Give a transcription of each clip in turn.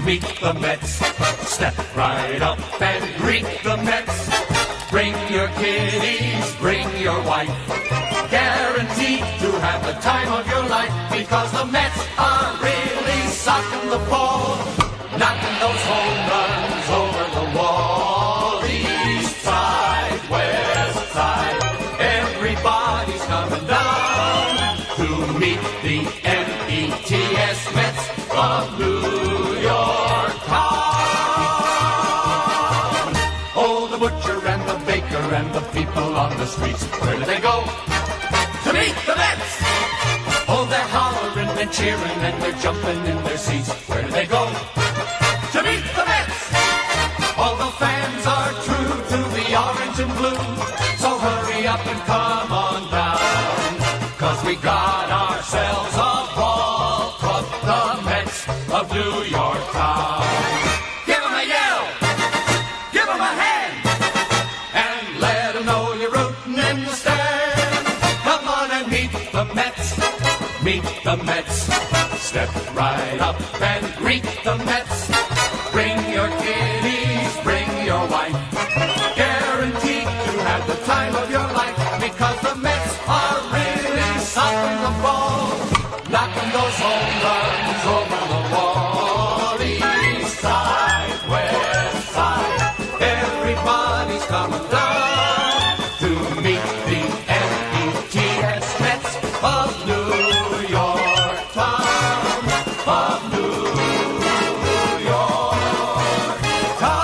meet the Mets. Step right up and greet the Mets. Bring your kiddies, bring your wife. Guaranteed to have the time of your life, because the Mets are really socking the ball, knocking those home runs over the wall. East side, west side, everybody's coming down to meet the METS Mets of New York town. Oh, the butcher and the baker and the people on the streets, where do they go? To meet the Mets! Oh, they're hollering and cheering and they're jumping in their seats. Where do they go? To meet the Mets! All the fans are true to the orange and blue, so hurry up and come on down, 'cause we got ourselves a ball club, the Mets of New York town. Give 'em a yell! Give 'em a hand! And let 'em know you're rooting in the stand. Come on and meet the Mets. Meet the Mets. Step right up and greet the Mets. Bring your kiddies, bring your wife. Guaranteed to have the time of your life, because the Mets are really socking the ball, knocking those home runs over the wall. East side, west side, everybody's coming down to meet the METS Mets of New York town, of New York town.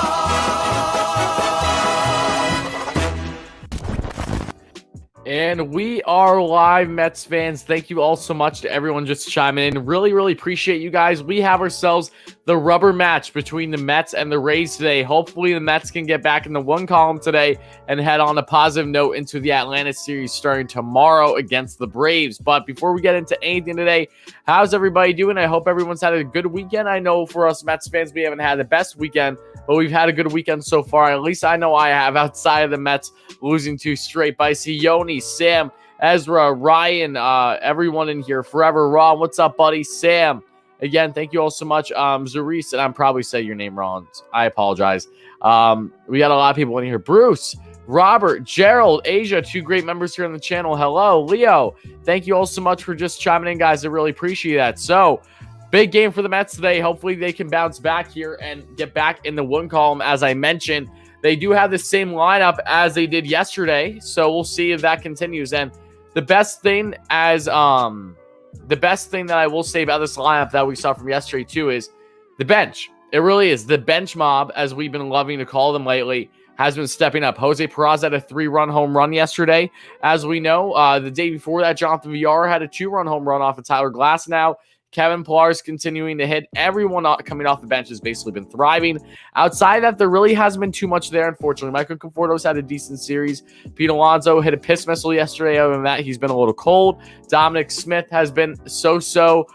And we are live, Mets fans. Thank you all so much to everyone just chiming in. Really, really appreciate you guys. We have ourselves the rubber match between the Mets and the Rays today. Hopefully the Mets can get back in the one column today and head on a positive note into the Atlanta series starting tomorrow against the Braves. But before we get into anything today, how's everybody doing? I hope everyone's had a good weekend. I know for us Mets fans, we haven't had the best weekend, but we've had a good weekend so far. At least I know I have, outside of the Mets losing 2 straight. But I see Yoni, Sam, Ezra, Ryan, everyone in here. Forever Ron, what's up, buddy? Sam, again, thank you all so much. Zarice, and I'm probably saying your name wrong. I apologize. We got a lot of people in here. Bruce, Robert, Gerald, Asia, 2 great members here on the channel. Hello, Leo. Thank you all so much for just chiming in, guys. I really appreciate that. So, big game for the Mets today. Hopefully they can bounce back here and get back in the one column. As I mentioned, they do have the same lineup as they did yesterday, so we'll see if that continues. And the best thing that I will say about this lineup that we saw from yesterday too is the bench. It really is. The bench mob, as we've been loving to call them lately, has been stepping up. Jose Peraza had a 3-run home run yesterday. As we know, the day before that, Jonathan Villar had a 2-run home run off of Tyler Glasnow. Kevin Pillar is continuing to hit. Everyone coming off the bench has basically been thriving. Outside of that, there really hasn't been too much there, unfortunately. Michael Conforto's had a decent series. Pete Alonso hit a piss missile yesterday. Other than that, he's been a little cold. Dominic Smith has been so-so.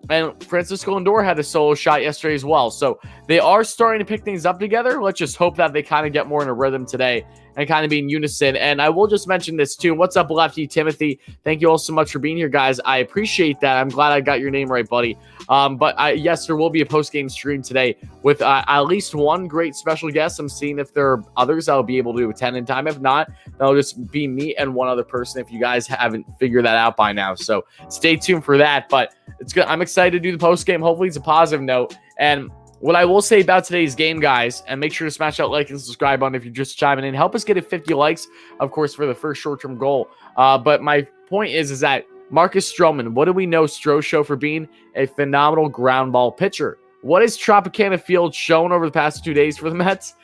And Francisco Lindor had a solo shot yesterday as well. So they are starting to pick things up together. Let's just hope that they kind of get more in a rhythm today and kind of be in unison. And I will just mention this too. What's up, Lefty Timothy? Thank you all so much for being here, guys. I appreciate that. I'm glad I got your name right, buddy. Yes, there will be a post-game stream today with at least one great special guest. I'm seeing if there are others I'll be able to attend in time. If not, that'll just be me and one other person if you guys haven't figured that out by now. So stay tuned for that. But it's good. I'm excited to do the post-game. Hopefully it's a positive note. And what I will say about today's game, guys, and make sure to smash that like and subscribe button if you're just chiming in. Help us get to 50 likes, of course, for the first short-term goal. But my point is that Marcus Stroman, what do we know Stro show for being a phenomenal ground ball pitcher? What has Tropicana Field shown over the past 2 days for the Mets?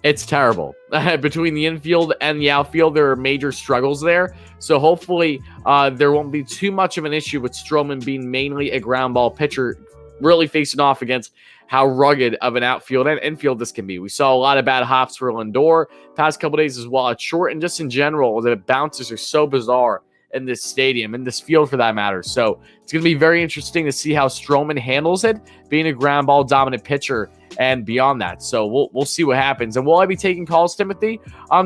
It's terrible. Between the infield and the outfield, there are major struggles there. So hopefully there won't be too much of an issue with Stroman being mainly a ground ball pitcher, really facing off against how rugged of an outfield and infield this can be. We saw a lot of bad hops for Lindor past couple days as well at short, and just in general, the bounces are so bizarre in this stadium, in this field for that matter. So it's going to be very interesting to see how Stroman handles it, being a ground ball dominant pitcher and beyond that. So we'll see what happens. And will I be taking calls, Timothy?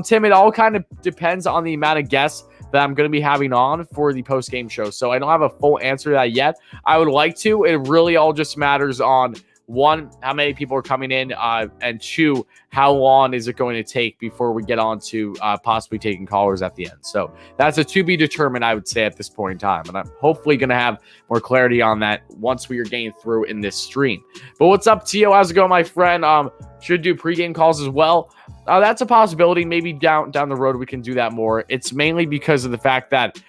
Tim, it all kind of depends on the amount of guests that I'm going to be having on for the post-game show. So I don't have a full answer to that yet. I would like to. It really all just matters on one, how many people are coming in, and two, how long is it going to take before we get on to possibly taking callers at the end. So that's a to be determined, I would say, at this point in time. And I'm hopefully going to have more clarity on that once we are getting through in this stream. But what's up, Tio? How's it going, my friend? Should do pregame calls as well. That's a possibility. Maybe down the road we can do that more. It's mainly because of the fact that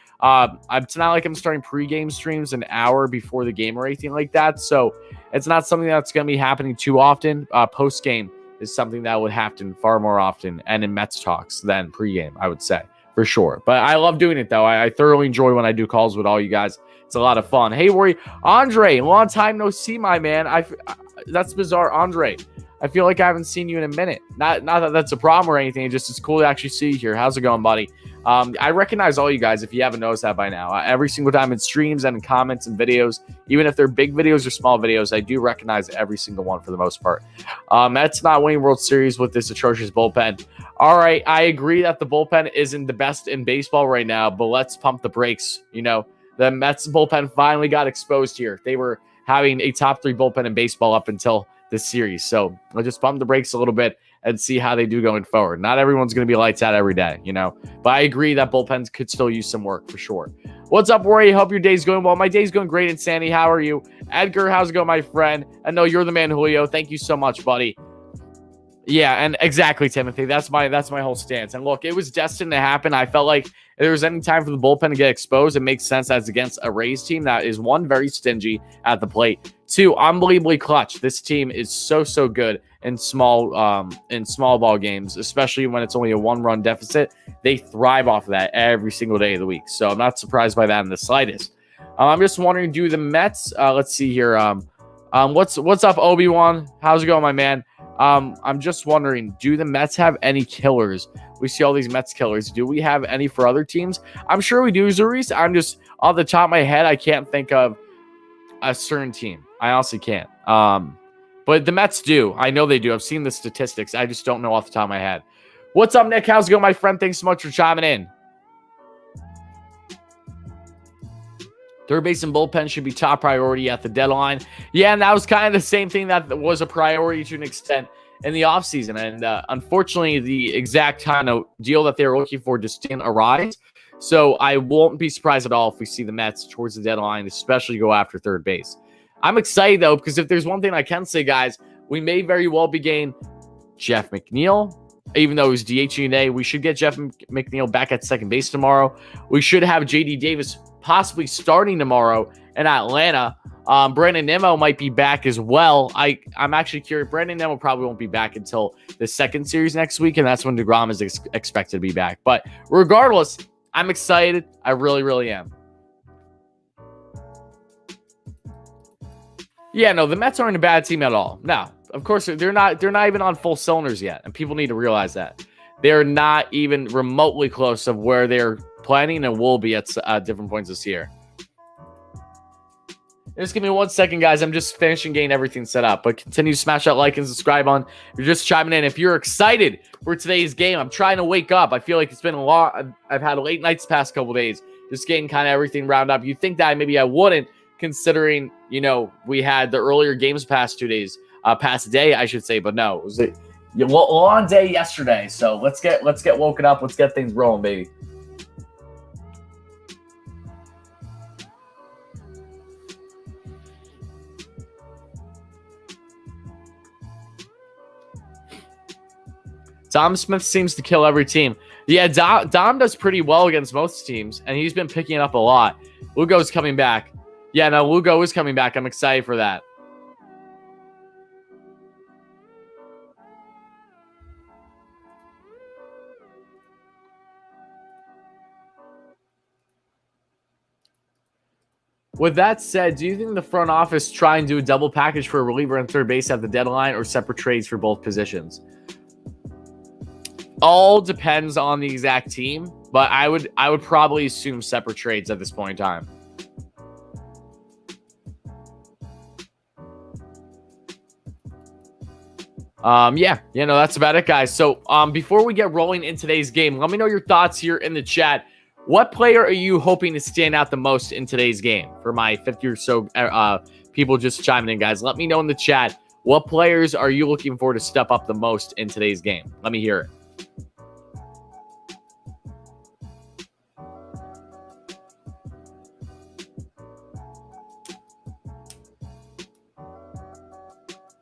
it's not like I'm starting pregame streams an hour before the game or anything like that. So it's not something that's going to be happening too often. Post-game is something that would happen far more often and in Mets talks than pregame, I would say, for sure. But I love doing it, though. I thoroughly enjoy when I do calls with all you guys. It's a lot of fun. Hey, Worry. Andre, long time no see, my man. That's bizarre. Andre, I feel like I haven't seen you in a minute. Not that that's a problem or anything. It's cool to actually see you here. How's it going, buddy? I recognize all you guys if you haven't noticed that by now. Every single time in streams and in comments and videos, even if they're big videos or small videos, I do recognize every single one for the most part. Mets not winning World Series with this atrocious bullpen. All right, I agree that the bullpen isn't the best in baseball right now, but let's pump the brakes. You know, the Mets bullpen finally got exposed here. They were having a top 3 bullpen in baseball up until this series. So let's just pump the brakes a little bit and see how they do going forward. Not everyone's going to be lights out every day, you know, but I agree that bullpens could still use some work for sure. What's up, Rory? Hope your day's going well. My day's going great. And Sandy, how are you? Edgar, how's it going, my friend? I know you're the man, Julio. Thank you so much, buddy. Yeah, and exactly, Timothy. That's my whole stance. And look, it was destined to happen. I felt like if there was any time for the bullpen to get exposed, it makes sense as against a Rays team that is, one, very stingy at the plate, two, unbelievably clutch. This team is so good in small ball games, especially when it's only a 1-run deficit. They thrive off of that every single day of the week. So I'm not surprised by that in the slightest. I'm just wondering, do the Mets? Let's see here. What's up, Obi-Wan? How's it going, my man? I'm just wondering, do the Mets have any killers? We see all these Mets killers. Do we have any for other teams? I'm sure we do, Zurice. I'm just, off the top of my head, I can't think of a certain team. I honestly can't. But the Mets do. I know they do. I've seen the statistics. I just don't know off the top of my head. What's up, Nick? How's it going, my friend? Thanks so much for chiming in. Third base and bullpen should be top priority at the deadline. Yeah, and that was kind of the same thing that was a priority to an extent in the offseason. And unfortunately, the exact kind of deal that they were looking for just didn't arise. So I won't be surprised at all if we see the Mets towards the deadline, especially go after third base. I'm excited, though, because if there's one thing I can say, guys, we may very well be getting Jeff McNeil. Even though he's DHing today, we should get Jeff McNeil back at second base tomorrow. We should have J.D. Davis possibly starting tomorrow in Atlanta. Brandon Nimmo might be back as well. I'm actually curious. Brandon Nimmo probably won't be back until the second series next week, and that's when DeGrom is expected to be back. But regardless, I'm excited. I really, really am. Yeah, no, the Mets aren't a bad team at all. No, of course, they're not even on full cylinders yet, and people need to realize that. They're not even remotely close of where they're planning and will be at different points this year. Just give me 1 second, guys. I'm just finishing getting everything set up. But continue to smash that like and subscribe on. If you're just chiming in. If you're excited for today's game, I'm trying to wake up. I feel like it's been a lot. I've had late nights the past couple days. Just getting kind of everything round up. You'd think that maybe I wouldn't, considering, you know, we had the earlier games past 2 days. Past day, I should say. But no, it was a long day yesterday. So let's get woken up. Let's get things rolling, baby. Dom Smith seems to kill every team. Yeah, Dom does pretty well against most teams, and he's been picking it up a lot. Lugo's coming back. Yeah, no, Lugo is coming back. I'm excited for that. With that said, do you think the front office try and do a double package for a reliever and third base at the deadline, or separate trades for both positions? All depends on the exact team, but I would probably assume separate trades at this point in time. Yeah, that's about it, guys. So before we get rolling in today's game, let me know your thoughts here in the chat. What player are you hoping to stand out the most in today's game? For my 50 or so people just chiming in, guys, let me know in the chat. What players are you looking for to step up the most in today's game? Let me hear it.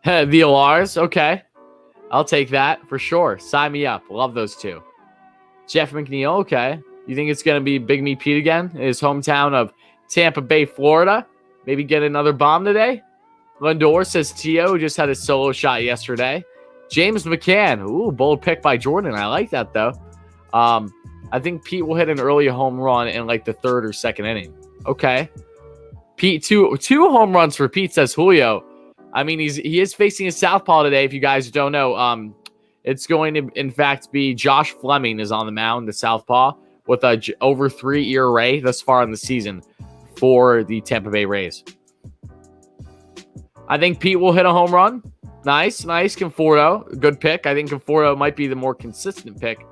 The Alars, okay. I'll take that for sure. Sign me up. Love those two. Jeff McNeil, okay. You think it's going to be Big Me Pete again in his hometown of Tampa Bay, Florida? Maybe get another bomb today? Lindor says Tio just had a solo shot yesterday. James McCann, ooh, bold pick by Jordan. I like that, though. I think Pete will hit an early home run in like the third or second inning. Okay. Pete, two home runs for Pete, says Julio. I mean, he is facing a southpaw today, if you guys don't know. It's going to, in fact, be Josh Fleming is on the mound, the southpaw, with a over 3 ERA thus far in the season for the Tampa Bay Rays. I think Pete will hit a home run. Nice. Conforto, good pick. I think Conforto might be the more consistent pick.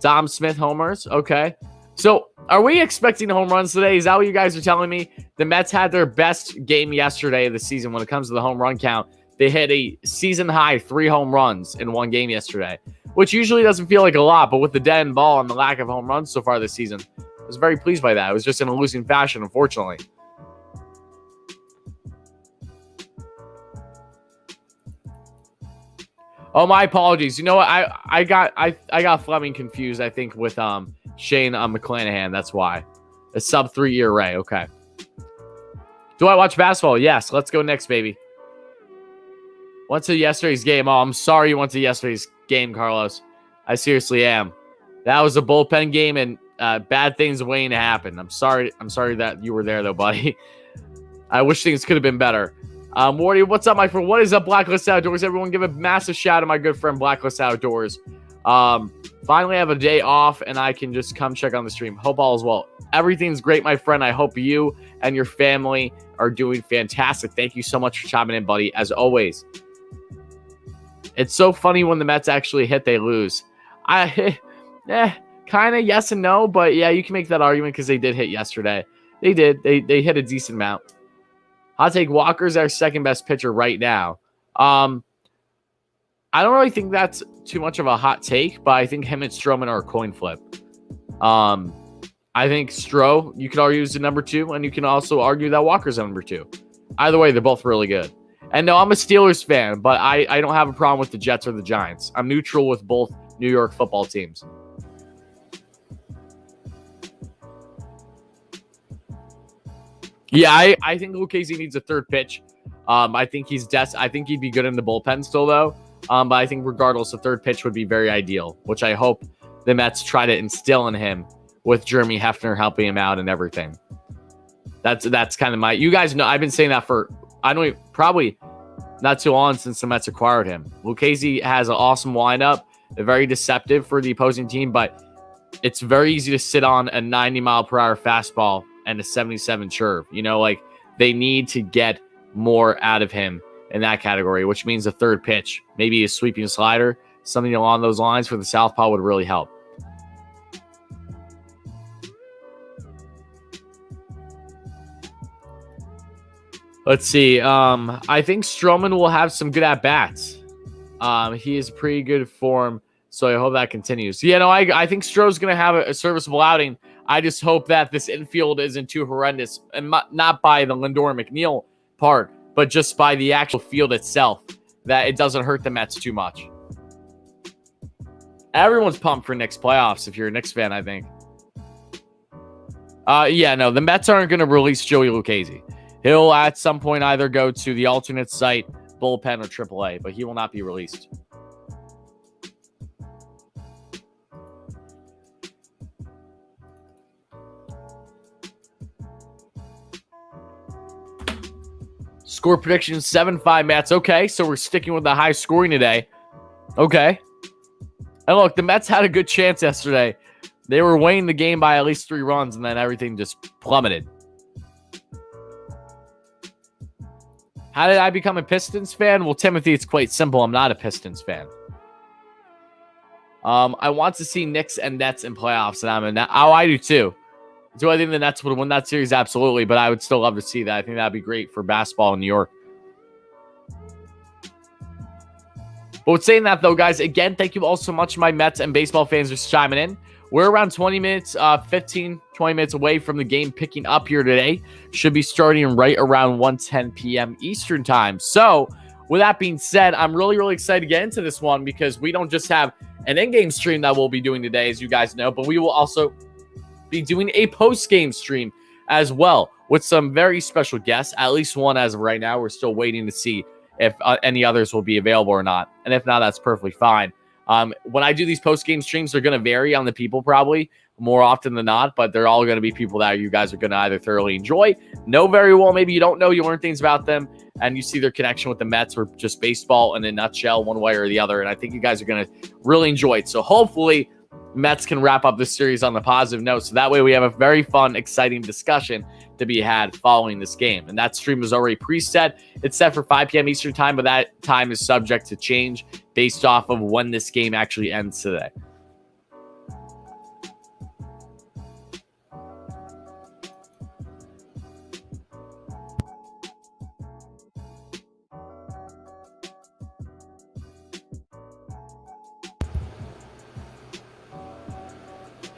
Dom Smith homers. Okay. So are we expecting home runs today? Is that what you guys are telling me? The Mets had their best game yesterday of the season when it comes to the home run count. They hit a season-high 3 home runs in one game yesterday, which usually doesn't feel like a lot, but with the dead end ball and the lack of home runs so far this season, I was very pleased by that. It was just in a losing fashion, unfortunately. Oh, my apologies. You know what? I got Fleming confused, I think, with Shane McClanahan. That's why. A sub 3 ERA. Okay. Do I watch basketball? Yes. Let's go next, baby. Went to yesterday's game. Oh, I'm sorry you went to yesterday's game, Carlos. I seriously am. That was a bullpen game, and bad things waiting to happen. I'm sorry that you were there, though, buddy. I wish things could have been better. Wardy, what's up, my friend? What is up, Blacklist Outdoors? Everyone give a massive shout out to my good friend, Blacklist Outdoors. Finally have a day off, and I can just come check on the stream. Hope all is well. Everything's great, my friend. I hope you and your family are doing fantastic. Thank you so much for chiming in, buddy, as always. It's so funny when the Mets actually hit, they lose. Kind of yes and no, but yeah, you can make that argument because they did hit yesterday. They did. They hit a decent amount. I'll take Walker's our second best pitcher right now. I don't really think that's too much of a hot take, but I think him and Stroman are a coin flip. I think you could argue is the number 2, and you can also argue that Walker's the number 2. Either way, they're both really good. And no, I'm a Steelers fan, but I don't have a problem with the Jets or the Giants. I'm neutral with both New York football teams. Yeah, I think Lucchesi needs a third pitch. I think I think he'd be good in the bullpen still, though. But I think regardless, a third pitch would be very ideal, which I hope the Mets try to instill in him with Jeremy Hefner helping him out and everything. That's kind of you guys know, I've been saying that for, probably not too long since the Mets acquired him. Lucchesi has an awesome windup. They're very deceptive for the opposing team, but it's very easy to sit on a 90-mile-per-hour fastball and a 77 curve. They need to get more out of him in that category, which means a third pitch, maybe a sweeping slider, something along those lines for the southpaw would really help. Let's see. I think Stroman will have some good at-bats. He is pretty good form, so I hope that continues. Yeah, no, I think Stroh's going to have a serviceable outing. I just hope that this infield isn't too horrendous, and not by the Lindor and McNeil part, but just by the actual field itself, that it doesn't hurt the Mets too much. Everyone's pumped for Knicks playoffs if you're a Knicks fan, I think. Yeah, no, the Mets aren't going to release Joey Lucchesi. He'll at some point either go to the alternate site, bullpen, or AAA, but he will not be released. Score prediction 7-5, Mets. Okay, so we're sticking with the high scoring today. Okay. And look, the Mets had a good chance yesterday. They were winning the game by at least 3 runs, and then everything just plummeted. How did I become a Pistons fan? Well, Timothy, it's quite simple. I'm not a Pistons fan. I want to see Knicks and Nets in playoffs, and I do too. Do I think the Nets would win that series? Absolutely, but I would still love to see that. I think that'd be great for basketball in New York. But with saying that, though, guys, again, thank you all so much, my Mets and baseball fans, just chiming in. We're around 20 minutes, 20 minutes away from the game picking up here today. Should be starting right around 1:10 p.m. Eastern time. So, with that being said, I'm really, really excited to get into this one because we don't just have an in-game stream that we'll be doing today, as you guys know, but we will also be doing a post-game stream as well with some very special guests, at least one as of right now. We're still waiting to see if any others will be available or not. And if not, that's perfectly fine. When I do these post-game streams, they're going to vary on the people probably more often than not, but they're all going to be people that you guys are going to either thoroughly enjoy, know very well, maybe you don't know, you learn things about them, and you see their connection with the Mets or just baseball in a nutshell, one way or the other. And I think you guys are going to really enjoy it. So hopefully Mets can wrap up this series on the positive note. So that way we have a very fun, exciting discussion to be had following this game. And that stream is already preset. It's set for 5 p.m. Eastern time, but that time is subject to change based off of when this game actually ends today.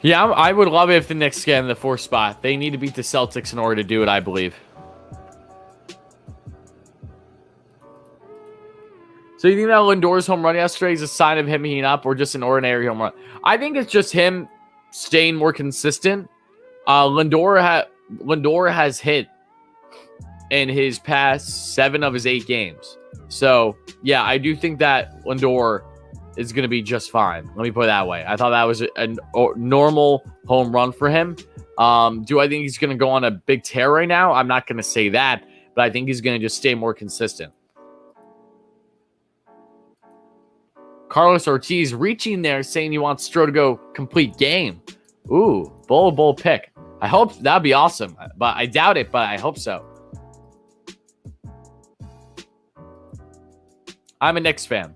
Yeah, I would love it if the Knicks get in the 4th spot. They need to beat the Celtics in order to do it, I believe. So you think that Lindor's home run yesterday is a sign of him heating up or just an ordinary home run? I think it's just him staying more consistent. Lindor has hit in his past 7 of his 8 games. So, yeah, I do think that Lindor is going to be just fine. Let me put it that way. I thought that was a normal home run for him. Do I think he's going to go on a big tear right now? I'm not going to say that, but I think he's going to just stay more consistent. Carlos Ortiz reaching there saying he wants Stroh to go complete game. Ooh, bold pick. I hope that'd be awesome, but I doubt it, but I hope so. I'm a Knicks fan.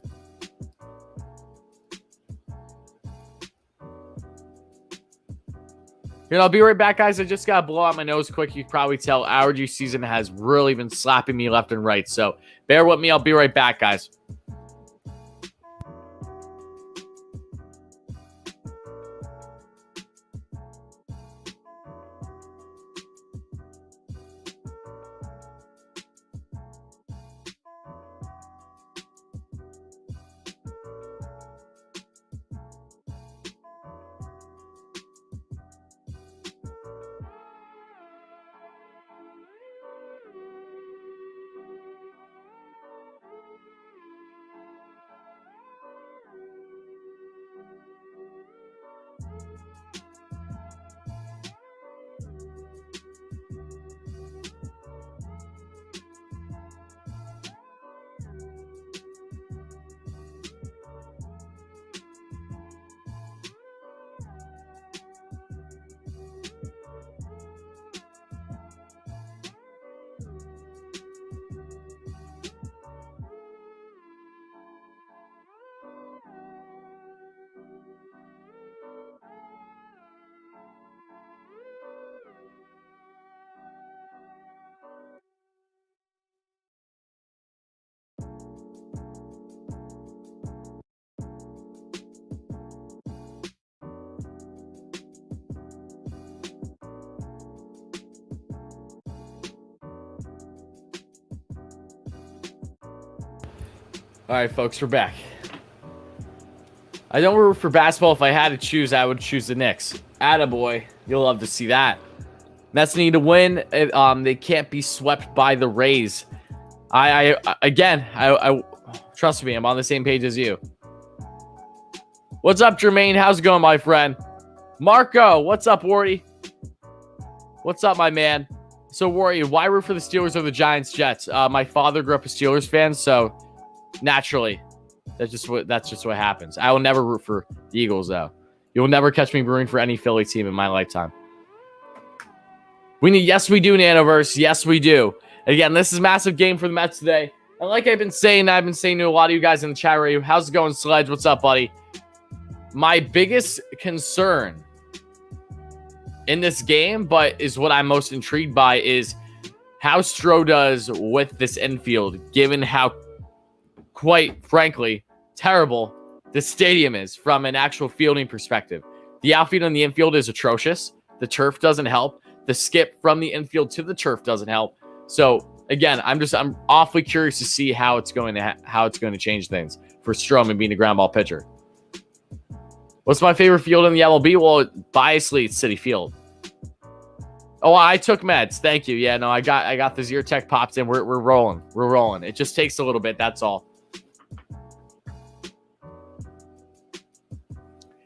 I'll be right back, guys. I just got to blow out my nose quick. You can probably tell allergy season has really been slapping me left and right. So bear with me. I'll be right back, guys. All right, folks, we're back. I don't root for basketball. If I had to choose, I would choose the Knicks. Attaboy. You'll love to see that. Mets need to win. They can't be swept by the Rays. I trust me, I'm on the same page as you. What's up, Jermaine? How's it going, my friend? Marco, what's up, Wardy? What's up, my man? So, Wardy, why root for the Steelers or the Giants, Jets? My father grew up a Steelers fan, so naturally, that's just what happens. I will never root for the Eagles, though. You'll never catch me rooting for any Philly team in my lifetime. Yes, we do, Nanoverse. Yes, we do. Again, this is a massive game for the Mets today. And like I've been saying to a lot of you guys in the chat right. How's it going, Sledge? What's up, buddy? My biggest concern in this game, but is what I'm most intrigued by, is how Stroh does with this infield, given how, quite frankly, terrible the stadium is from an actual fielding perspective. The outfield and the infield is atrocious. The turf doesn't help. The skip from the infield to the turf doesn't help. So again, I'm awfully curious to see how it's going to change things for Stroman being a ground ball pitcher. What's my favorite field in the MLB? Well, biasly, it's Citi Field. Oh, I took meds. Thank you. Yeah, no, I got the Zyrtec popped in. We're rolling. We're rolling. It just takes a little bit. That's all.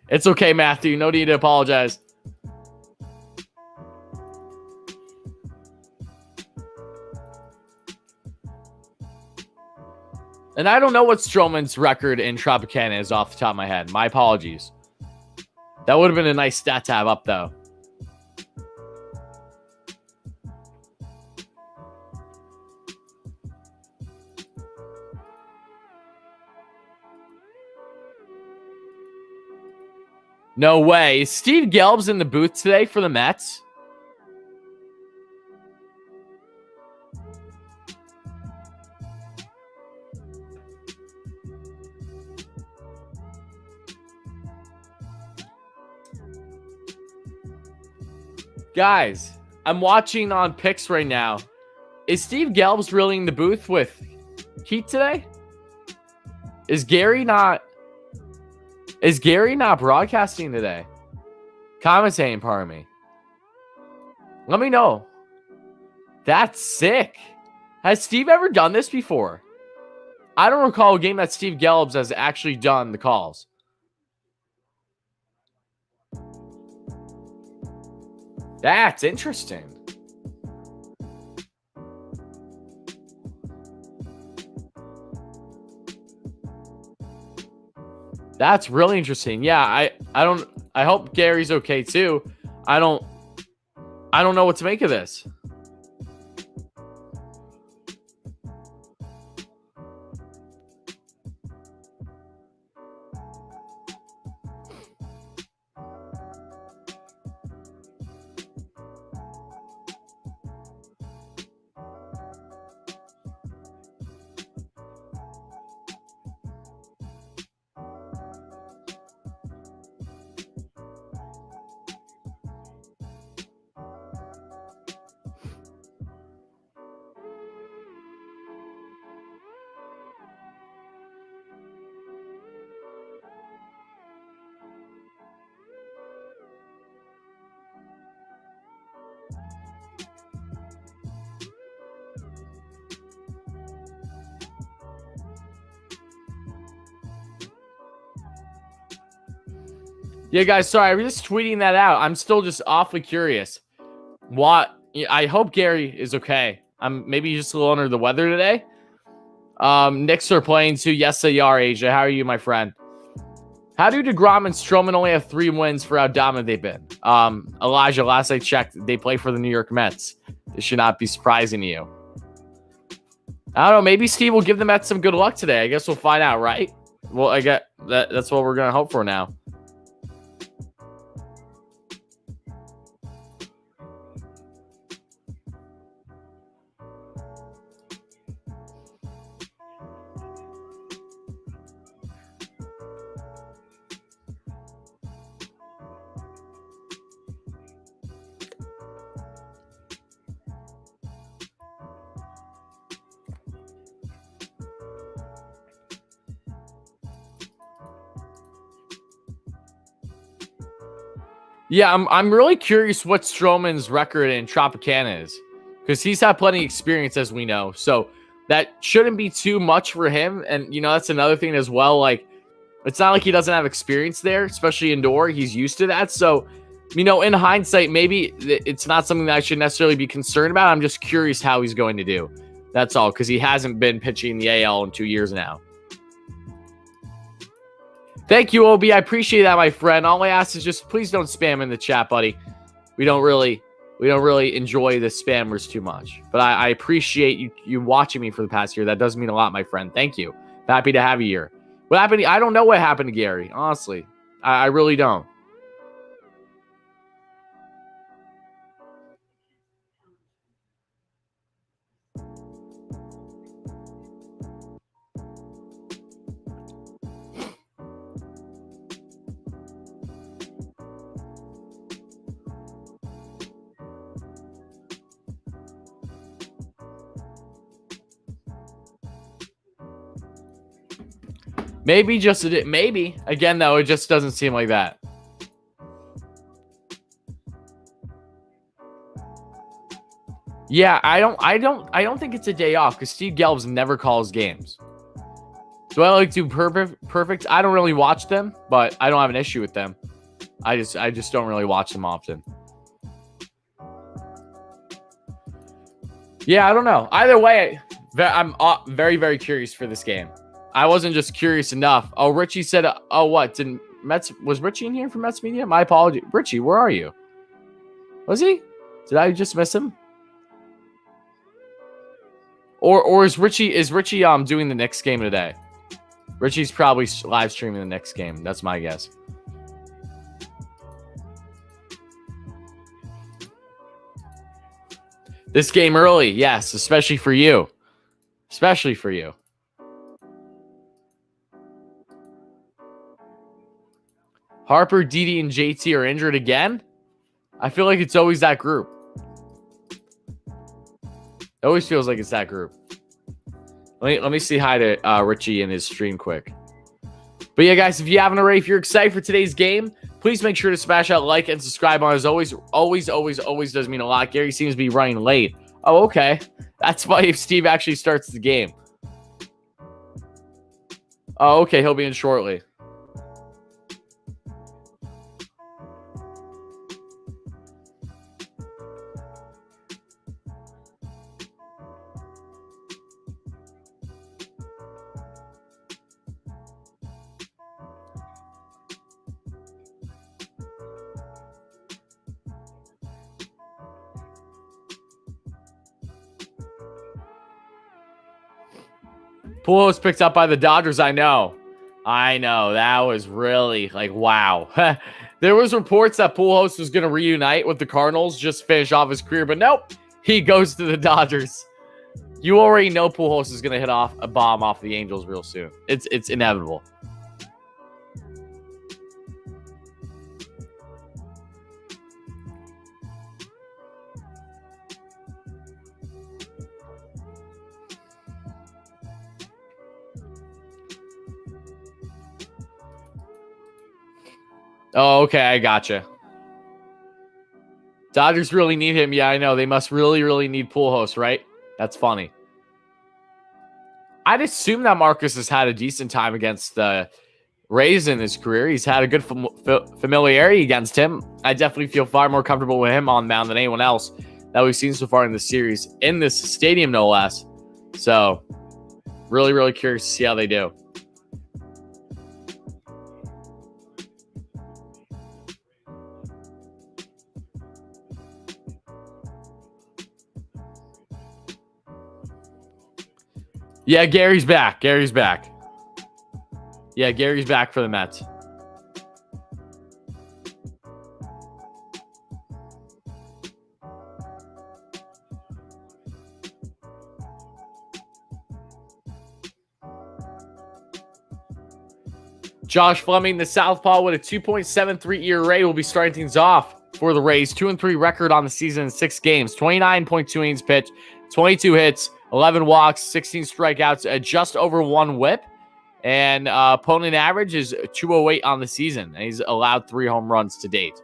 It's okay, Matthew. No need to apologize. And I don't know what Stroman's record in Tropicana is off the top of my head. My apologies. That would have been a nice stat to have up, though. No way. Is Steve Gelb's in the booth today for the Mets? Guys, I'm watching on Picks right now. Is Steve Gelb's really in the booth with Heat today? Is Gary not broadcasting today? Commentating, pardon me. Let me know. That's sick. Has Steve ever done this before? I don't recall a game that Steve Gelb's has actually done the calls. That's interesting. That's really interesting. Yeah, I hope Gary's okay too. I don't know what to make of this. Yeah, guys, sorry, I'm just tweeting that out. I'm still just awfully curious. I hope Gary is okay. Maybe just a little under the weather today. Knicks are playing too. Yes, they are, Asia. How are you, my friend? How do DeGrom and Stroman only have 3 wins for how dominant they've been? Elijah, last I checked, they play for the New York Mets. This should not be surprising to you. I don't know. Maybe Steve will give the Mets some good luck today. I guess we'll find out, right? Well, I get that's what we're going to hope for now. Yeah, I'm really curious what Stroman's record in Tropicana is, because he's had plenty of experience, as we know. So that shouldn't be too much for him. And, that's another thing as well. Like, it's not like he doesn't have experience there, especially indoor. He's used to that. So, in hindsight, maybe it's not something that I should necessarily be concerned about. I'm just curious how he's going to do. That's all, because he hasn't been pitching the AL in 2 years now. Thank you, OB. I appreciate that, my friend. All I ask is just please don't spam in the chat, buddy. We don't really enjoy the spammers too much. But I appreciate you watching me for the past year. That does mean a lot, my friend. Thank you. Happy to have you here. What happened? I don't know what happened to Gary, honestly. I really don't. Maybe just maybe. Again, though, it just doesn't seem like that. Yeah, I don't think it's a day off because Steve Gelbs never calls games. Do I like to do perfect? I don't really watch them, but I don't have an issue with them. I just don't really watch them often. Yeah, I don't know. Either way, I'm very, very curious for this game. I wasn't just curious enough. Oh, Richie said, oh, what? Was Richie in here for Mets Media? My apology. Richie, where are you? Was he? Did I just miss him? Or is Richie doing the next game today? Richie's probably live streaming the next game. That's my guess. This game early, yes, especially for you. Especially for you. Harper, Didi, and JT are injured again? I feel like it's always that group. It always feels like it's that group. Let me say hi to Richie in his stream quick. But yeah, guys, if you haven't already, if you're excited for today's game, please make sure to smash that like and subscribe on. As always does mean a lot. Gary seems to be running late. Oh, okay. That's why if Steve actually starts the game. Oh, okay. He'll be in shortly. Pujols picked up by the Dodgers. I know. That was really like, wow. There was reports that Pujols was going to reunite with the Cardinals, just finish off his career, but nope. He goes to the Dodgers. You already know Pujols is going to hit off a bomb off the Angels real soon. It's inevitable. Oh, okay, I gotcha. Dodgers really need him. Yeah, I know. They must really, really need Pujols, right? That's funny. I'd assume that Marcus has had a decent time against the Rays in his career. He's had a good familiarity against him. I definitely feel far more comfortable with him on mound than anyone else that we've seen so far in the series, in this stadium, no less. So, really, really curious to see how they do. Yeah, Gary's back. Yeah, Gary's back for the Mets. Josh Fleming, the southpaw with a 2.73 ERA, will be starting things off for the Rays. 2-3 record on the season in 6 games. 29.2 innings pitched, 22 hits, 11 walks, 16 strikeouts, just over 1 whip. And opponent average is 208 on the season. And he's allowed 3 home runs to date.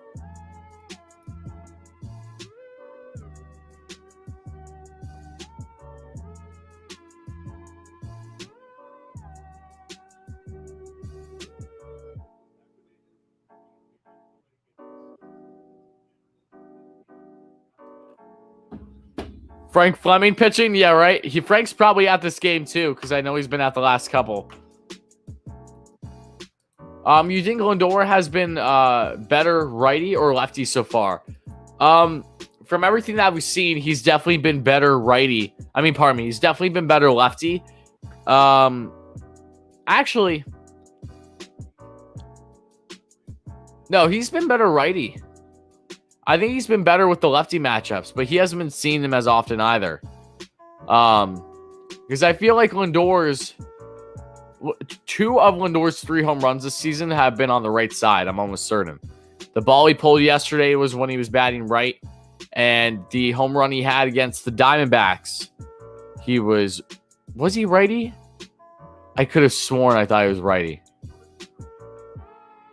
Frank Fleming pitching? Yeah, right. Frank's probably at this game too, because I know he's been at the last couple. You think Lindor has been better righty or lefty so far? From everything that we've seen, he's definitely been better righty. He's definitely been better lefty. Actually, no, he's been better righty. I think he's been better with the lefty matchups, but he hasn't been seeing them as often either. Because I feel like 2 of Lindor's 3 home runs this season have been on the right side. I'm almost certain. The ball he pulled yesterday was when he was batting right, and the home run he had against the Diamondbacks, he was he righty? I could have sworn I thought he was righty.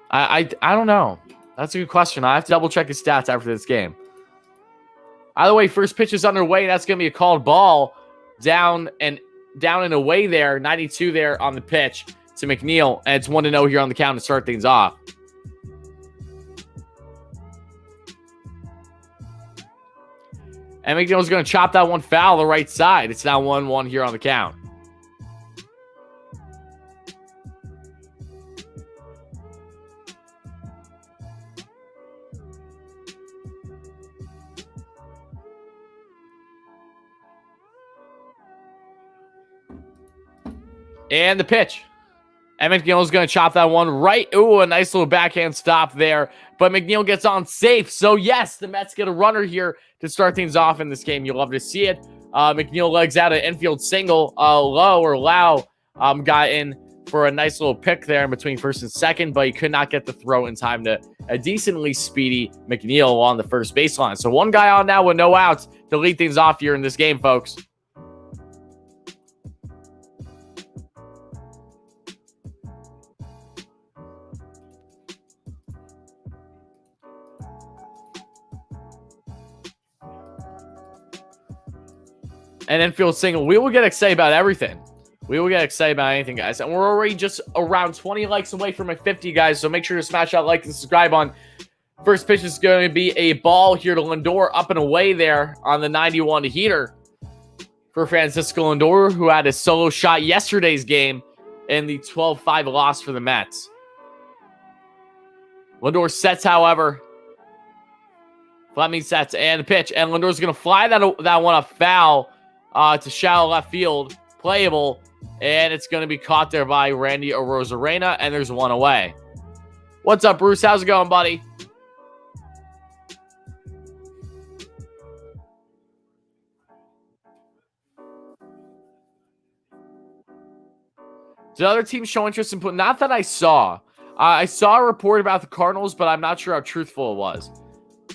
I don't know. That's a good question. I have to double check his stats after this game. Either way, first pitch is underway. That's going to be a called ball down and away there. 92 there on the pitch to McNeil. And it's 1-0 here on the count to start things off. And McNeil's going to chop that one foul the right side. It's now 1-1 here on the count. And the pitch. And McNeil's going to chop that one right. Ooh, a nice little backhand stop there. But McNeil gets on safe. So, yes, the Mets get a runner here to start things off in this game. You'll love to see it. McNeil legs out an infield single. Lau got in for a nice little pick there in between first and second, but he could not get the throw in time to a decently speedy McNeil on the first baseline. So, one guy on now with no outs to lead things off here in this game, folks. And infield single. We will get excited about everything. We will get excited about anything, guys. And we're already just around 20 likes away from my 50, guys. So make sure to smash that like and subscribe on. First pitch is going to be a ball here to Lindor, up and away there on the 91 heater for Francisco Lindor, who had a solo shot yesterday's game in the 12-5 loss for the Mets. Lindor sets, however. Fleming sets and the pitch. And Lindor's going to fly that one a foul to shallow left field. Playable. And it's going to be caught there by Randy Arozarena. And there's one away. What's up, Bruce? How's it going, buddy? Did other teams show interest in putting? Not that I saw. I saw a report about the Cardinals, but I'm not sure how truthful it was.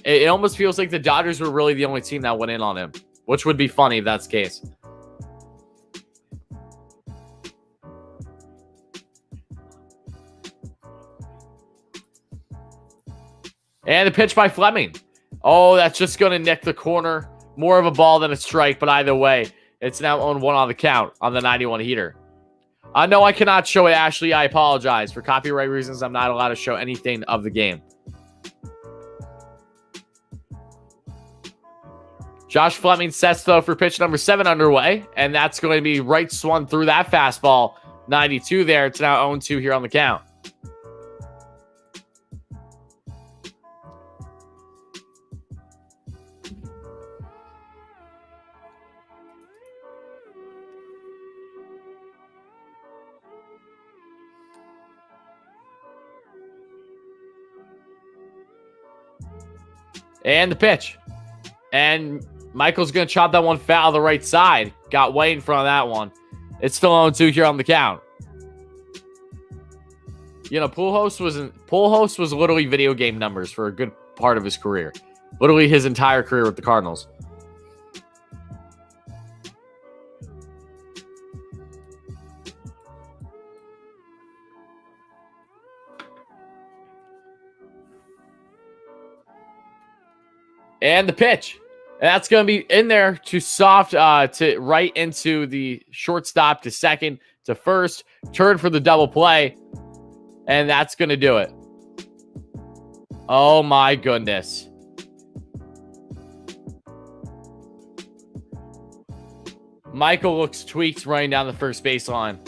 It almost feels like the Dodgers were really the only team that went in on him, which would be funny if that's the case. And the pitch by Fleming. Oh, that's just going to nick the corner. More of a ball than a strike, but either way, it's now 0-1 on the count on the 91 heater. No, I cannot show it, Ashley. I apologize. For copyright reasons, I'm not allowed to show anything of the game. Josh Fleming sets, though, for pitch number 7 underway, and that's going to be right swung through that fastball. 92 there. It's now 0-2 here on the count. And the pitch. And Michael's going to chop that one foul the right side. Got way in front of that one. It's still 0-2 here on the count. You know, Pujols was literally video game numbers for a good part of his career. Literally his entire career with the Cardinals. And the pitch. And that's going to be in there to soft, to right into the shortstop, to second, to first. Turn for the double play. And that's going to do it. Oh, my goodness. Michael looks tweaked running down the first baseline.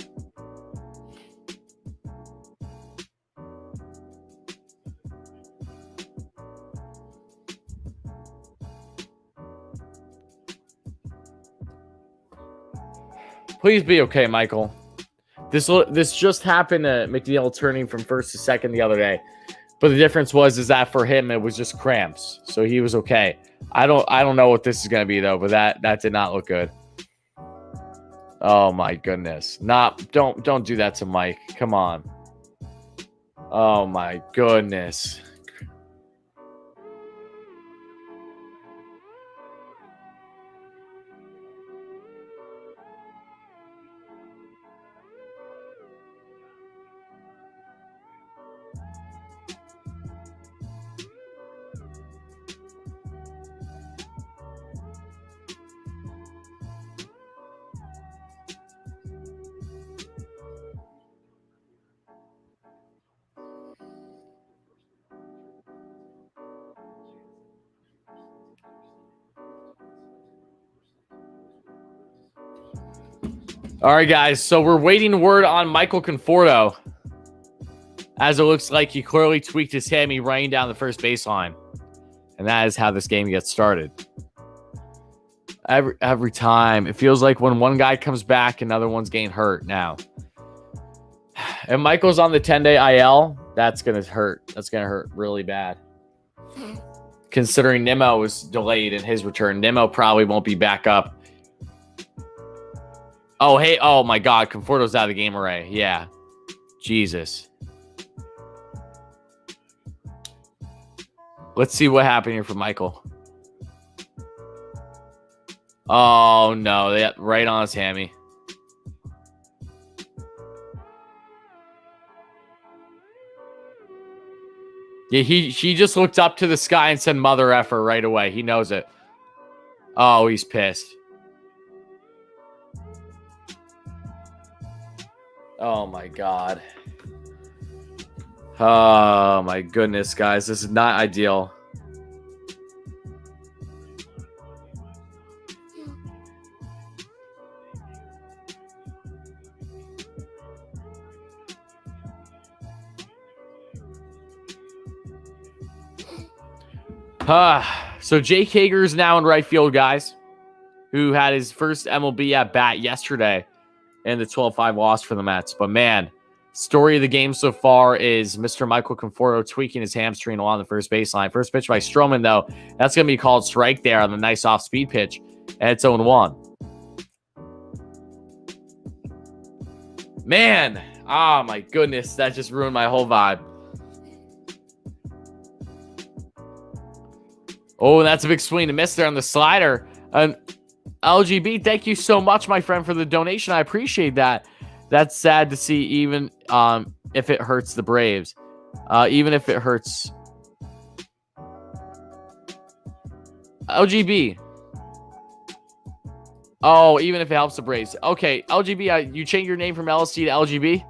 Please be okay, Michael. This just happened to McNeil turning from first to second the other day. But the difference is that for him it was just cramps. So he was okay. I don't know what this is going to be though, but that did not look good. Oh my goodness. Don't do that to Mike. Come on. Oh my goodness. All right, guys. So we're waiting word on Michael Conforto, as it looks like he clearly tweaked his hammy running down the first baseline. And that is how this game gets started. Every time. It feels like when one guy comes back, another one's getting hurt now. And Michael's on the 10-day IL. That's going to hurt. That's going to hurt really bad. Considering Nimmo was delayed in his return. Nimmo probably won't be back up. Oh, hey. Oh, my God. Conforto's out of the game already. Yeah. Jesus. Let's see what happened here for Michael. Oh, no. They got right on his hammy. Yeah, he just looked up to the sky and said mother effer right away. He knows it. Oh, he's pissed. Oh, my God. Oh, my goodness, guys. This is not ideal. So Jake Hager is now in right field, guys, who had his first MLB at bat yesterday in the 12-5 loss for the Mets. But, man, story of the game so far is Mr. Michael Conforto tweaking his hamstring along the first baseline. First pitch by Stroman, though. That's going to be called strike there on the nice off-speed pitch. And it's 0-1. Man, oh, my goodness. That just ruined my whole vibe. Oh, that's a big swing and miss there on the slider. LGB, thank you so much, my friend, for the donation. I appreciate that. That's sad to see, even if it hurts the Braves. Even if it hurts LGB. Oh, even if it helps the Braves. Okay, LGB, you changed your name from LST to LGB.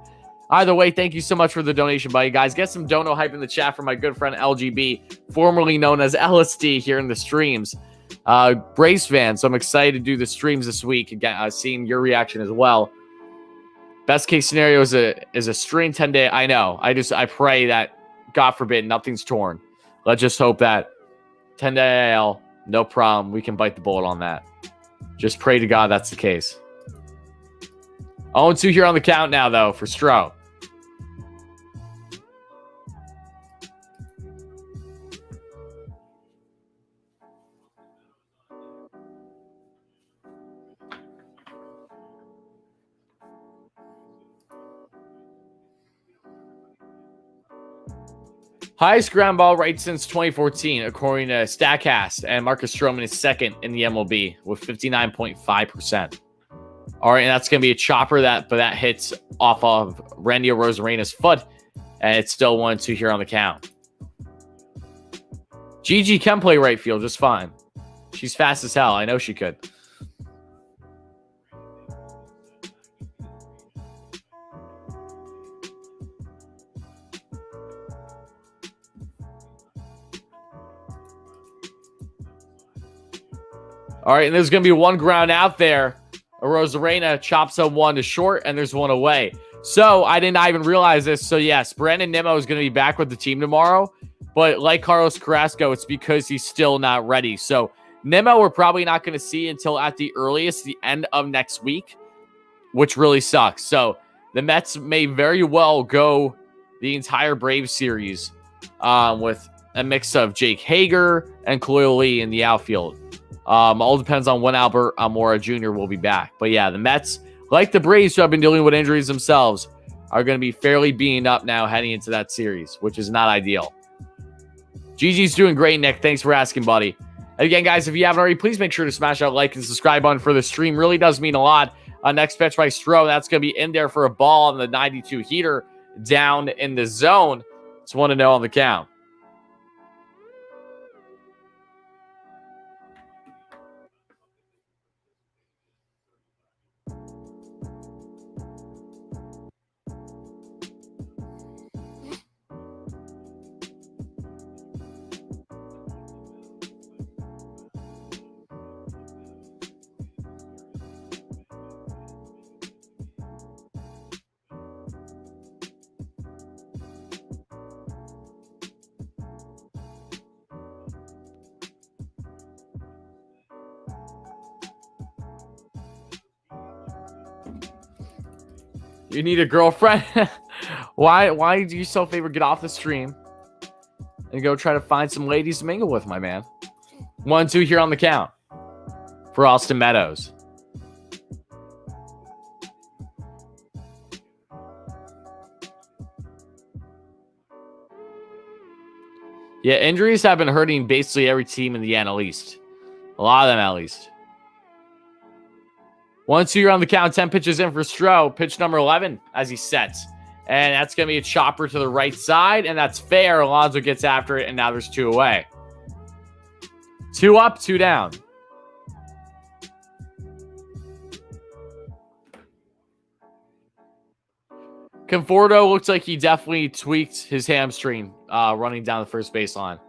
Either way, thank you so much for the donation, buddy. Guys, get some dono hype in the chat for my good friend LGB, formerly known as LST here in the streams. Braves fan, so I'm excited to do the streams this week. Again, seeing your reaction as well. Best case scenario is a string 10-day. I know. I pray that, God forbid, nothing's torn. Let's just hope that 10-day AL, no problem. We can bite the bullet on that. Just pray to God that's the case. 0-2 here on the count now, though, for Stroh. Highest ground ball rate since 2014, according to StatCast, and Marcus Stroman is second in the MLB with 59.5%. All right, and that's going to be a chopper but that hits off of Randy Rosarena's foot, and it's still 1-2 here on the count. Gigi can play right field just fine. She's fast as hell. I know she could. All right, and there's going to be one ground out there. Rosarena chops up one to short, and there's one away. So I did not even realize this. So, yes, Brandon Nimmo is going to be back with the team tomorrow. But like Carlos Carrasco, it's because he's still not ready. So Nimmo we're probably not going to see until at the earliest, the end of next week, which really sucks. So the Mets may very well go the entire Braves series with a mix of Jake Hager and Khalil Lee in the outfield. All depends on when Albert Almora Jr. will be back. But yeah, the Mets, like the Braves, who have been dealing with injuries themselves, are going to be fairly beaten up now heading into that series, which is not ideal. Gigi's doing great, Nick. Thanks for asking, buddy. And again, guys, if you haven't already, please make sure to smash that like and subscribe button for the stream. Really does mean a lot. Next pitch by Stroh. That's going to be in there for a ball on the 92 heater down in the zone. Just want to know on the count. You need a girlfriend? Why do you so favor get off the stream and go try to find some ladies to mingle with, my man? 1-2 here on the count for Austin Meadows. Yeah, injuries have been hurting basically every team in the NL East. A lot of them, at least. 1-2 here on the count. 10 pitches in for Stro. Pitch number 11 as he sets. And that's going to be a chopper to the right side. And that's fair. Alonso gets after it, and now there's 2 away. 2 up, 2 down. Conforto looks like he definitely tweaked his hamstring running down the first baseline.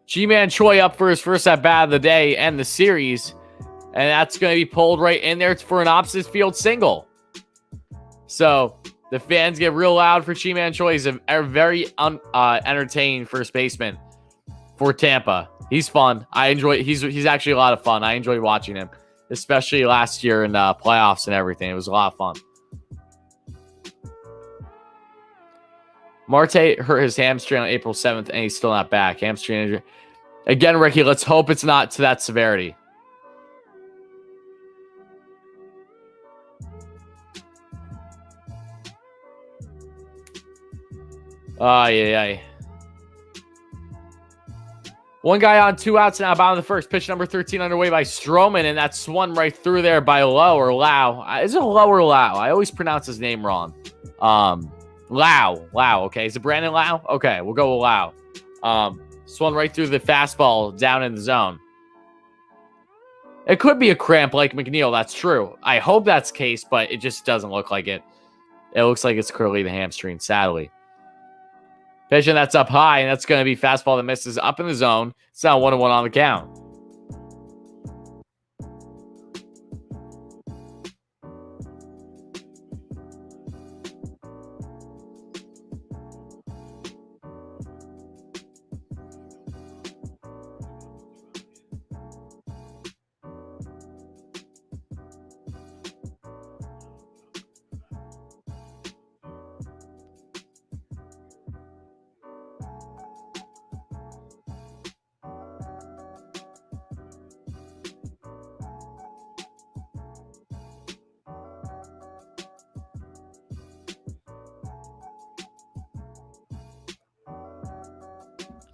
G-Man Choi up for his first at-bat of the day and the series. And that's going to be pulled right in there for an opposite field single. So the fans get real loud for G-Man Choi. He's a very entertaining first baseman for Tampa. He's fun. I enjoy. He's actually a lot of fun. I enjoy watching him, especially last year in playoffs and everything. It was a lot of fun. Marte hurt his hamstring on April 7th, and he's still not back. Hamstring injury. Again, Ricky, let's hope it's not to that severity. Yeah. One guy on 2 outs now, bottom of the first. Pitch number 13 underway by Stroman, and that's swung right through there by Lowe or Lau. Is it Lowe or Lau? I always pronounce his name wrong. Lau. Okay. Is it Brandon Lau? Okay, we'll go with Lau. Swung right through the fastball down in the zone. It could be a cramp like McNeil. That's true. I hope that's the case, but it just doesn't look like it. It looks like it's clearly the hamstring, sadly. Pitching that's up high, and that's going to be fastball that misses up in the zone. It's now 1-1 on the count.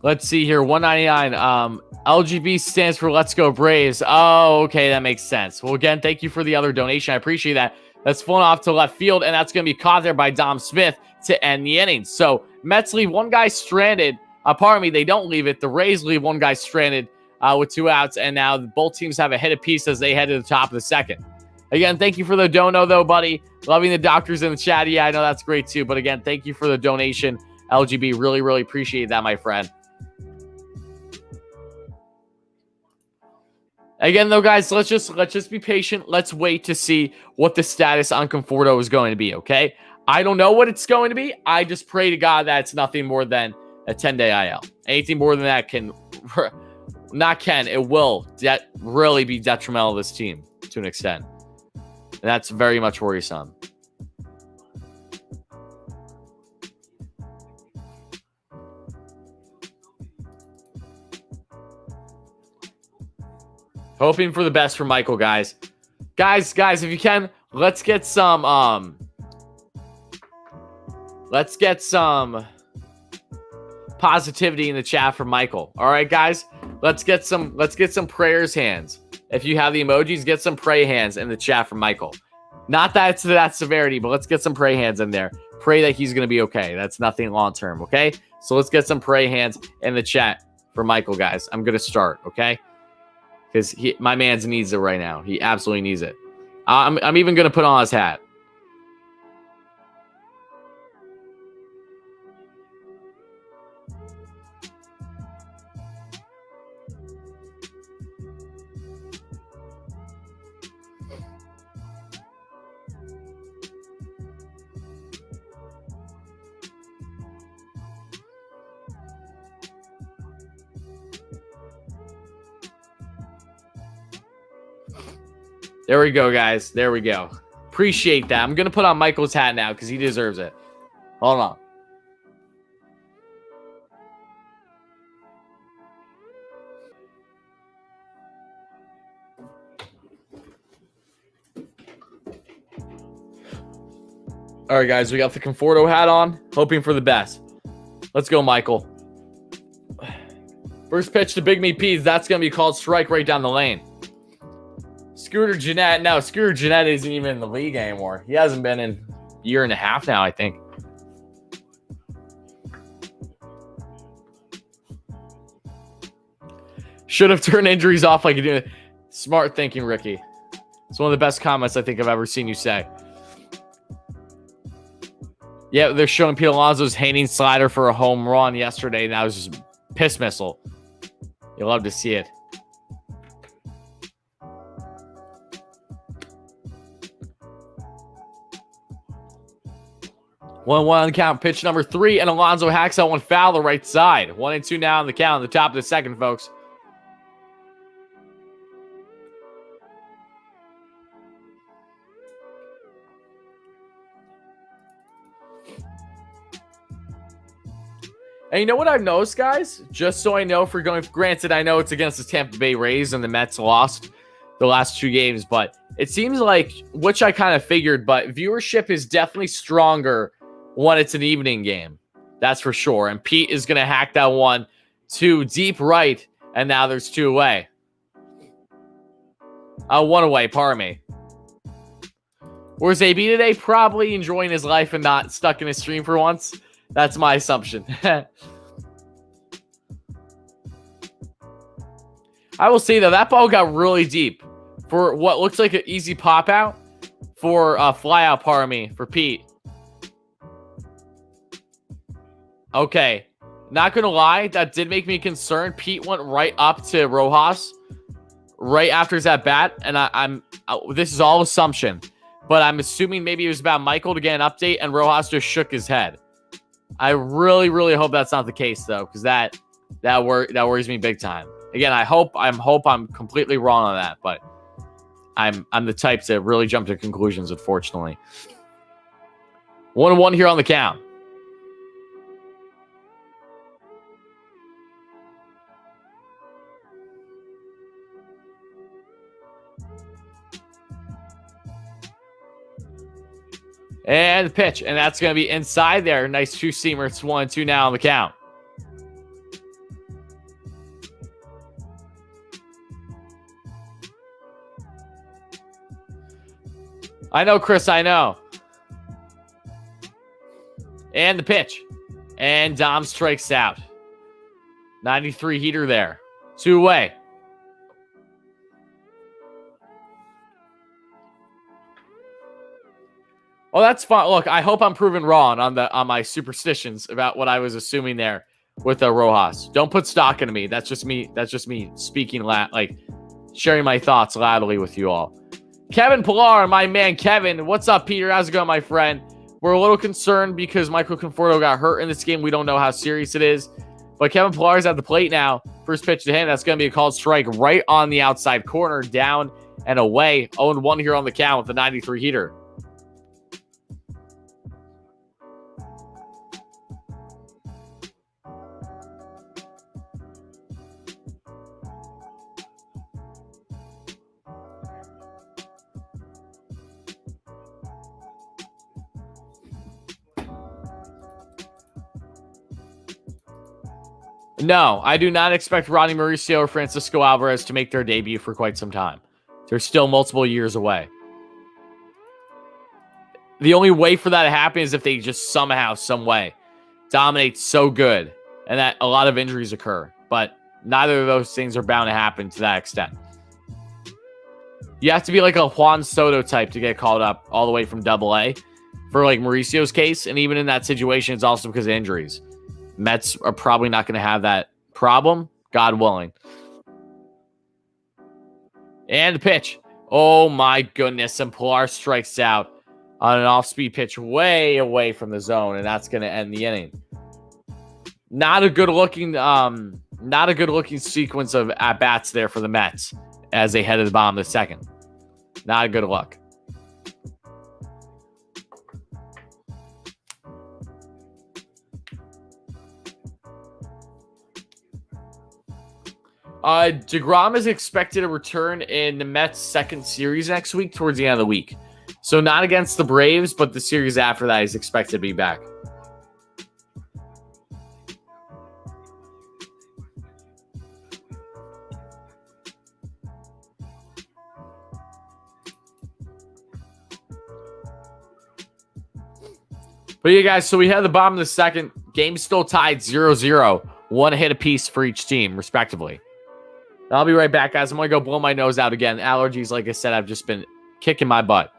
Let's see here. 199. LGB stands for Let's Go Braves. Oh, okay. That makes sense. Well, again, thank you for the other donation. I appreciate that. That's flown off to left field, and that's going to be caught there by Dom Smith to end the inning. So Mets leave one guy stranded. Pardon me, they don't leave it. The Rays leave one guy stranded with 2 outs, and now both teams have a hit apiece as they head to the top of the second. Again, thank you for the dono, though, buddy. Loving the doctors in the chat. Yeah, I know that's great, too. But again, thank you for the donation, LGB. Really, really appreciate that, my friend. Again, though, guys, let's just be patient. Let's wait to see what the status on Conforto is going to be, okay? I don't know what it's going to be. I just pray to God that it's nothing more than a 10-day IL. Anything more than that it will really be detrimental to this team to an extent. And that's very much worrisome. Hoping for the best for Michael, guys. Guys, if you can, let's get some positivity in the chat for Michael. All right, guys? Let's get some prayers hands. If you have the emojis, get some pray hands in the chat for Michael. Not that it's to that severity, but let's get some pray hands in there. Pray that he's going to be okay. That's nothing long term, okay? So let's get some pray hands in the chat for Michael, guys. I'm going to start, okay? Because my man's needs it right now. He absolutely needs it. I'm even going to put on his hat. There we go, guys. There we go. Appreciate that. I'm going to put on Michael's hat now because he deserves it. Hold on. All right, guys. We got the Conforto hat on. Hoping for the best. Let's go, Michael. First pitch to Big Meat Peas. That's going to be called strike right down the lane. Scooter Gennett. No, Scooter Gennett isn't even in the league anymore. He hasn't been in a year and a half now, I think. Should have turned injuries off like you do. Smart thinking, Ricky. It's one of the best comments I think I've ever seen you say. Yeah, they're showing Pete Alonso's hanging slider for a home run yesterday. That was just piss missile. You'll love to see it. One on the count. Pitch number 3, and Alonso hacks out one foul the right side. 1-2 now on the count. The top of the second, folks. And you know what I've noticed, guys? Just so I know, if we're going, granted, I know it's against the Tampa Bay Rays and the Mets lost the last 2 games, but it seems like, which I kind of figured, but viewership is definitely stronger when it's an evening game. That's for sure. And Pete is going to hack that one to deep right, and now there's 2 away. 1 away, pardon me. Where's AB today? Probably enjoying his life and not stuck in his stream for once. That's my assumption. I will say, though, that ball got really deep for what looks like an easy pop out for a fly out, pardon me, for Pete. Okay. Not going to lie, that did make me concerned. Pete went right up to Rojas right after his at bat, and this is all assumption, but I'm assuming maybe it was about Michael to get an update, and Rojas just shook his head. I really, really hope that's not the case, though, because that worries me big time. Again, I hope I'm completely wrong on that, but I'm the type to really jump to conclusions, unfortunately. 1-1 here on the count. And the pitch, and that's going to be inside there. Nice 2-seamer. It's 1-2 now on the count. I know, Chris, I know. And the pitch. And Dom strikes out. 93 heater there. 2 away. Oh, that's fine. Look, I hope I'm proven wrong on my superstitions about what I was assuming there with Rojas. Don't put stock into me. That's just me. That's just me speaking like sharing my thoughts loudly with you all. Kevin Pillar, my man Kevin. What's up, Peter? How's it going, my friend? We're a little concerned because Michael Conforto got hurt in this game. We don't know how serious it is. But Kevin Pillar's at the plate now. First pitch to him. That's going to be a called strike right on the outside corner, down and away. 0-1 here on the count with the 93 heater. No, I do not expect Ronnie Mauricio or Francisco Alvarez to make their debut for quite some time. They're still multiple years away. The only way for that to happen is if they just somehow, some way, dominate so good and that a lot of injuries occur. But neither of those things are bound to happen to that extent. You have to be like a Juan Soto type to get called up all the way from AA for like Mauricio's case. And even in that situation, it's also because of injuries. Mets are probably not going to have that problem, God willing. And the pitch. Oh my goodness. And Pilar strikes out on an off-speed pitch way away from the zone, and that's going to end the inning. Not a good looking sequence of at-bats there for the Mets as they head to the bottom of the second. Not a good look. DeGrom is expected to return in the Mets' second series next week towards the end of the week. So not against the Braves, but the series after that, he's expected to be back. But yeah, guys, so we had the bottom of the second. Game still tied 0-0. One hit apiece for each team, respectively. I'll be right back, guys. I'm going to go blow my nose out again. Allergies, like I said, I've just been kicking my butt.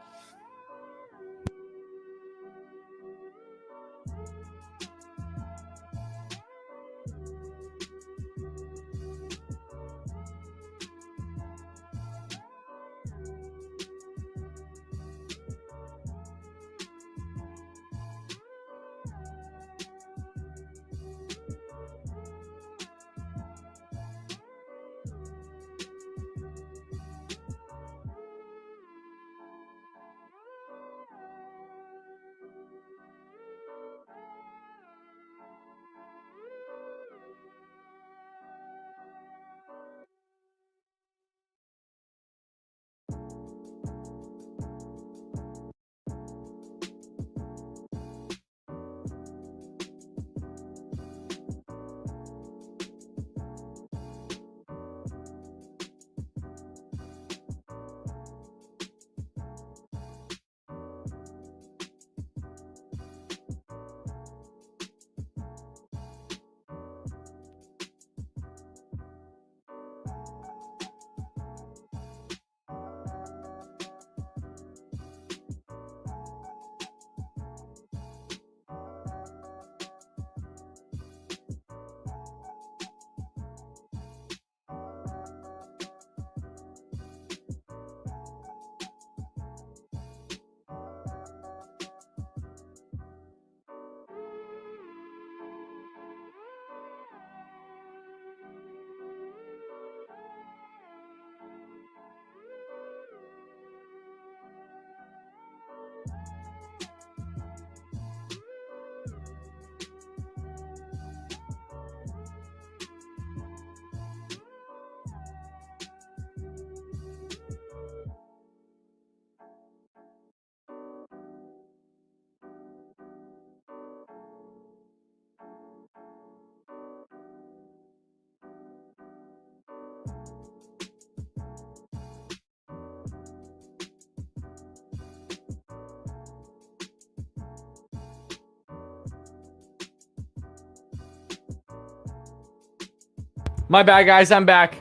My bad, guys. I'm back.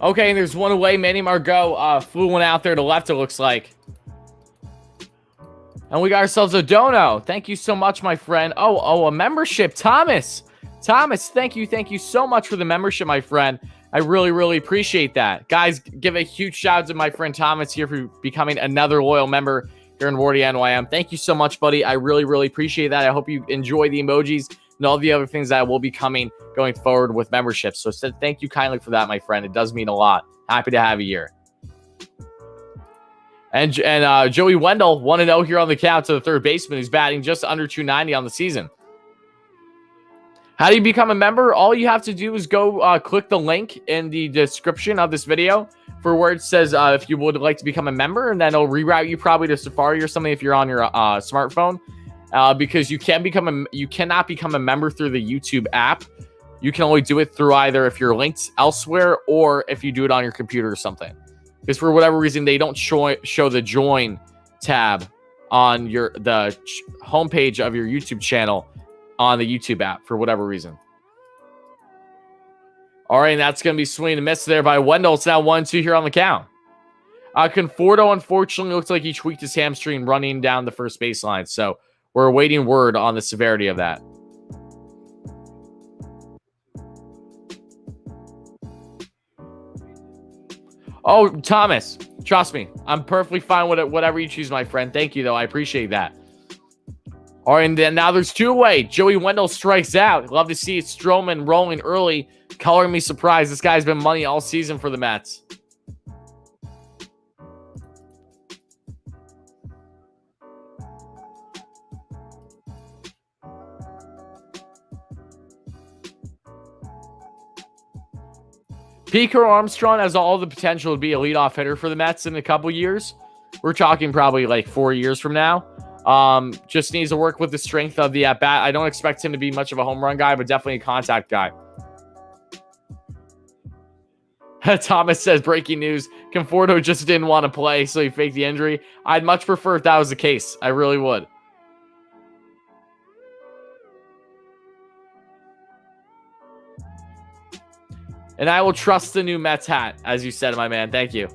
Okay, and there's one away. Manny Margot flew one out there to left, it looks like. And we got ourselves a dono. Thank you so much, my friend. Oh, a membership. Thomas, thank you so much for the membership, my friend. I really, really appreciate that. Guys, give a huge shout out to my friend Thomas here for becoming another loyal member here in WardyNYM. Thank you so much, buddy. I really, really appreciate that. I hope you enjoy the emojis and all the other things that will be coming going forward with memberships. So thank you kindly for that, my friend. It does mean a lot. Happy to have you here. And Joey Wendell, 1-0 here on the count to the third baseman. He's batting just under 290 on the season. How do you become a member? All you have to do is go click the link in the description of this video for where it says if you would like to become a member, and then it'll reroute you probably to Safari or something if you're on your smartphone. Because you cannot become a member through the YouTube app. You can only do it through either if you're linked elsewhere or if you do it on your computer or something. Because for whatever reason, they don't show the join tab on the homepage of your YouTube channel on the YouTube app for whatever reason. All right, and that's going to be swing and miss there by Wendell. It's now 1-2 here on the count. Conforto, unfortunately, looks like he tweaked his hamstring running down the first baseline. So we're awaiting word on the severity of that. Oh, Thomas, trust me. I'm perfectly fine with it, whatever you choose, my friend. Thank you, though. I appreciate that. All right, and then now there's two away. Joey Wendell strikes out. Love to see it. Stroman rolling early. Coloring me surprised. This guy's been money all season for the Mets. Pico Armstrong has all the potential to be a leadoff hitter for the Mets in a couple years. We're talking probably like 4 years from now. Just needs to work with the strength of the at-bat. I don't expect him to be much of a home run guy, but definitely a contact guy. Thomas says, breaking news, Conforto just didn't want to play, so he faked the injury. I'd much prefer if that was the case. I really would. And I will trust the new Mets hat, as you said, my man. Thank you.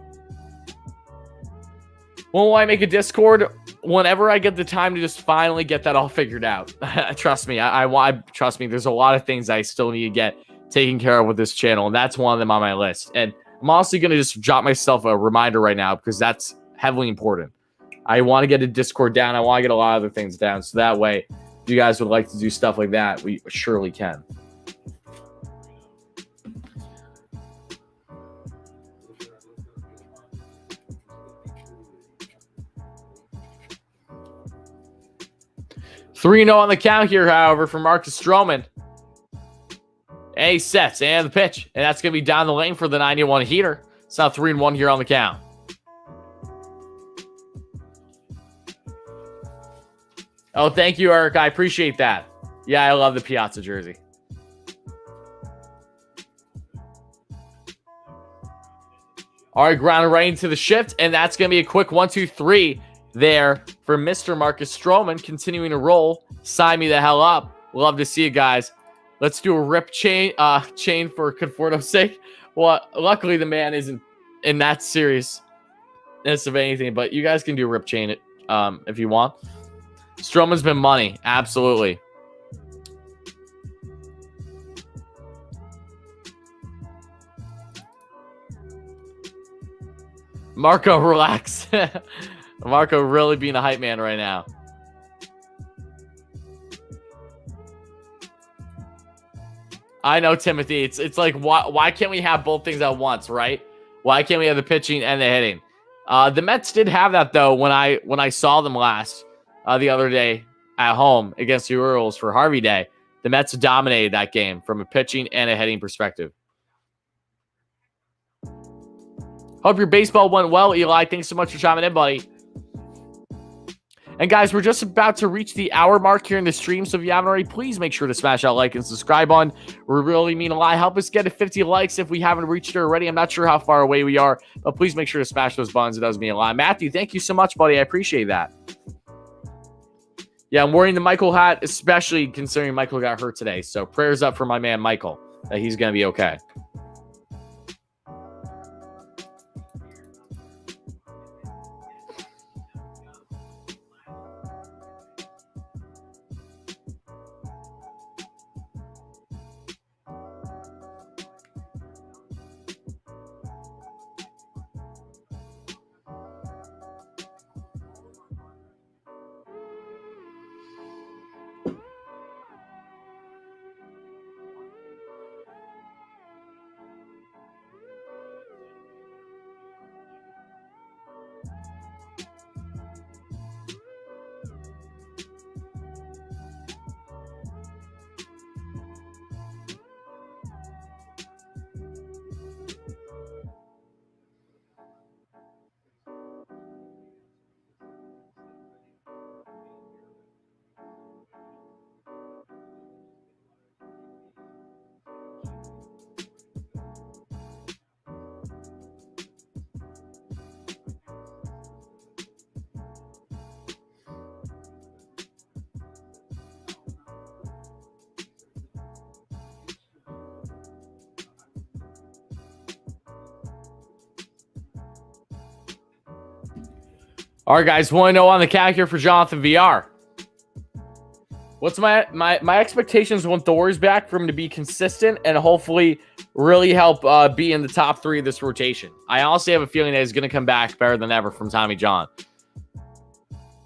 When will I make a Discord? Whenever I get the time to just finally get that all figured out. Trust me. Trust me. There's a lot of things I still need to get taken care of with this channel, and that's one of them on my list. And I'm also going to just drop myself a reminder right now because that's heavily important. I want to get a Discord down. I want to get a lot of other things down. So that way, if you guys would like to do stuff like that, we surely can. Three 0 on the count here, however, for Marcus Stroman. And he sets, and the pitch. And that's going to be down the lane for the 91 heater. It's now 3-1 here on the count. Oh, thank you, Eric. I appreciate that. Yeah, I love the Piazza jersey. All right, ground right into the shift, and that's going to be a quick 1-2-3 there for Mr. Marcus Stroman, continuing to roll. Sign me the hell up. Love to see it, guys. Let's do a rip chain for Conforto's sake. Well, luckily the man isn't in that seriousness of anything, but you guys can do a rip chain it if you want. Stroman's been money, absolutely. Marco, relax. Marco really being a hype man right now. I know, Timothy. It's like, why can't we have both things at once, right? Why can't we have the pitching and the hitting? The Mets did have that, though, when I saw them last the other day at home against the Orioles for Harvey Day. The Mets dominated that game from a pitching and a hitting perspective. Hope your baseball went well, Eli. Thanks so much for chiming in, buddy. And guys, we're just about to reach the hour mark here in the stream, so if you haven't already, please make sure to smash that like and subscribe on. We really mean a lot. Help us get to 50 likes if we haven't reached it already. I'm not sure how far away we are, but please make sure to smash those buttons. It does mean a lot. Matthew, thank you so much, buddy. I appreciate that. Yeah, I'm wearing the Michael hat, especially considering Michael got hurt today. So prayers up for my man, Michael, that he's going to be okay. All right, guys, 1-0 on the count here for Jonathan VR. What's my expectations when Thor's back for him to be consistent and hopefully really help be in the top 3 of this rotation? I honestly have a feeling that he's going to come back better than ever from Tommy John.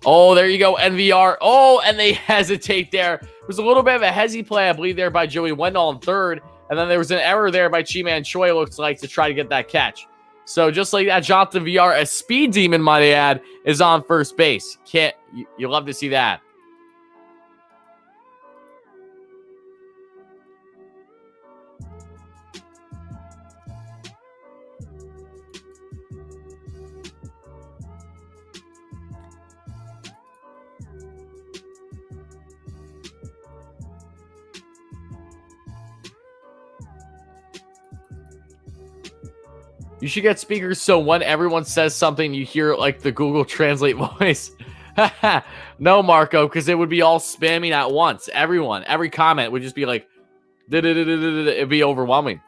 Oh, there you go, NVR. Oh, and they hesitate there. There was a little bit of a hezzy play, I believe, there by Joey Wendell in third. And then there was an error there by Chi-Man Choi, looks like, to try to get that catch. So just like that, Jonathan VR, a speed demon, might I add, is on first base. You love to see that. You should get speakers so when everyone says something, you hear like the Google Translate voice. No, Marco, because it would be all spamming at once. Every comment would just be like, it'd be overwhelming.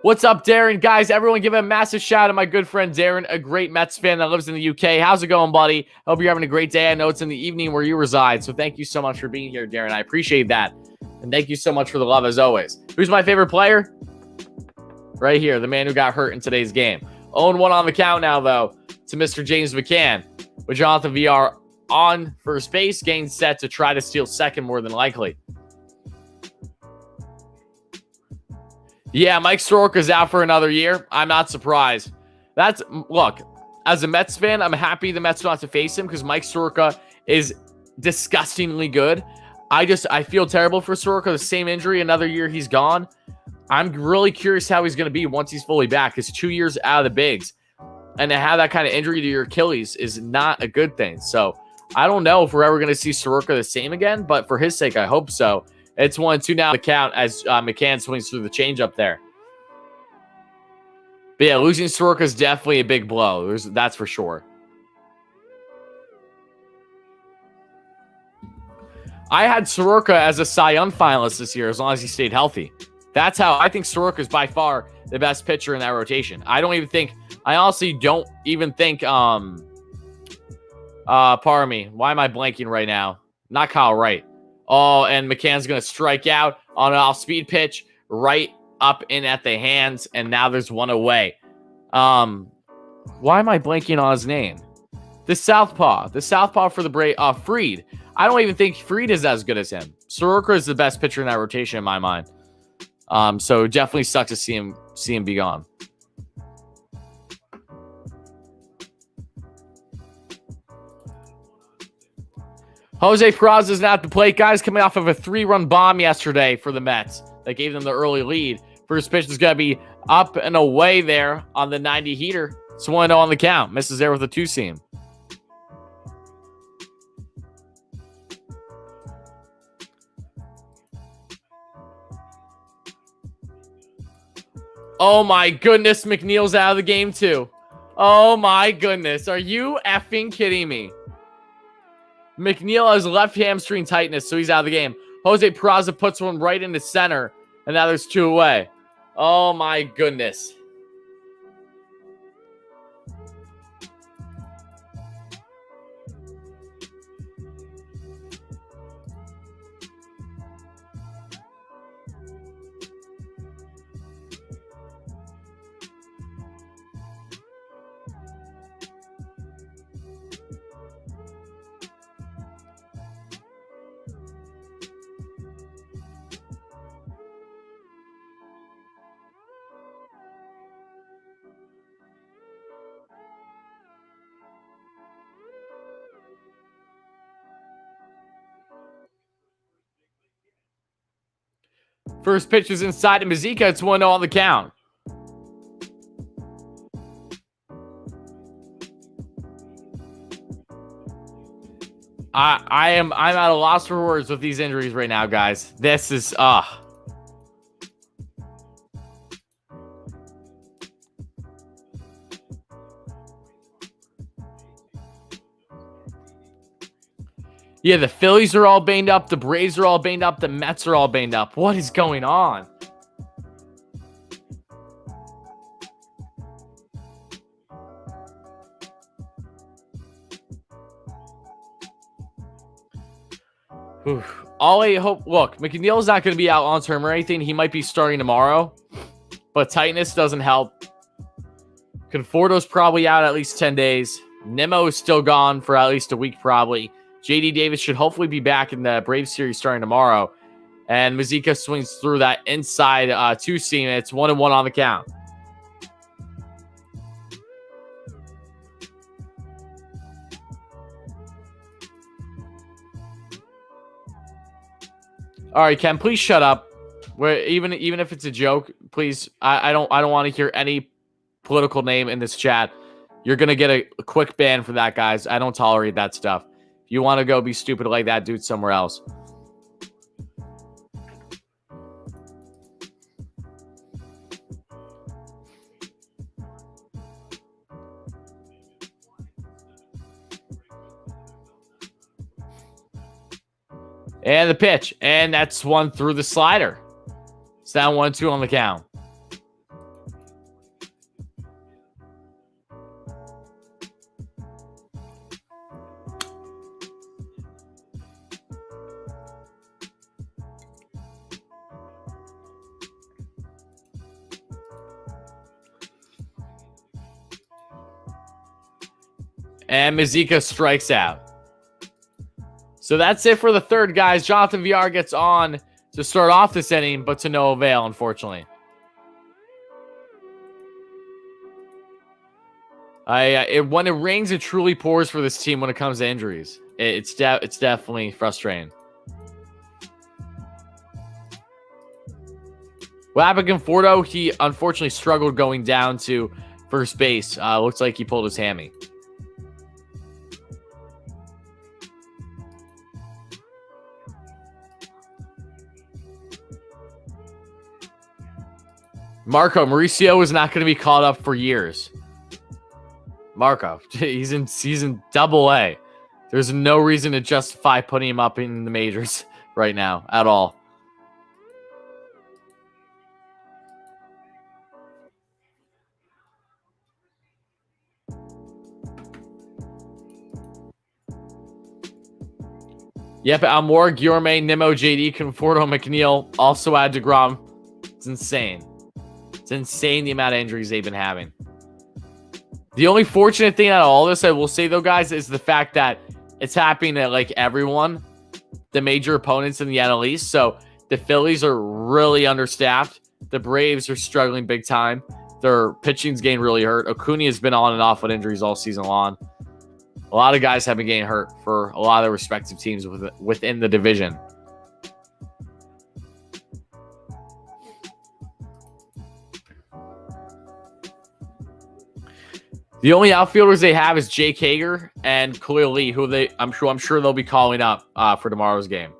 What's up, Darren? Guys, everyone give a massive shout out to my good friend Darren, a great Mets fan that lives in the UK. How's it going, buddy? Hope you're having a great day. I know it's in the evening where you reside, so thank you so much for being here, Darren. I appreciate that. And thank you so much for the love, as always. Who's my favorite player? Right here, the man who got hurt in today's game. 0-1 on the count now, though, to Mr. James McCann, with Jonathan VR on first base, getting set to try to steal second more than likely. Yeah, Mike Soroka's out for another year. I'm not surprised. Look, as a Mets fan, I'm happy the Mets don't have to face him because Mike Soroka is disgustingly good. I feel terrible for Soroka. The same injury, another year he's gone. I'm really curious how he's going to be once he's fully back. It's 2 years out of the bigs. And to have that kind of injury to your Achilles is not a good thing. So I don't know if we're ever going to see Soroka the same again, but for his sake, I hope so. It's 1-2 now the count as McCann swings through the changeup there. But yeah, losing Soroka is definitely a big blow. That's for sure. I had Soroka as a Cy Young finalist this year as long as he stayed healthy. That's how I think Soroka is by far the best pitcher in that rotation. I honestly don't even think, pardon me. Why am I blanking right now? Not Kyle Wright. Oh, and McCann's going to strike out on an off-speed pitch right up in at the hands, and now there's one away. Why am I blanking on his name? The southpaw for the Fried. I don't even think Fried is as good as him. Soroka is the best pitcher in that rotation in my mind. So it definitely sucks to see him be gone. Jose Peraza is not at the plate, guys, coming off of a 3-run bomb yesterday for the Mets that gave them the early lead. First pitch is going to be up and away there on the 90 heater. It's 1-0 on the count. Misses there with a 2-seam. Oh my goodness, McNeil's out of the game too. Oh my goodness, are you effing kidding me? McNeil has left hamstring tightness, so he's out of the game. Jose Peraza puts one right into center, and now there's 2 away. Oh my goodness. First pitch is inside to Mazika. It's 1-0 on the count. I'm at a loss for words with these injuries right now, guys. This is Yeah, the Phillies are all banged up. The Braves are all banged up. The Mets are all banged up. What is going on? All I hope, look, McNeil's not going to be out long term or anything. He might be starting tomorrow, but tightness doesn't help. Conforto's probably out at least 10 days. Nimmo is still gone for at least a week, probably. JD Davis should hopefully be back in the Braves series starting tomorrow. And Mazika swings through that inside 2-seam. It's 1-1 on the count. All right, Ken, please shut up. Even if it's a joke, please. I don't want to hear any political name in this chat. You're gonna get a quick ban for that, guys. I don't tolerate that stuff. If you want to go be stupid like that, do it somewhere else. And the pitch. And that's one through the slider. It's down 1-2 on the count. And Mazika strikes out. So that's it for the third, guys. Jonathan VR gets on to start off this inning, but to no avail, unfortunately. When it rains, it truly pours for this team when it comes to injuries. It's definitely frustrating. What happened to Conforto? He unfortunately struggled going down to first base. Looks like he pulled his hammy. Marco, Mauricio is not going to be called up for years. Marco, he's in Double-A. There's no reason to justify putting him up in the majors right now at all. Yep, Almore, Guillorme, Nimmo, JD, Conforto, McNeil, also add DeGrom. It's insane. It's insane the amount of injuries they've been having. The only fortunate thing out of all this, I will say though, guys, is the fact that it's happening to like everyone, the major opponents in the NL East. So the Phillies are really understaffed. The Braves are struggling big time. Their pitching's getting really hurt. Acuna has been on and off with injuries all season long. A lot of guys have been getting hurt for a lot of their respective teams within the division. The only outfielders they have is Jake Hager and Khalil Lee, who I'm sure they'll be calling up for tomorrow's game.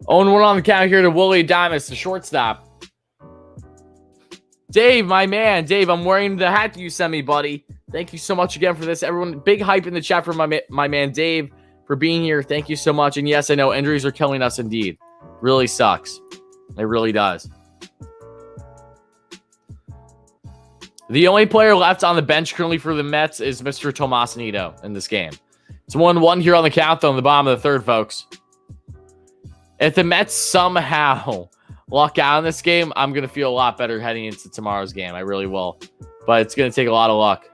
Own one on the count here to Willie Adames, the shortstop. Dave, my man. Dave, I'm wearing the hat you sent me, buddy. Thank you so much again for this. Everyone, big hype in the chat for my man Dave for being here. Thank you so much. And yes, I know injuries are killing us indeed. Really sucks. It really does. The only player left on the bench currently for the Mets is Mr. Tomas Nido in this game. It's 1-1 here on the count, though, in the bottom of the third, folks. If the Mets somehow luck out in this game, I'm going to feel a lot better heading into tomorrow's game. I really will. But it's going to take a lot of luck.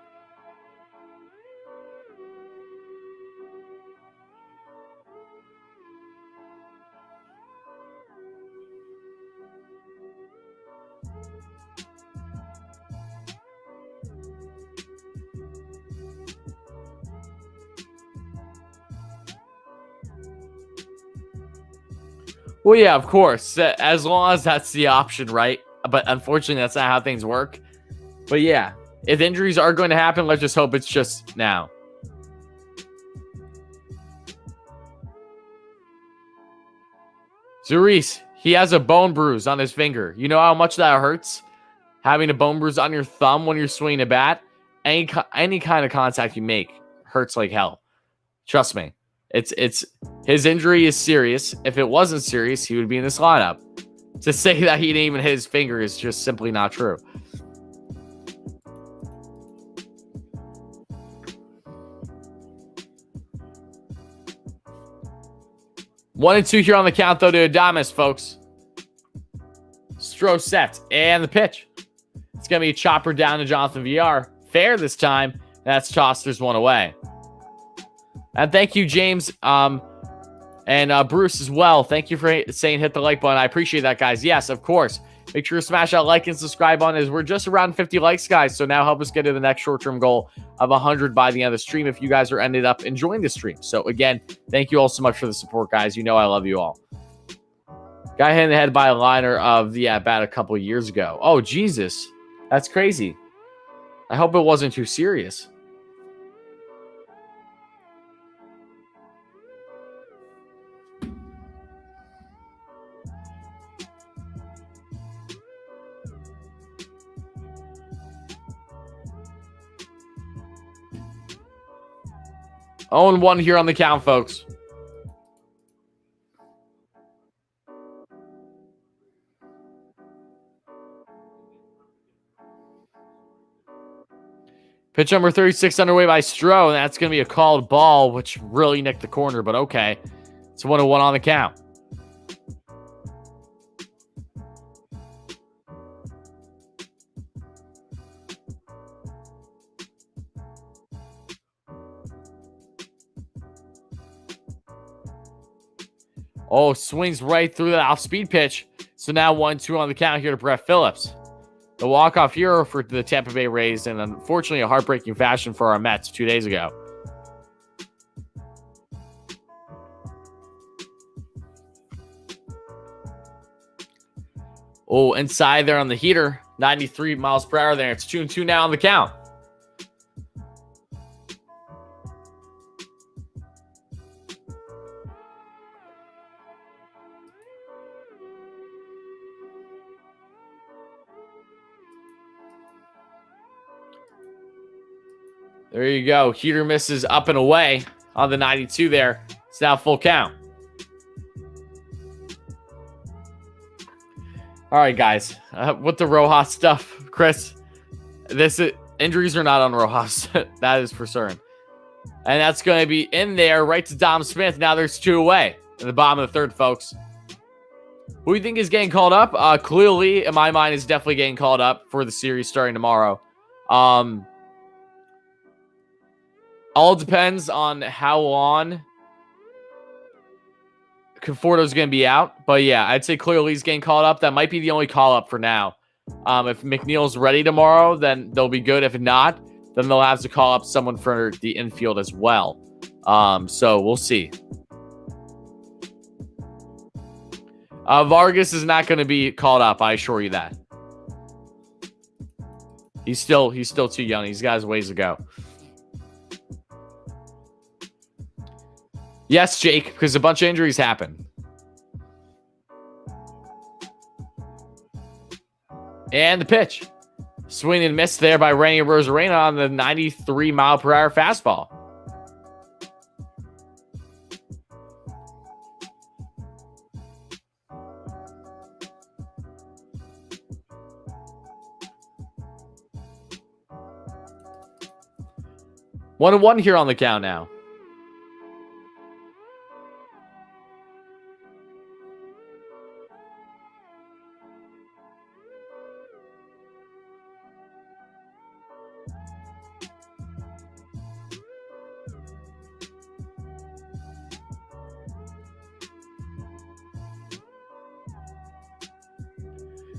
Well, yeah, of course. As long as that's the option, right? But unfortunately, that's not how things work. But yeah, if injuries are going to happen, let's just hope it's just now. Zurice, he has a bone bruise on his finger. You know how much that hurts? Having a bone bruise on your thumb when you're swinging a bat? Any kind of contact you make hurts like hell. Trust me. It's his injury is serious. If it wasn't serious, he would be in this lineup. To say that he didn't even hit his finger is just simply not true. One and two here on the count, though, to Adames, folks. Stro set. And the pitch. It's going to be a chopper down to Jonathan VR. Fair this time. That's tossed. There's one away. And thank you, James. And Bruce as well. Thank you for saying hit the like button. I appreciate that, guys. Yes, of course. Make sure to smash that like and subscribe button as we're just around 50 likes, guys. So now help us get to the next short-term goal of 100 by the end of the stream if you guys are ended up enjoying the stream. So again, thank you all so much for the support, guys. You know I love you all. Got hit in the head by a liner of the at-bat a couple years ago. Oh, Jesus. That's crazy. I hope it wasn't too serious. Oh, and 1 here on the count, folks. Pitch number 36 underway by Stroman. That's going to be a called ball, which really nicked the corner, but okay. It's 1-1 on the count. Oh, swings right through that off-speed pitch. So now 1-2 on the count here to Brett Phillips. The walk-off hero for the Tampa Bay Rays, and unfortunately a heartbreaking fashion for our Mets 2 days ago. Oh, inside there on the heater. 93 miles per hour there. It's 2-2 now on the count. There you go. Heater misses up and away on the 92 there. It's now full count. All right, guys. With the Rojas stuff, Chris, injuries are not on Rojas. That is for certain. And that's going to be in there right to Dom Smith. Now there's 2 away in the bottom of the third, folks. Who do you think is getting called up? Clearly, in my mind, is definitely getting called up for the series starting tomorrow. All depends on how long Conforto's going to be out. But yeah, I'd say clearly he's getting called up. That might be the only call up for now. If McNeil's ready tomorrow, then they'll be good. If not, then they'll have to call up someone for the infield as well. So we'll see. Vargas is not going to be called up. I assure you that. He's still too young. He's got his ways to go. Yes, Jake, because a bunch of injuries happen. And the pitch. Swing and miss there by Randy Rosarena on the 93 mile per hour fastball. One and one here on the count now.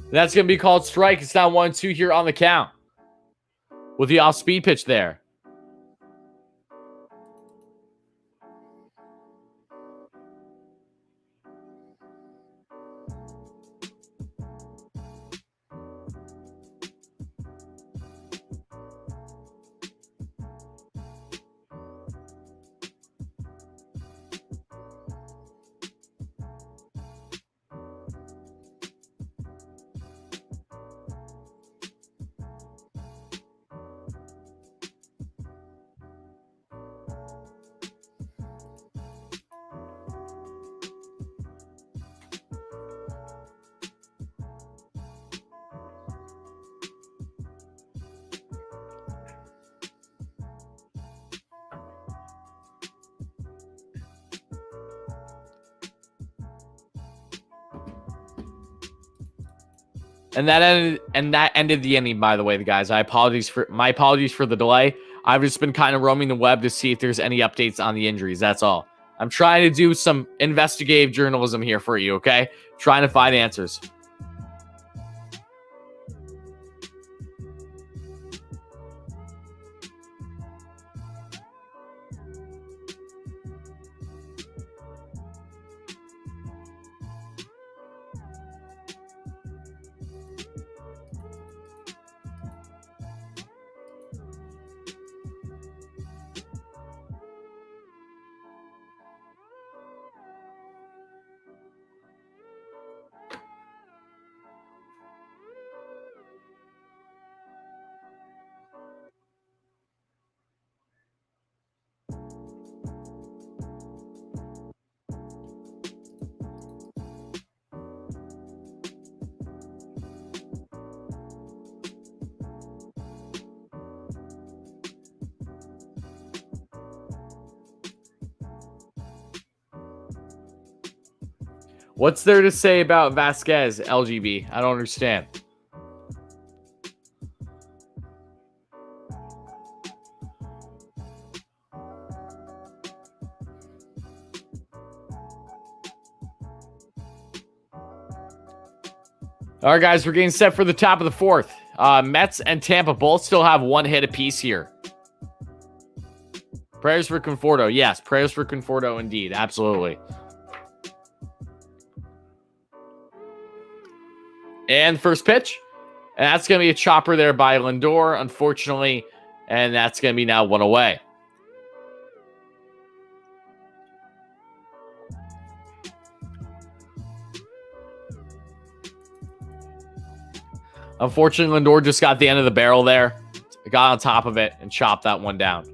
That's going to be called strike. It's now 1-2 here on the count. With the off-speed pitch there. And that ended the inning, by the way, guys. My apologies for the delay. I've just been kind of roaming the web to see if there's any updates on the injuries. That's all. I'm trying to do some investigative journalism here for you, okay? Trying to find answers. What's there to say about Vasquez, LGB? I don't understand. All right, guys, we're getting set for the top of the fourth. Mets and Tampa both still have one hit apiece here. Prayers for Conforto. Yes, prayers for Conforto indeed. Absolutely. And first pitch. And that's going to be a chopper there by Lindor, unfortunately. And that's going to be now one away. Unfortunately, Lindor just got the end of the barrel there. Got on top of it and chopped that one down.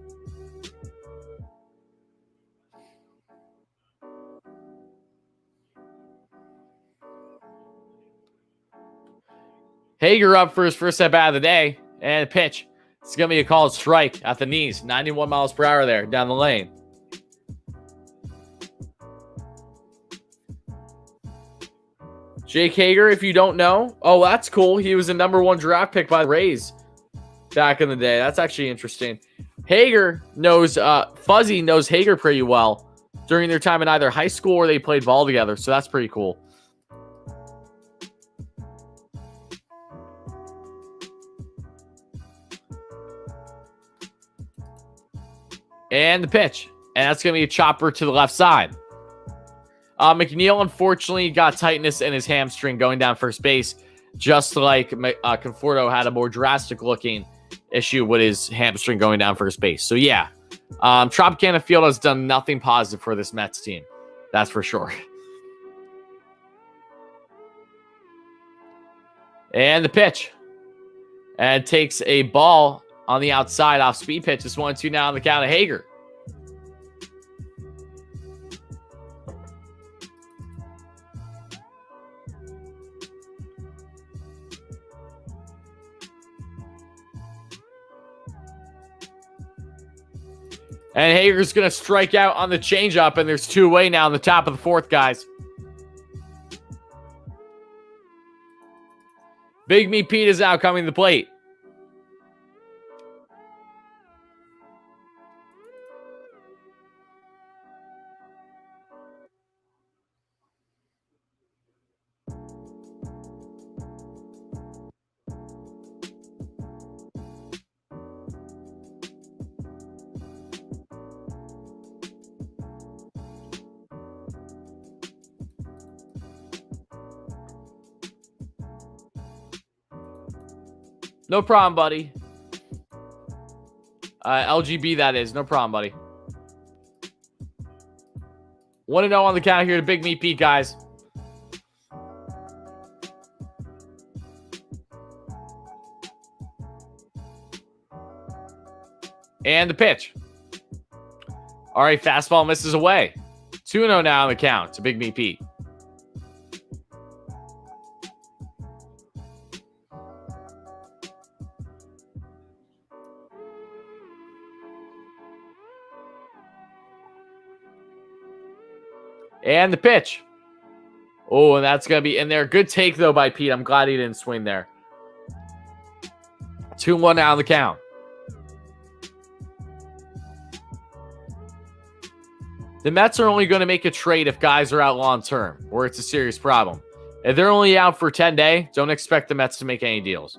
Hager up for his first at bat of the day. And pitch. It's going to be a called strike at the knees. 91 miles per hour there down the lane. Jake Hager, if you don't know. Oh, that's cool. He was a #1 draft pick by the Rays back in the day. That's actually interesting. Hager knows, Fuzzy knows Hager pretty well during their time in either high school or they played ball together. So that's pretty cool. And the pitch. And that's going to be a chopper to the left side. McNeil, unfortunately, got tightness in his hamstring going down first base, just like Conforto had a more drastic-looking issue with his hamstring going down first base. So, yeah, Tropicana Field has done nothing positive for this Mets team. That's for sure. And the pitch. And takes a ball on the outside off speed pitch. It's 1-2 now on the count of Hager. And Hager's going to strike out on the changeup, and there's 2 away now in the top of the fourth, guys. Big Meat Pete is now coming to the plate. No problem, buddy. LGB, that is. No problem, buddy. 1-0 on the count here to Big Meat Pete, guys. And the pitch. All right, fastball misses away. 2-0 now on the count to Big Meat Pete. And the pitch. Oh, and that's going to be in there. Good take, though, by Pete. I'm glad he didn't swing there. 2-1 now on the count. The Mets are only going to make a trade if guys are out long term, or it's a serious problem. If they're only out for 10 days, don't expect the Mets to make any deals.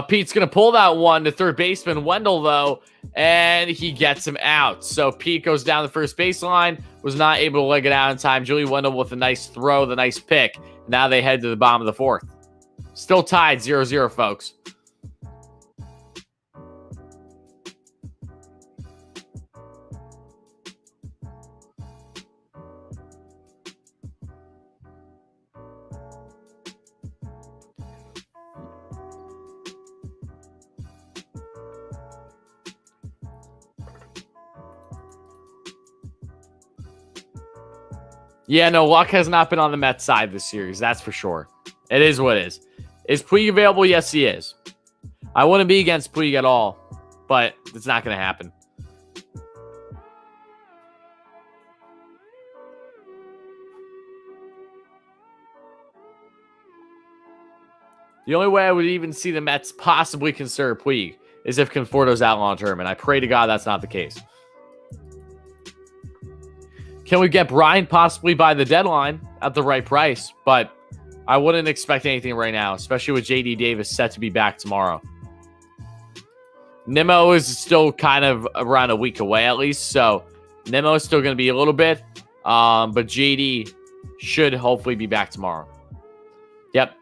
Pete's going to pull that one to third baseman Wendell, though, and he gets him out. So Pete goes down the first baseline, was not able to leg it out in time. Julie Wendell with a nice throw, the nice pick. Now they head to the bottom of the fourth. Still tied 0-0, folks. Yeah, no, luck has not been on the Mets side this series. That's for sure. It is what it is. Is Puig available? Yes, he is. I wouldn't be against Puig at all, but it's not going to happen. The only way I would even see the Mets possibly consider Puig is if Conforto's out long term, and I pray to God that's not the case. Can we get Bryant possibly by the deadline at the right price? But I wouldn't expect anything right now, especially with J.D. Davis set to be back tomorrow. Nimmo is still kind of around a week away at least, so Nimmo is still going to be a little bit, but J.D. should hopefully be back tomorrow. Yep.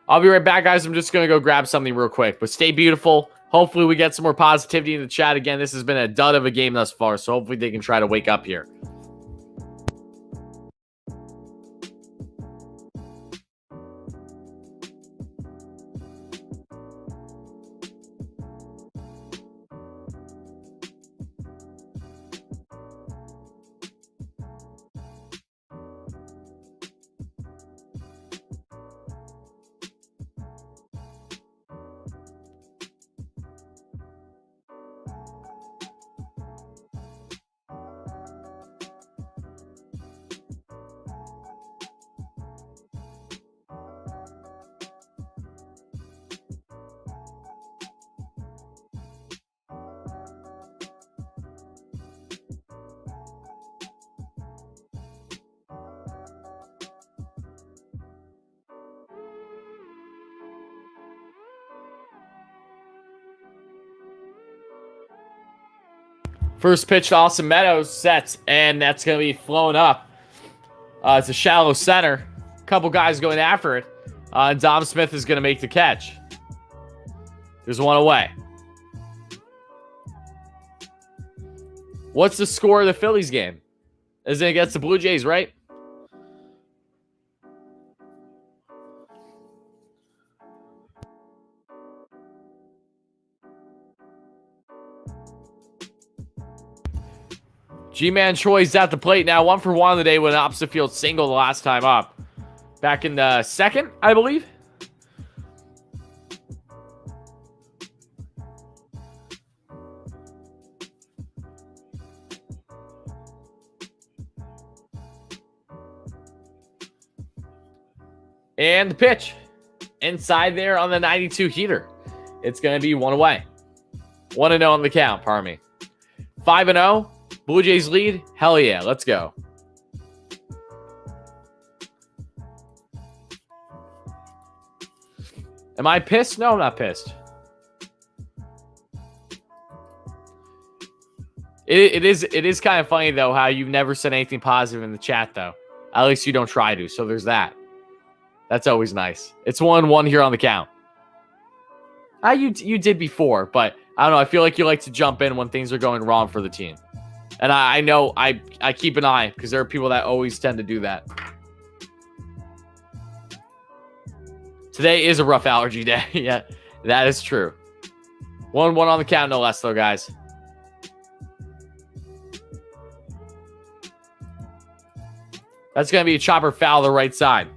I'll be right back, guys. I'm just going to go grab something real quick, but stay beautiful. Hopefully we get some more positivity in the chat. Again, this has been a dud of a game thus far, so hopefully they can try to wake up here. First pitch to Austin Meadows sets, and that's going to be flown up. It's a shallow center. A couple guys going after it. Dom Smith is going to make the catch. There's one away. What's the score of the Phillies game? Is it against the Blue Jays, right? G-Man Troy's at the plate now. 1 for 1 on the day with an opposite field single the last time up. Back in the second, I believe. And the pitch. Inside there on the 92 heater. It's going to be one away. 1-0 on the count, pardon me. 5-0. Blue Jays lead. Hell yeah, let's go. Am I pissed? No, I'm not pissed. It is kind of funny, though, how you've never said anything positive in the chat, though. At least you don't try to, so there's that. That's always nice. It's 1-1 here on the count. You did before, but I don't know. I feel like you like to jump in when things are going wrong for the team. And I know I keep an eye because there are people that always tend to do that. Today is a rough allergy day. Yeah, that is true. 1-1 on the count, no less, though, guys. That's going to be a chopper foul the right side.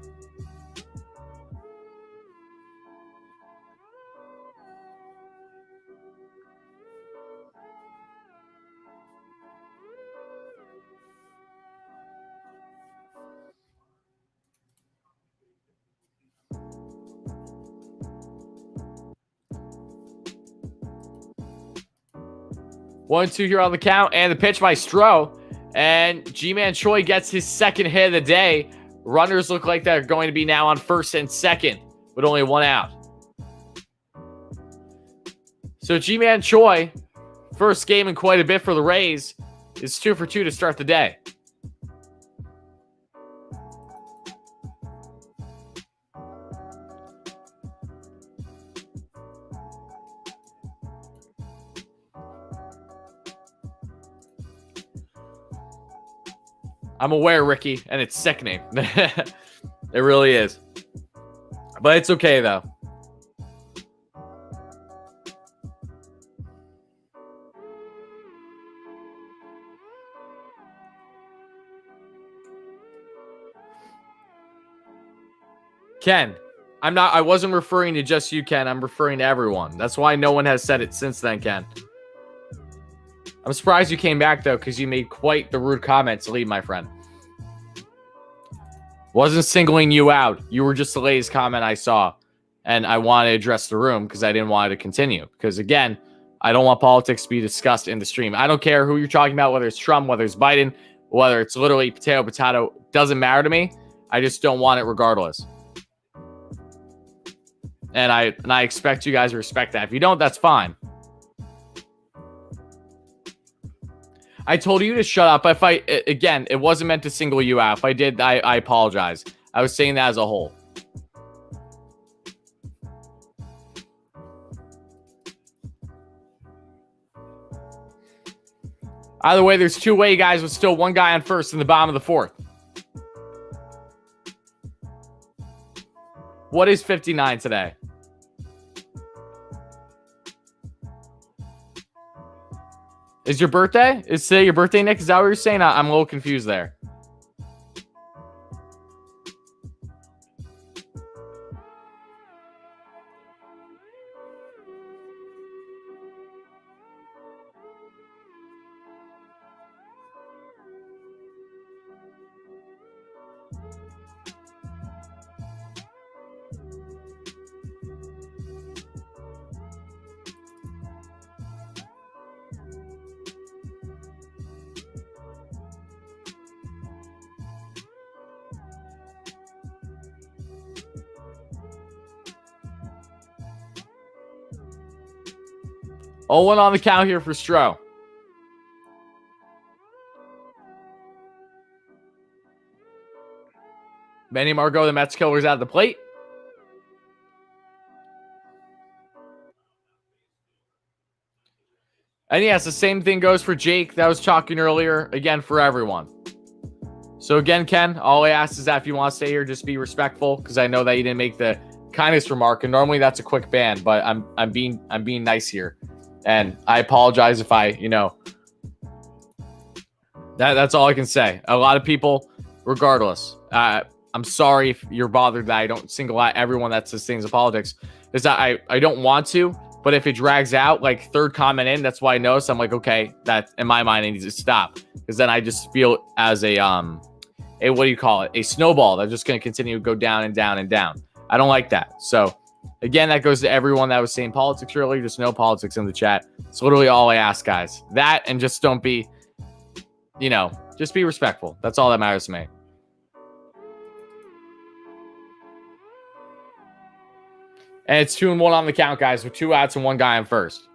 1-2 here on the count, and the pitch by Stroh. And G-Man Choi gets his second hit of the day. Runners look like they're going to be now on first and second with only one out. So G-Man Choi, first game in quite a bit for the Rays, is 2 for 2 to start the day. I'm aware, Ricky, and it's sickening. It really is. But it's okay, though. Ken, I wasn't referring to just you, Ken. I'm referring to everyone. That's why no one has said it since then, Ken. I'm surprised you came back, though, because you made quite the rude comments, leave, my friend. Wasn't singling you out. You were just the latest comment I saw. And I want to address the room because I didn't want it to continue. Because, again, I don't want politics to be discussed in the stream. I don't care who you're talking about, whether it's Trump, whether it's Biden, whether it's literally potato. Doesn't matter to me. I just don't want it regardless. And I expect you guys to respect that. If you don't, that's fine. I told you to shut up. Again, it wasn't meant to single you out. If I did, I apologize. I was saying that as a whole. Either way, there's two-way guys with still one guy on first in the bottom of the fourth. What is 59 today? Is your birthday? Is today your birthday, Nick? Is that what you're saying? I'm a little confused there. One on the count here for Stroh. Manny Margot, the Mets killer's at the plate. And yes, the same thing goes for Jake that I was talking earlier. Again, for everyone. So again, Ken, all I ask is that if you want to stay here, just be respectful, because I know that you didn't make the kindest remark, and normally that's a quick ban, but I'm being nice here. And I apologize if that's all I can say. A lot of people, regardless, I'm sorry if you're bothered that I don't single out everyone that says things of politics. Is that I don't want to, but if it drags out, like third comment in, that's why I noticed. I'm like, okay, that in my mind, it needs to stop. Because then I just feel as a what do you call it? A snowball that's just going to continue to go down and down and down. I don't like that. So again, that goes to everyone that was saying politics earlier. Just no politics in the chat. It's literally all I ask, guys. That, and just don't be, just be respectful. That's all that matters to me. And it's 2-1 on the count, guys, with 2 outs and 1 guy on first.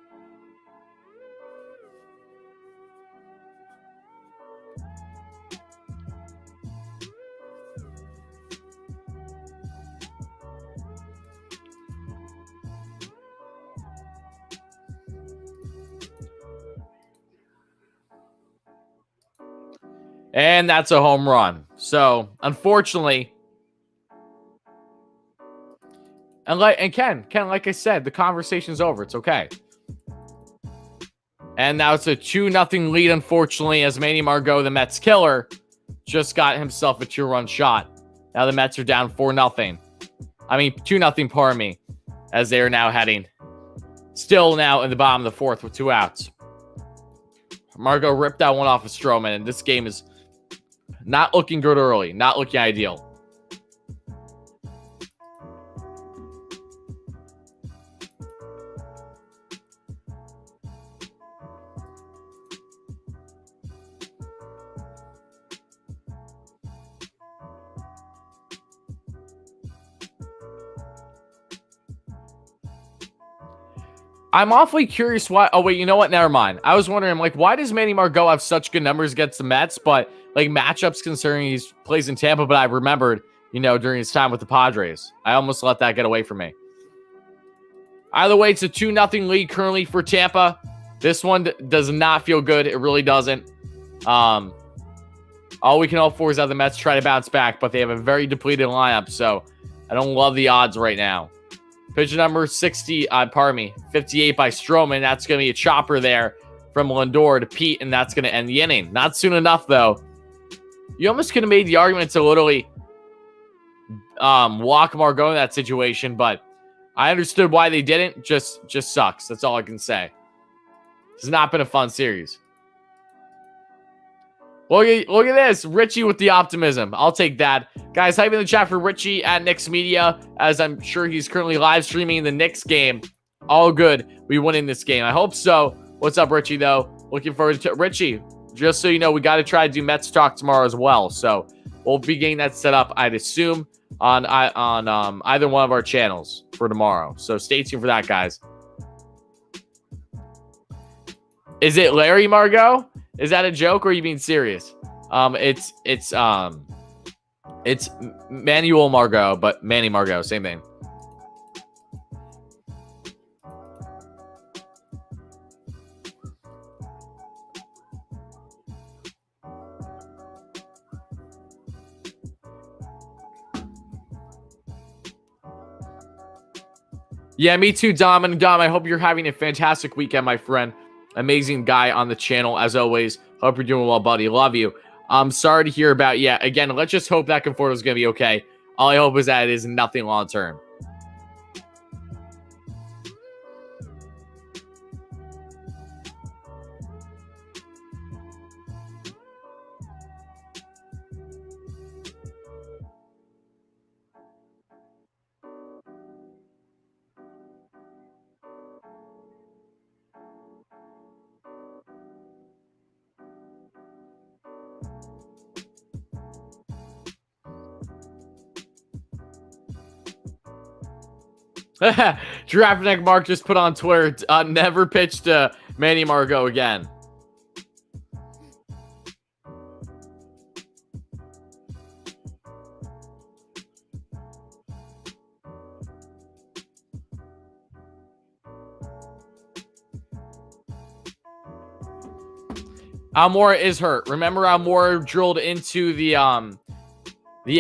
And that's a home run. So, unfortunately, and Ken, like I said, the conversation's over. It's okay. And now it's a 2-0 lead, unfortunately, as Manny Margot, the Mets killer, just got himself a 2-run shot. Now the Mets are down 4-0. 2-0, pardon me, as they are now heading still now in the bottom of the fourth with 2 outs. Margot ripped that one off of Stroman, and this game is not looking good early. Not looking ideal. I'm awfully curious why. Oh, wait, you know what? Never mind. I was wondering, like, why does Manny Margot have such good numbers against the Mets? But, like, matchups concerning he plays in Tampa, but I remembered, during his time with the Padres. I almost let that get away from me. Either way, it's a 2-0 lead currently for Tampa. This one does not feel good. It really doesn't. All we can hope for is that the Mets try to bounce back, but they have a very depleted lineup, so I don't love the odds right now. Pitch number 58 by Stroman. That's going to be a chopper there from Lindor to Pete, and that's going to end the inning. Not soon enough, though. You almost could have made the argument to literally walk Margot in that situation, but I understood why they didn't. Just sucks. That's all I can say. It's not been a fun series. Look at this. Richie with the optimism. I'll take that. Guys, type in the chat for Richie at Knicks Media, as I'm sure he's currently live streaming the Knicks game. All good. We win in this game. I hope so. What's up, Richie, though? Looking forward to Richie. Just so you know, we got to try to do Mets talk tomorrow as well. So we'll be getting that set up, I'd assume, on either one of our channels for tomorrow. So stay tuned for that, guys. Is it Larry Margot? Is that a joke or are you being serious? It's Manuel Margot, but Manny Margot, same thing. Yeah, me too, Dom. And Dom, I hope you're having a fantastic weekend, my friend. Amazing guy on the channel, as always. Hope you're doing well, buddy. Love you. I'm sorry to hear about, again, let's just hope that Conforto is going to be okay. All I hope is that it is nothing long-term. Giraffe Neck Mark just put on Twitter, never pitch to Manny Margot again. Almora is hurt. Remember Almora drilled into the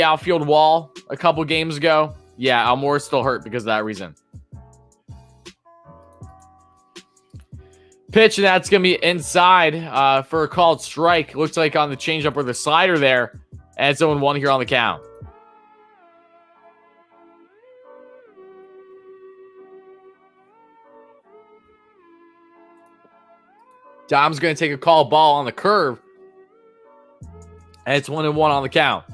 outfield wall a couple games ago? Yeah, Almora's still hurt because of that reason. Pitch, and that's going to be inside for a called strike. Looks like on the changeup or the slider there. And it's 0-1 here on the count. Dom's going to take a call ball on the curve. And it's 1-1 on the count.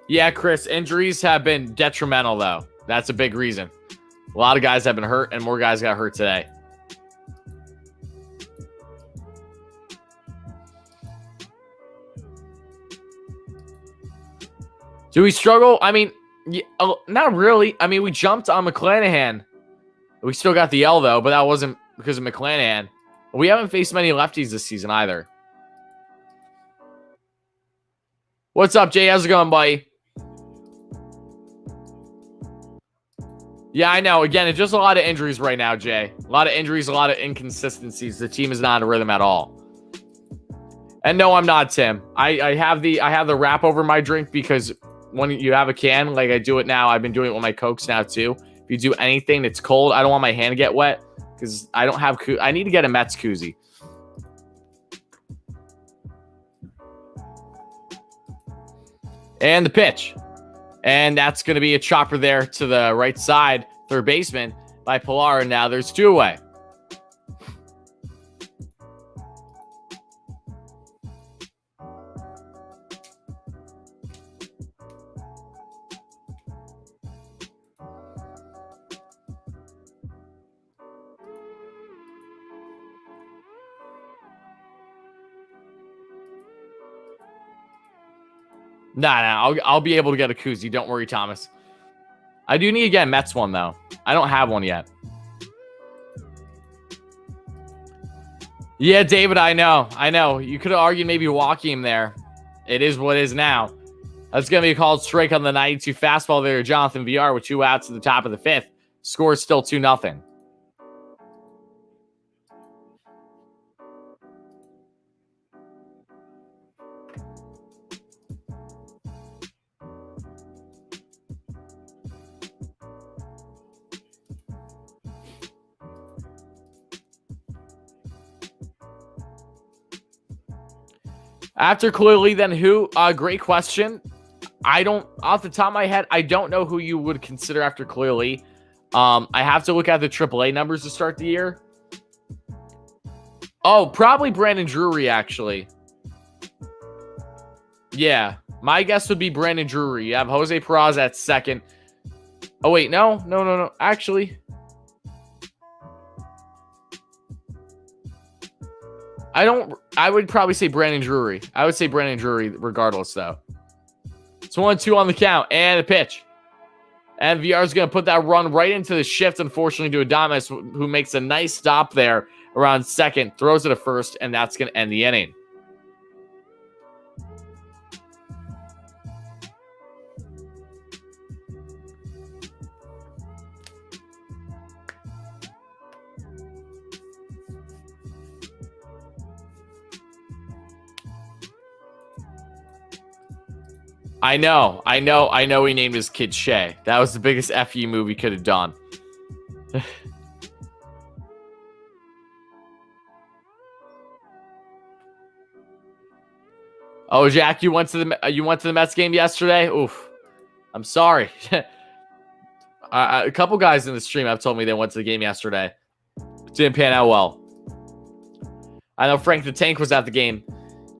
Yeah, Chris, injuries have been detrimental, though. That's a big reason. A lot of guys have been hurt, and more guys got hurt today. Do we struggle? I mean, not really. I mean, we jumped on McClanahan. We still got the L, though, but that wasn't because of McClanahan. We haven't faced many lefties this season either. What's up, Jay? How's it going, buddy? Yeah, I know. Again, it's just a lot of injuries right now, Jay. A lot of injuries, a lot of inconsistencies. The team is not in a rhythm at all. And no, I'm not, Tim. I have the wrap over my drink because when you have a can, like I do it now, I've been doing it with my Cokes now too. If you do anything that's cold, I don't want my hand to get wet because I don't have. I need to get a Mets koozie. And the pitch. And that's going to be a chopper there to the right side, third baseman by Pilar. And now there's 2 away. Nah. I'll be able to get a koozie. Don't worry, Thomas. I do need to get a Mets one, though. I don't have one yet. Yeah, David, I know. You could have argued maybe walking him there. It is what it is now. That's going to be called strike on the 92 fastball there, Jonathan VR, with 2 outs at the top of the 5th. Score is still 2-0. After clearly, then who? Great question. I don't, off the top of my head, I don't know who you would consider after clearly. I have to look at the AAA numbers to start the year. Oh, probably Brandon Drury, actually. Yeah, my guess would be Brandon Drury. You have Jose Peraza at second. Oh, wait, no. Actually, I would probably say Brandon Drury. I would say Brandon Drury regardless, though. It's 1-2 on the count and a pitch. And VR is going to put that run right into the shift, unfortunately, to Adames, who makes a nice stop there around second, throws it to first, and that's going to end the inning. I know he named his kid Shay. That was the biggest FU move he could have done. Oh, Jack, you went to the Mets game yesterday? Oof. I'm sorry. A couple guys in the stream have told me they went to the game yesterday. It didn't pan out well. I know Frank the Tank was at the game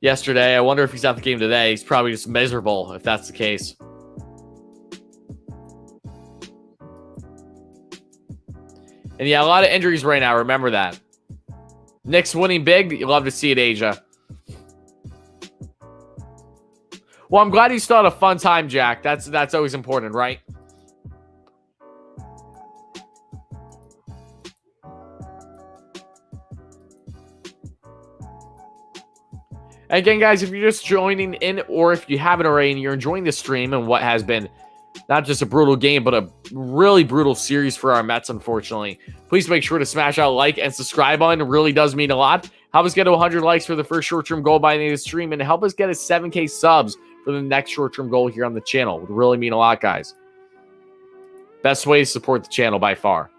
yesterday. I wonder if he's at the game today. He's probably just miserable if that's the case. And yeah, a lot of injuries right now. Remember that. Knicks winning big. You love to see it, Asia. Well, I'm glad you still had a fun time, Jack. That's always important, right? Again, guys, if you're just joining in or if you haven't already and you're enjoying the stream and what has been not just a brutal game, but a really brutal series for our Mets, unfortunately, please make sure to smash that like and subscribe button. It really does mean a lot. Help us get to 100 likes for the first short-term goal by the end of the stream and help us get a 7K subs for the next short-term goal here on the channel. It would really mean a lot, guys. Best way to support the channel by far.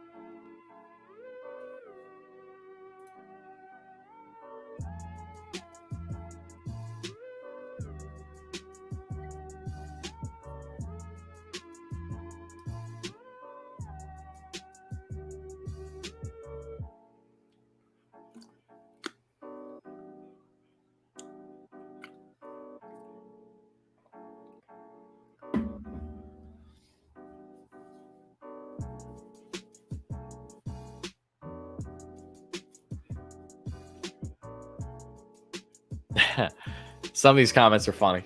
Some of these comments are funny.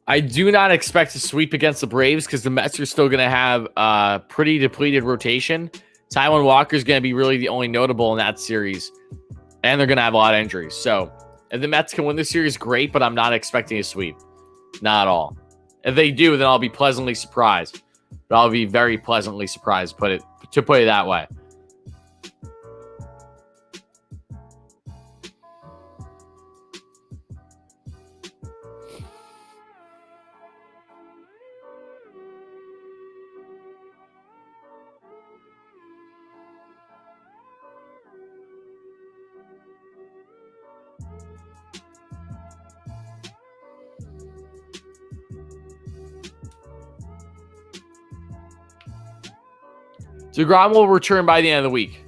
I do not expect to sweep against the Braves because the Mets are still going to have a pretty depleted rotation. Taijuan Walker is going to be really the only notable in that series, and they're going to have a lot of injuries. So if the Mets can win the series, great, but I'm not expecting a sweep. Not at all. If they do, then I'll be pleasantly surprised. But I'll be very pleasantly surprised, to put it that way. DeGrom will return by the end of the week.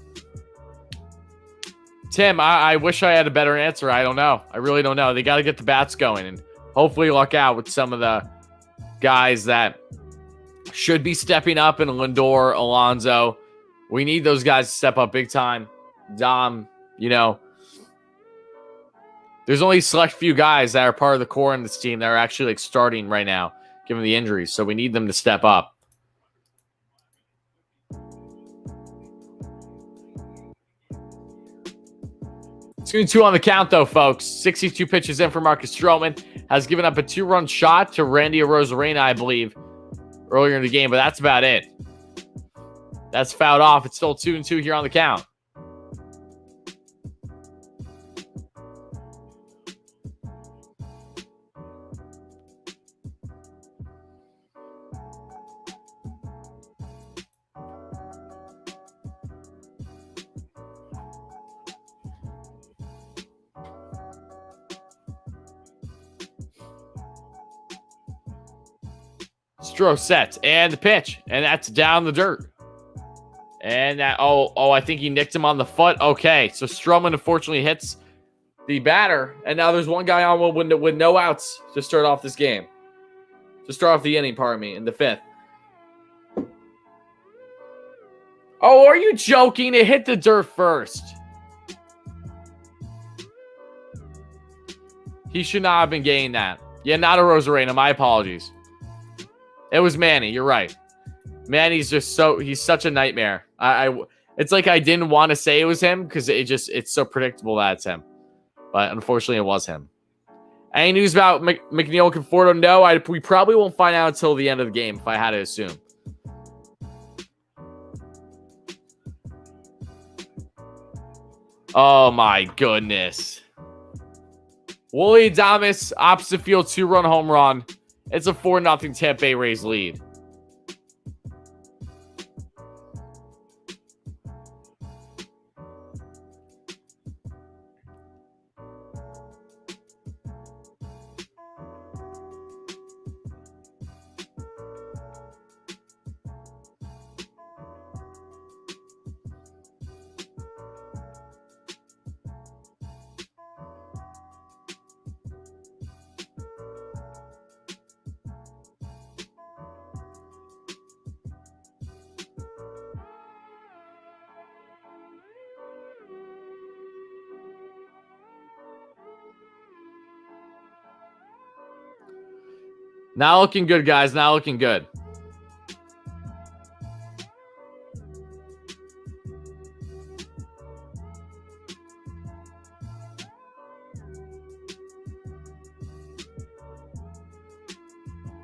Tim, I wish I had a better answer. I don't know. I really don't know. They got to get the bats going and hopefully luck out with some of the guys that should be stepping up in Lindor, Alonso, We need those guys to step up big time. Dom, there's only a select few guys that are part of the core in this team that are actually like starting right now, given the injuries. So we need them to step up. It's going to be 2 on the count, though, folks. 62 pitches in for Marcus Stroman. Has given up a 2-run shot to Randy Arozarena, I believe, earlier in the game, but that's about it. That's fouled off. It's still 2-2 here on the count. Stro set and the pitch, and that's down the dirt. And that, I think he nicked him on the foot. Okay, so Stroman unfortunately hits the batter, and now there's one guy on with no outs to start off this game. To start off the inning, pardon me, in the 5th. Oh, are you joking? It hit the dirt first. He should not have been getting that. Yeah, not a Rosarena. My apologies. It was Manny. You're right. Manny's just he's such a nightmare. It's like I didn't want to say it was him because it's so predictable that it's him. But unfortunately, it was him. Any news about McNeil Conforto? No, we probably won't find out until the end of the game, if I had to assume. Oh, my goodness. Willie Adames, opposite field, 2-run home run. It's a 4-0 Tampa Bay Rays lead. Not looking good, guys. Not looking good.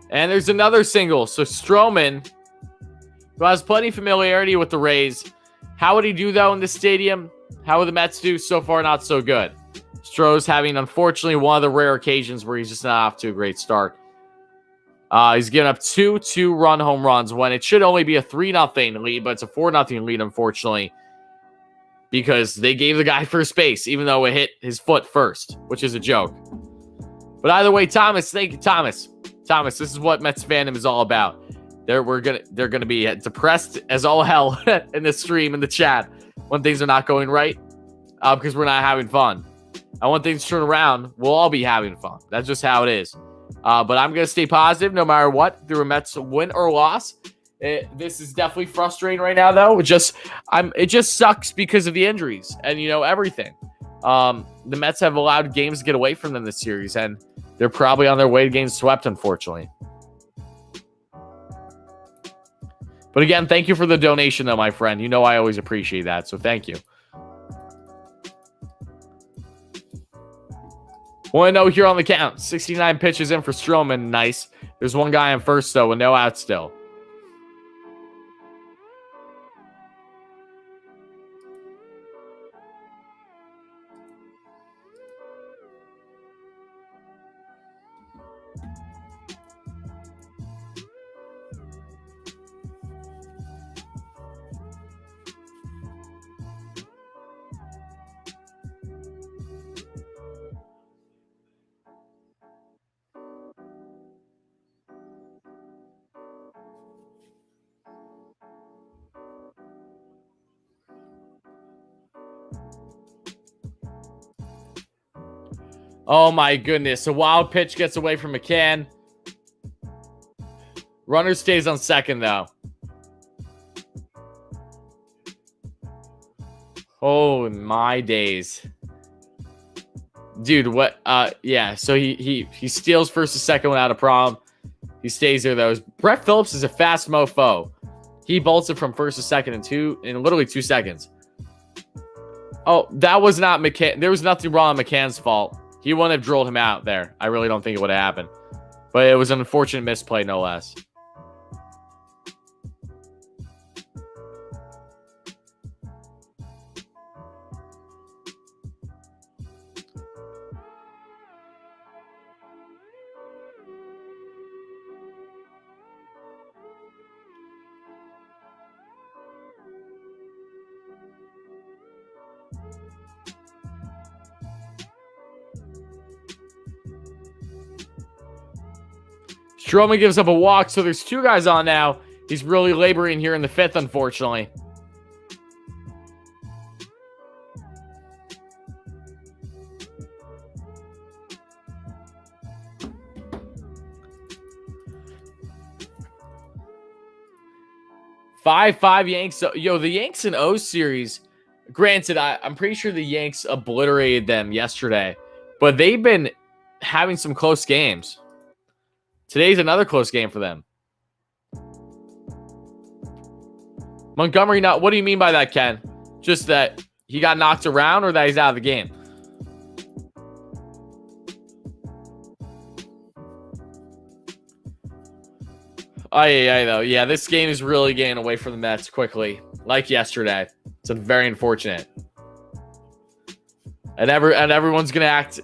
And there's another single. So Stroman, who has plenty of familiarity with the Rays. How would he do, though, in this stadium? How would the Mets do? So far, not so good. Stro's having, unfortunately, one of the rare occasions where he's just not off to a great start. He's given up 2 2-run home runs when it should only be a 3-0 lead, but it's a 4-0 lead, unfortunately, because they gave the guy first base, even though it hit his foot first, which is a joke. But either way, Thomas, thank you, Thomas. Thomas, this is what Mets fandom is all about. They're gonna be depressed as all hell in the stream, in the chat, when things are not going right, because we're not having fun. And when things turn around, we'll all be having fun. That's just how it is. But I'm going to stay positive no matter what through a Mets win or loss. This is definitely frustrating right now, though. It just sucks because of the injuries and, everything. The Mets have allowed games to get away from them this series, and they're probably on their way to getting swept, unfortunately. But again, thank you for the donation, though, my friend. I always appreciate that, so thank you. 1-0 here on the count. 69 pitches in for Stroman. Nice. There's one guy on first, though, with no outs still. Oh, my goodness. A wild pitch gets away from McCann. Runner stays on second, though. Oh my days. Dude, what yeah, so he steals first and second without a problem. He stays there though. Brett Phillips is a fast mofo. He bolts it from first to second in literally 2 seconds. Oh, that was not McCann. There was nothing wrong on McCann's fault. He wouldn't have drilled him out there. I really don't think it would have happened. But it was an unfortunate misplay, no less. Stroman gives up a walk, so there's 2 guys on now. He's really laboring here in the 5th, unfortunately. Five Yanks. Yo, the Yanks in O series, granted, I'm pretty sure the Yanks obliterated them yesterday, but they've been having some close games. Today's another close game for them. Montgomery, what do you mean by that, Ken? Just that he got knocked around or that he's out of the game? Oh, yeah, though. Yeah, this game is really getting away from the Mets quickly, like yesterday. It's very unfortunate. And everyone's going to act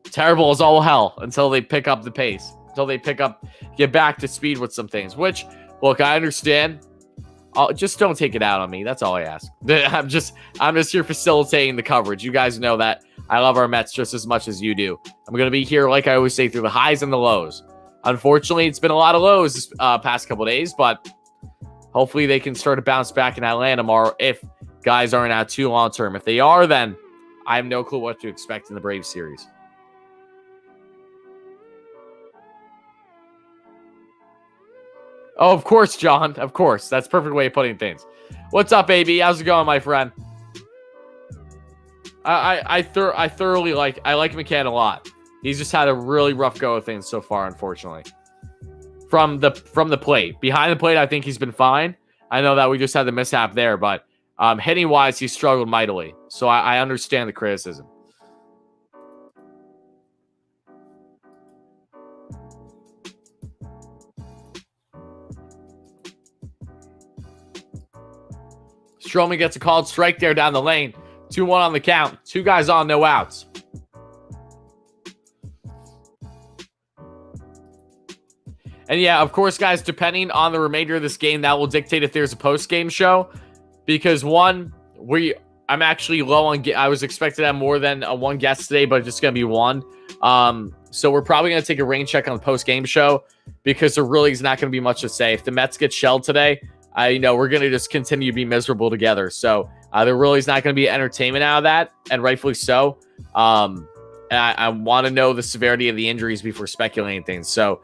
terrible as all hell until they pick up the pace. Until they get back to speed with some things. Which, look, I understand. Just don't take it out on me. That's all I ask. I'm just here facilitating the coverage. You guys know that I love our Mets just as much as you do. I'm going to be here, like I always say, through the highs and the lows. Unfortunately, it's been a lot of lows this past couple of days, but hopefully they can start to bounce back in Atlanta tomorrow if guys aren't out too long term. If they are, then I have no clue what to expect in the Braves series. Oh, of course, John. Of course. That's a perfect way of putting things. What's up, AB? How's it going, my friend? I thoroughly like McCann a lot. He's just had a really rough go of things so far, unfortunately. From the plate. Behind the plate, I think he's been fine. I know that we just had the mishap there, but hitting-wise, he struggled mightily. So I understand the criticism. Stroman gets a called strike there down the lane. 2-1 on the count. 2 guys on, no outs. And yeah, of course, guys, depending on the remainder of this game, that will dictate if there's a post-game show. Because I'm actually low on. I was expected to have more than one guest today, but it's just going to be one. So we're probably going to take a rain check on the post-game show because there really is not going to be much to say. If the Mets get shelled today, we're going to just continue to be miserable together. So there really is not going to be entertainment out of that, and rightfully so. And I want to know the severity of the injuries before speculating things. So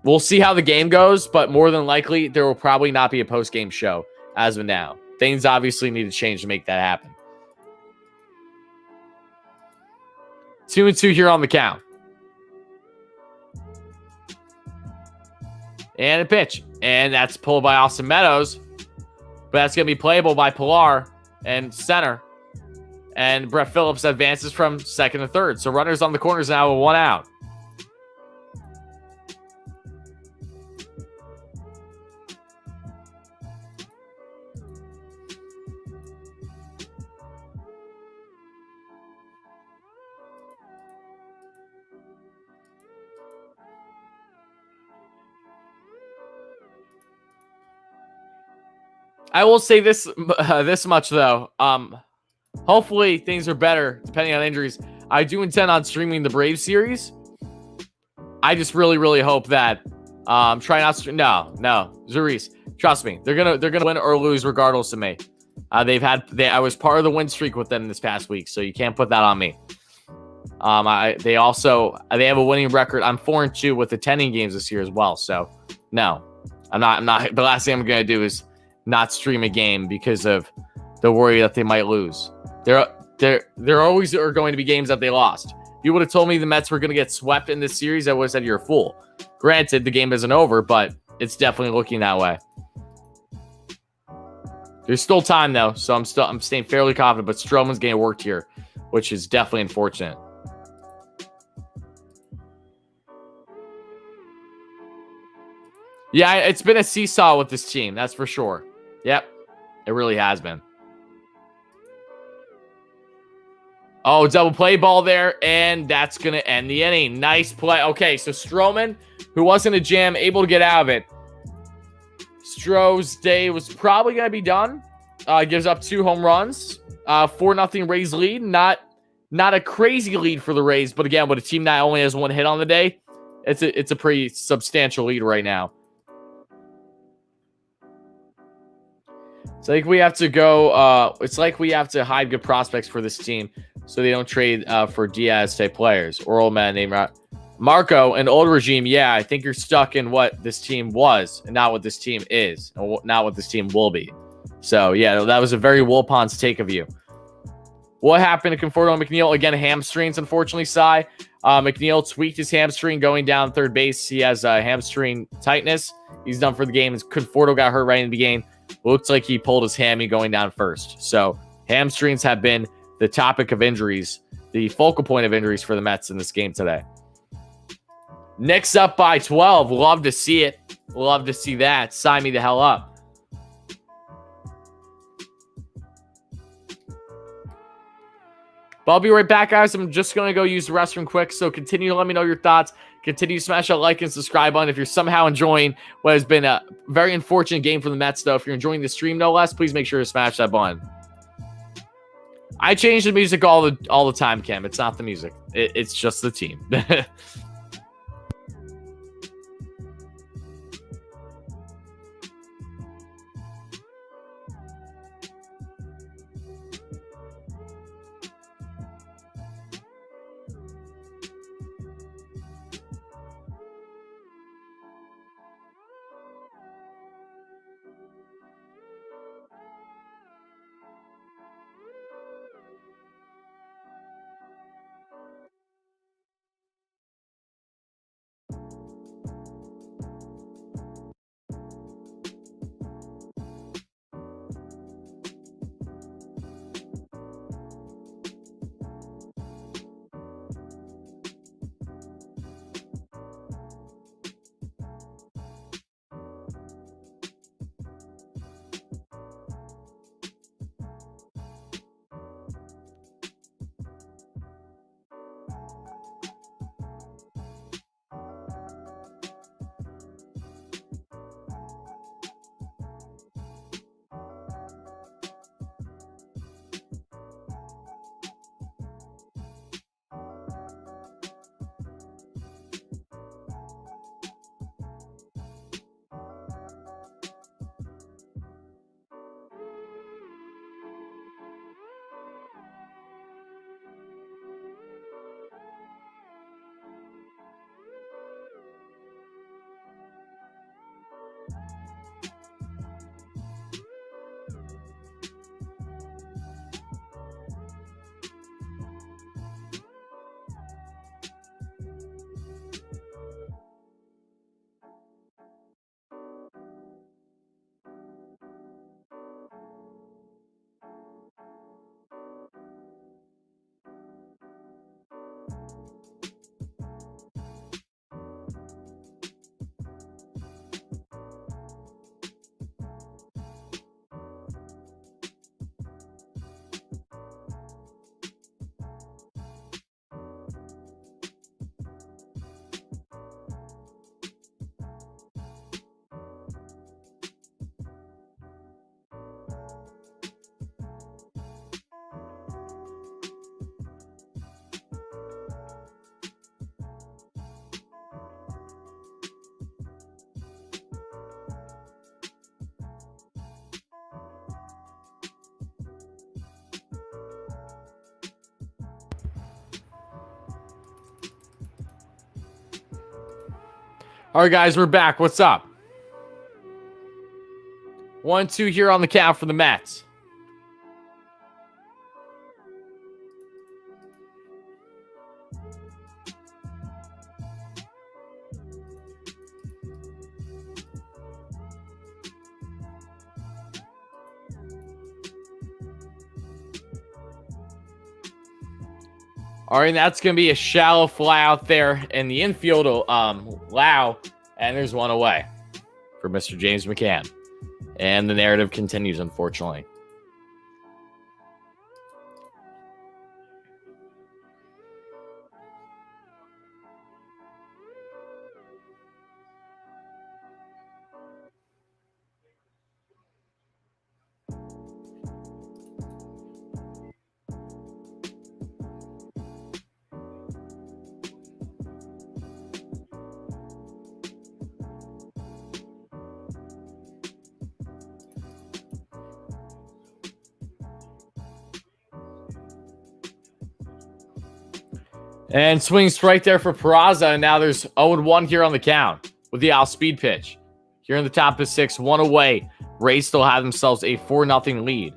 we'll see how the game goes, but more than likely, there will probably not be a post-game show as of now. Things obviously need to change to make that happen. 2-2 here on the count. And a pitch. And that's pulled by Austin Meadows. But that's going to be playable by Pilar and center. And Brett Phillips advances from second to third. So runners on the corners now with 1 out. I will say this much, though. Hopefully, things are better, depending on injuries. I do intend on streaming the Braves series. I just really, really hope that try not to. No, Zuriz. Trust me, they're gonna win or lose regardless of me. I was part of the win streak with them this past week, so you can't put that on me. They have a winning record. I'm 4-2 with attending games this year as well. So no, I'm not. The last thing I'm gonna do is not stream a game because of to worry that they might lose. There always are going to be games that they lost. If you would have told me the Mets were going to get swept in this series, I would have said you're a fool. Granted, the game isn't over, but it's definitely looking that way. There's still time though, so I'm staying fairly confident. But Stroman's getting worked here, which is definitely unfortunate. Yeah, it's been a seesaw with this team, that's for sure. Yep, it really has been. Oh, double play ball there, and that's going to end the inning. Nice play. Okay, so Stroman, who wasn't a jam, able to get out of it. Stroh's day was probably going to be done. Gives up 2 home runs. 4-0 Rays lead. Not a crazy lead for the Rays, but again, with a team that only has 1 hit on the day, it's a pretty substantial lead right now. It's like we have to go. It's like we have to hide good prospects for this team so they don't trade for Diaz type players or old man named Marco, an old regime. Yeah, I think you're stuck in what this team was and not what this team is, and not what this team will be. So yeah, that was a very Wilpons take of you. What happened to Conforto and McNeil? Again, hamstrings, unfortunately, Cy. McNeil tweaked his hamstring going down third base. He has hamstring tightness. He's done for the game. Conforto got hurt right in the beginning. Looks like he pulled his hammy going down first. So hamstrings have been the topic of injuries, the focal point of injuries for the Mets in this game today. Knicks up by 12. Love to see it. Love to see that. Sign me the hell up. But I'll be right back, guys. I'm just going to go use the restroom quick. So continue to let me know your thoughts. Continue to smash that like and subscribe button if you're somehow enjoying what has been a very unfortunate game for the Mets, though. If you're enjoying the stream, no less, please make sure to smash that button. I change the music all the time, Cam. It's not the music. It's just the team. All right, guys, we're back. What's up? 1-2 here on the count for the Mets. All right, and that's going to be a shallow fly out there in the infield. Lau, and there's one away for Mr. James McCann. And the narrative continues, unfortunately. And swings right there for Peraza. And now there's 0-1 here on the count with the off-speed pitch. Here in the top of 6, 1 away. Rays still have themselves a 4-0 lead.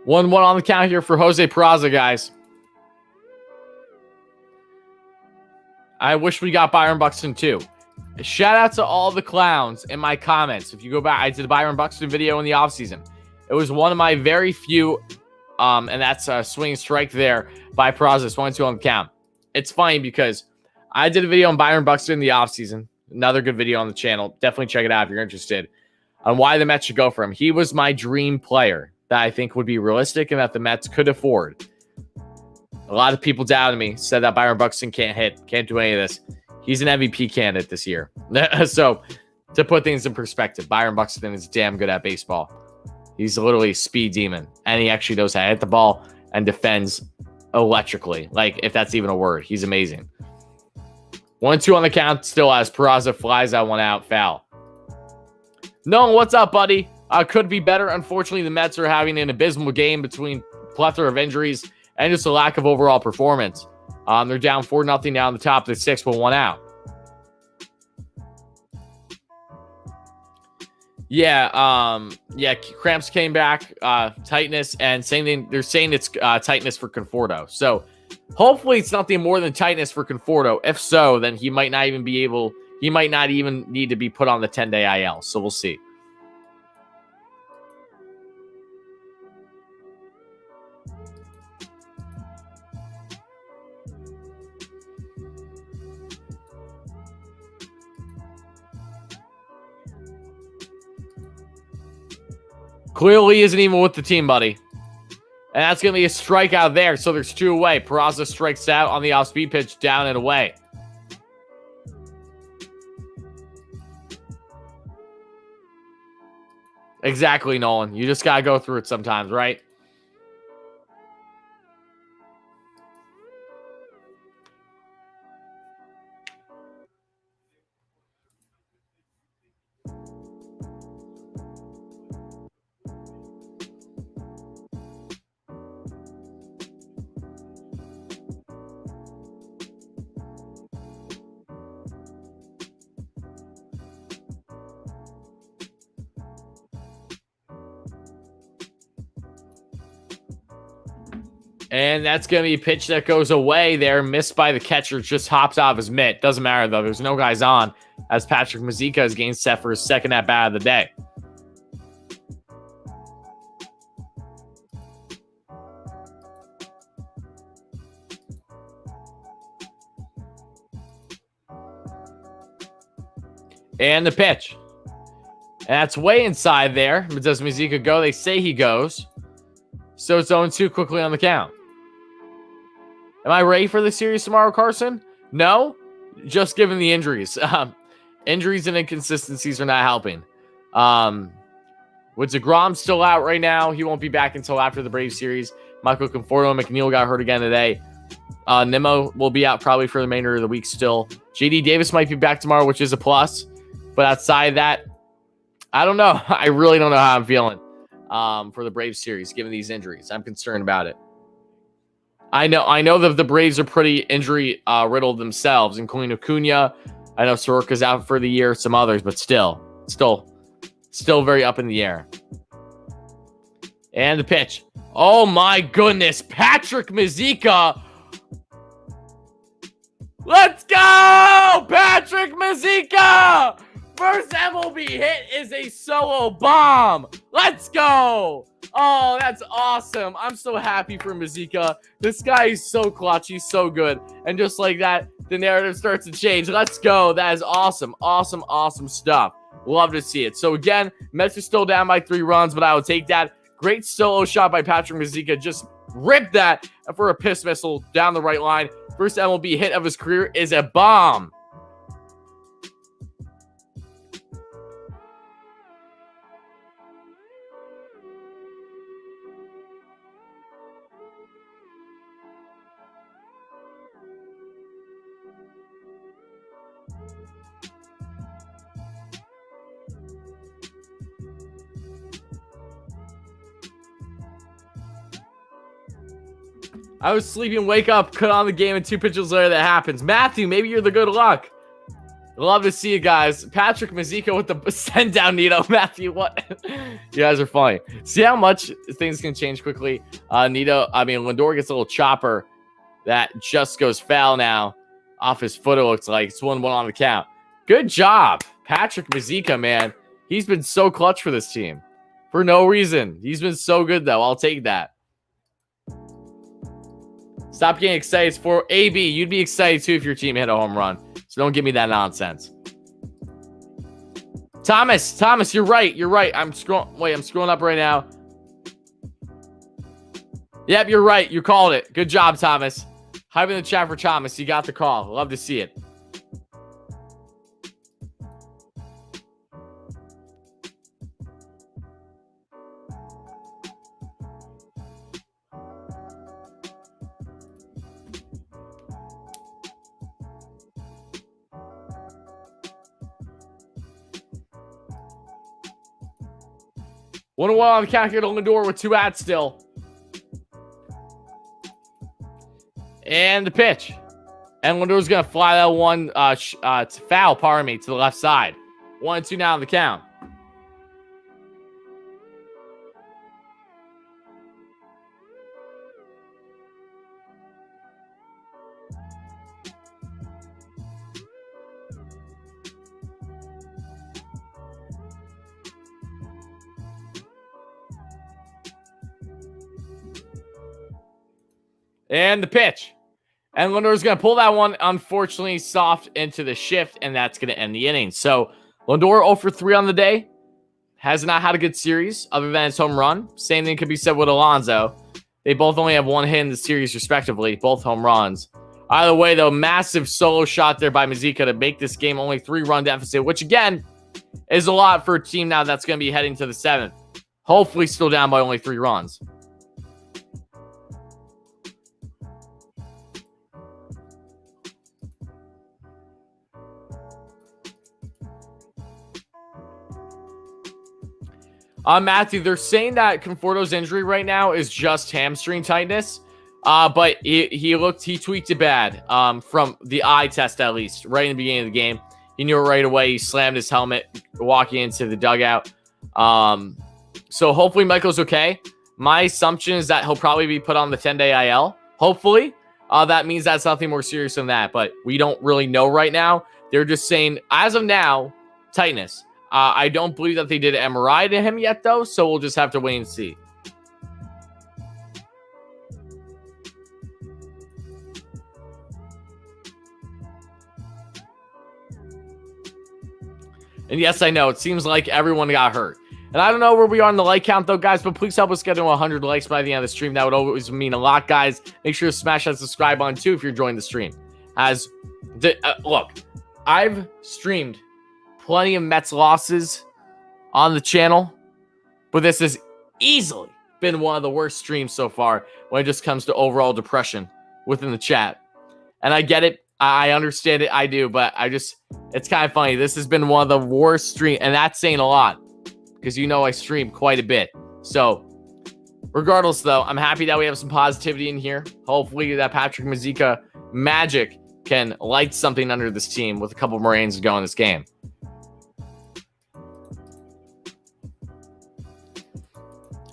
One on the count here for Jose Peraza, guys. I wish we got Byron Buxton too. Shout out to all the clowns in my comments. If you go back, I did a Byron Buxton video in the offseason. It was one of my very few, and that's a swing strike there by Peraza. 1-2 on the count. It's funny because I did a video on Byron Buxton in the offseason. Another good video on the channel. Definitely check it out if you're interested on why the Mets should go for him. He was my dream player that I think would be realistic and that the Mets could afford. A lot of people doubted me, said that Byron Buxton can't hit, can't do any of this. He's an MVP candidate this year. So, to put things in perspective, Byron Buxton is damn good at baseball. He's literally a speed demon, and he actually knows how to hit the ball and defends electrically. Like, if that's even a word, he's amazing. 1-2 on the count still as Peraza flies that one out, foul. No, what's up, buddy? Could be better. Unfortunately, the Mets are having an abysmal game between plethora of injuries and just a lack of overall performance. They're down 4-0 now on the top of the 6th with 1 out. Yeah, cramps came back, tightness, and they're saying it's tightness for Conforto. So hopefully it's nothing more than tightness for Conforto. If so, then he might not even need to be put on the 10-day IL. So we'll see. Clearly isn't even with the team, buddy. And that's going to be a strikeout there. So there's 2 away. Peraza strikes out on the off-speed pitch, down and away. Exactly, Nolan. You just got to go through it sometimes, right? And that's going to be a pitch that goes away there. Missed by the catcher. Just hops out of his mitt. Doesn't matter, though. There's no guys on as Patrick Mazeika is getting set for his second at-bat of the day. And the pitch. And that's way inside there. But does Mazeika go? They say he goes. So it's 0-2 quickly on the count. Am I ready for the series tomorrow, Carson? No, just given the injuries. Injuries and inconsistencies are not helping. With DeGrom still out right now, he won't be back until after the Braves series. Michael Conforto and McNeil got hurt again today. Nimmo will be out probably for the remainder of the week still. JD Davis might be back tomorrow, which is a plus. But outside that, I don't know. I really don't know how I'm feeling for the Braves series, given these injuries. I'm concerned about it. I know that the Braves are pretty injury riddled themselves, including Acuna, I know Soroka's out for the year, some others, but still very up in the air. And the pitch. Oh my goodness, Patrick Mazeika. Let's go, Patrick Mazeika. First MLB hit is a solo bomb. Let's go. Oh, that's awesome. I'm so happy for Mazeika. This guy is so clutch. He's so good. And just like that, the narrative starts to change. Let's go. That is awesome. Awesome, awesome stuff. Love to see it. So again, Mets are still down by 3 runs, but I will take that. Great solo shot by Patrick Mazeika. Just ripped that for a piss missile down the right line. First MLB hit of his career is a bomb. I was sleeping, wake up, cut on the game, and 2 pitches later that happens. Matthew, maybe you're the good luck. Love to see you guys. Patrick Mazeika with the send down Nito. Matthew, what? You guys are funny. See how much things can change quickly. Lindor gets a little chopper that just goes foul now. Off his foot, it looks like. It's 1-1 on the count. Good job, Patrick Mazeika, man. He's been so clutch for this team. For no reason. He's been so good, though. I'll take that. Stop getting excited. It's for AB. You'd be excited, too, if your team hit a home run. So don't give me that nonsense. Thomas, you're right. You're right. I'm scrolling up right now. Yep, you're right. You called it. Good job, Thomas. Hype in the chat for Thomas. You got the call. Love to see it. One on the count here to Lindor with 2 outs still. And the pitch. And Lindor's going to fly that one foul, to the left side. 1-2 now on the count. And the pitch. And Lindor's going to pull that one, unfortunately, soft into the shift, and that's going to end the inning. So, Lindor 0 for 3 on the day. Has not had a good series other than his home run. Same thing could be said with Alonso. They both only have 1 hit in the series, respectively. Both home runs. Either way, though, massive solo shot there by Mazeika to make this game only 3-run deficit, which, again, is a lot for a team now that's going to be heading to the 7th. Hopefully still down by only 3 runs. Matthew, they're saying that Conforto's injury right now is just hamstring tightness. But he tweaked it bad from the eye test, at least, right in the beginning of the game. He knew it right away. He slammed his helmet walking into the dugout. So hopefully Michael's okay. My assumption is that he'll probably be put on the 10-day IL. Hopefully. That means that's nothing more serious than that. But we don't really know right now. They're just saying, as of now, tightness. I don't believe that they did an MRI to him yet, though, so we'll just have to wait and see. And yes, I know, it seems like everyone got hurt. And I don't know where we are on the like count, though, guys, but please help us get to 100 likes by the end of the stream. That would always mean a lot, guys. Make sure to smash that subscribe button, too, if you're enjoying the stream. Look, I've streamed plenty of Mets losses on the channel, but this has easily been one of the worst streams so far when it just comes to overall depression within the chat. And I get it. I understand it. I do, but it's kind of funny. This has been one of the worst streams, and that's saying a lot because I stream quite a bit. So regardless, though, I'm happy that we have some positivity in here. Hopefully that Patrick Mazeika magic can light something under this team with a couple more innings to go in this game.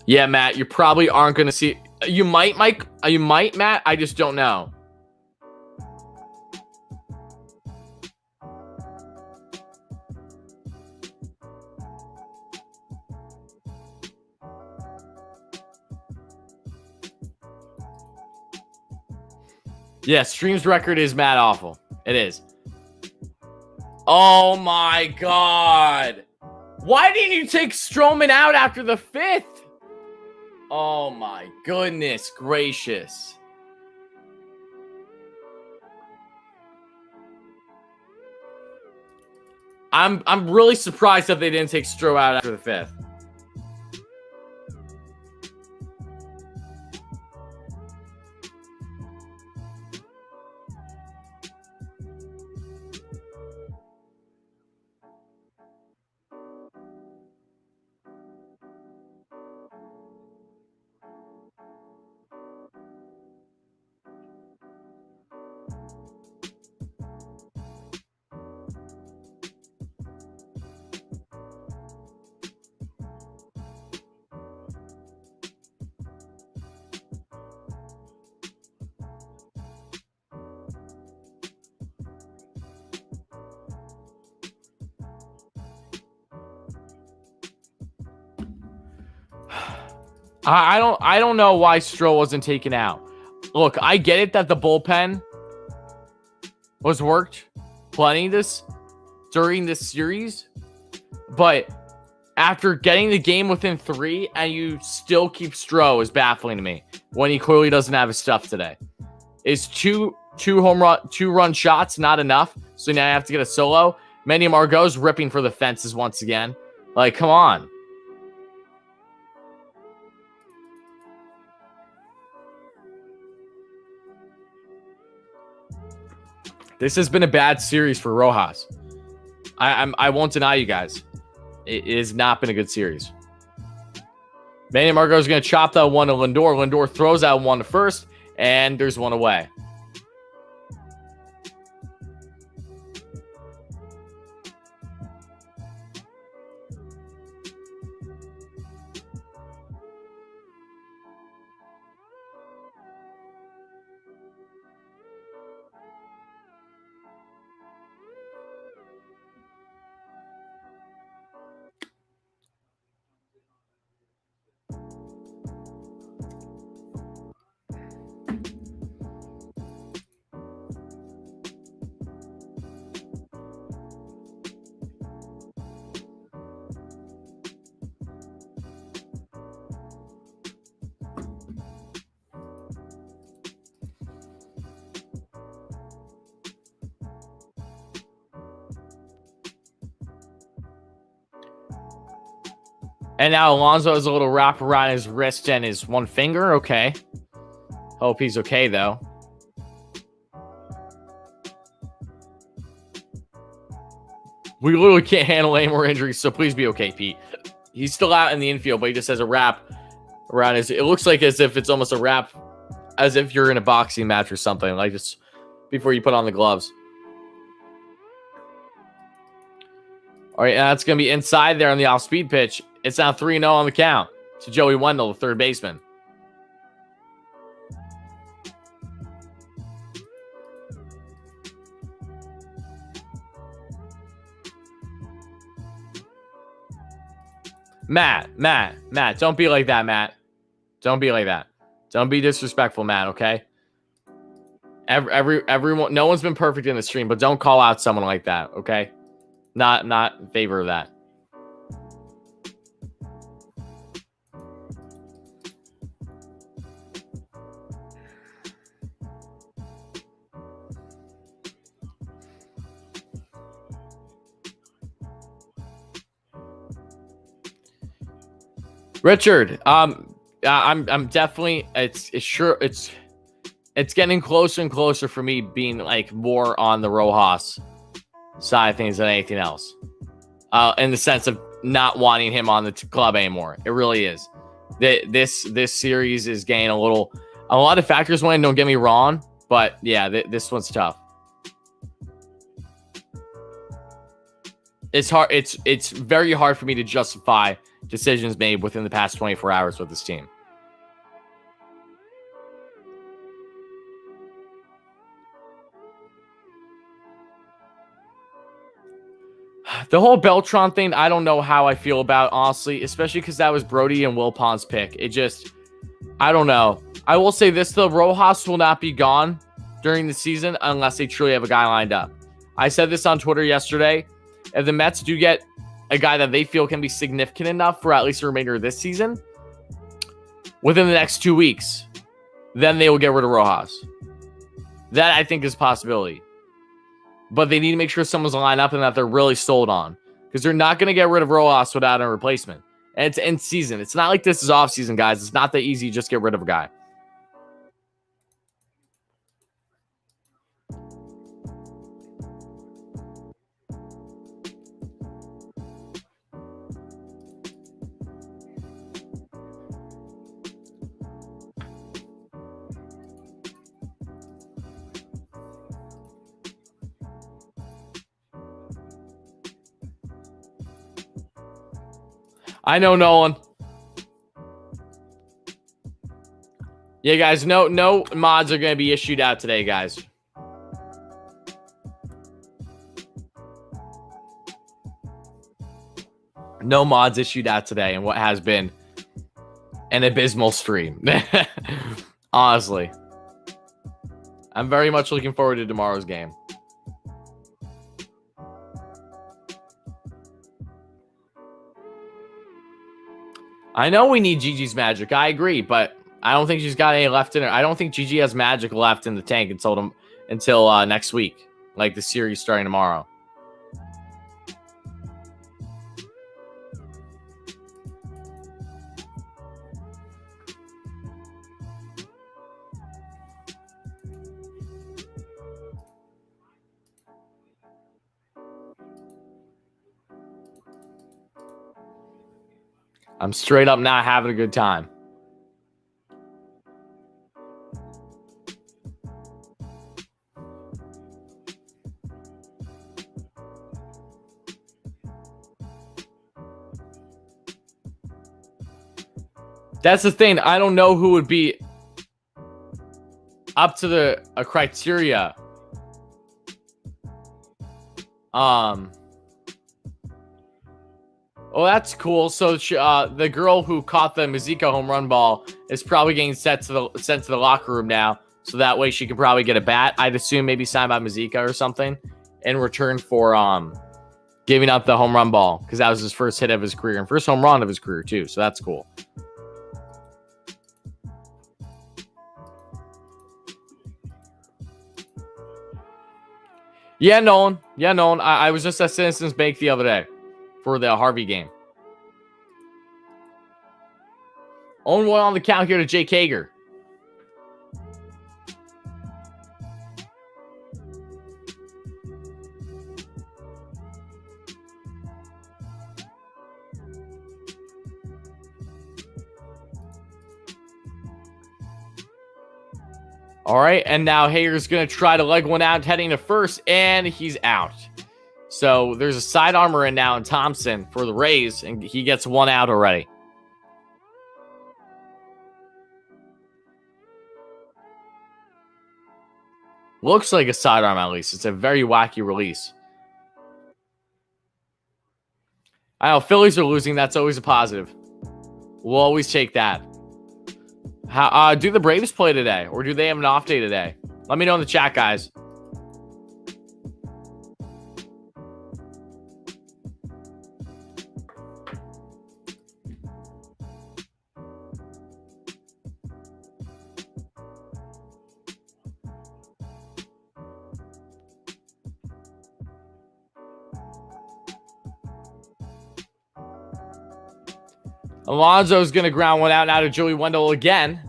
Yeah, Matt, you probably aren't going to see. You might, Mike. You might, Matt. I just don't know. Yeah, Stream's record is mad awful. It is. Oh my God. Why didn't you take Stroman out after the 5th? Oh my goodness gracious. I'm really surprised that they didn't take Stroh out after the 5th. I don't know why Stroh wasn't taken out. Look, I get it that the bullpen was worked plenty during this series, but after getting the game within 3 and you still keep Stroh is baffling to me when he clearly doesn't have his stuff today. Is two run shots not enough? So now I have to get a solo. Manny Margot's ripping for the fences once again. Like, come on. This has been a bad series for Rojas. I won't deny you guys. It has not been a good series. Manny Margot is going to chop that one to Lindor. Lindor throws that one to first, and there's one away. And now Alonso has a little wrap around his wrist and his one finger. Okay. Hope he's okay, though. We literally can't handle any more injuries, so please be okay, Pete. He's still out in the infield, but he just has a wrap around his... It looks like as if it's almost a wrap, as if you're in a boxing match or something, like just before you put on the gloves. All right, that's going to be inside there on the off-speed pitch. It's now 3-0 on the count to Joey Wendell, the third baseman. Matt, don't be like that, Matt. Don't be like that. Don't be disrespectful, Matt, okay? Everyone, no one's been perfect in the stream, but don't call out someone like that, okay? Not in favor of that. Richard, I'm definitely it's getting closer and closer for me being like more on the Rojas side of things than anything else. In the sense of not wanting him on the club anymore. It really is. This series is getting a lot of factors when, don't get me wrong, but yeah, this one's tough. It's hard. It's very hard for me to justify decisions made within the past 24 hours with this team. The whole Beltran thing, I don't know how I feel about, honestly, especially because that was Brody and Wilpon's pick. It just, I don't know. I will say this, though. Rojas will not be gone during the season unless they truly have a guy lined up. I said this on Twitter yesterday. If the Mets do get a guy that they feel can be significant enough for at least the remainder of this season, within the next 2 weeks, then they will get rid of Rojas. That, I think, is a possibility. But they need to make sure someone's lined up and that they're really sold on. Because they're not going to get rid of Rojas without a replacement. And it's end season. It's not like this is off season, guys. It's not that easy to just get rid of a guy. I know, Nolan. Yeah, guys, no mods are going to be issued out today, guys. No mods issued out today in what has been an abysmal stream. Honestly. I'm very much looking forward to tomorrow's game. I know we need Gigi's magic. I agree, but I don't think she's got any left in her. I don't think Gigi has magic left in the tank until next week, like the series starting tomorrow. I'm straight up not having a good time. That's the thing. I don't know who would be up to the criteria. Oh, that's cool. So the girl who caught the Mazika home run ball is probably getting sent to the locker room now. So that way she can probably get a bat. I'd assume maybe signed by Mazika or something in return for giving up the home run ball, because that was his first hit of his career and first home run of his career too. So that's cool. Yeah, Nolan. I was just at Citizens Bank the other day for the Harvey game. Own one on the count here to Jake Hager. All right, and now Hager's going to try to leg one out heading to first, and he's out. So there's a side armor in now in Thompson for the Rays, and he gets one out already. Looks like a sidearm at least. It's a very wacky release. I know, Phillies are losing. That's always a positive. We'll always take that. How do the Braves play today? Or do they have an off day today? Let me know in the chat, guys. Alonso's going to ground one out now to Joey Wendell again.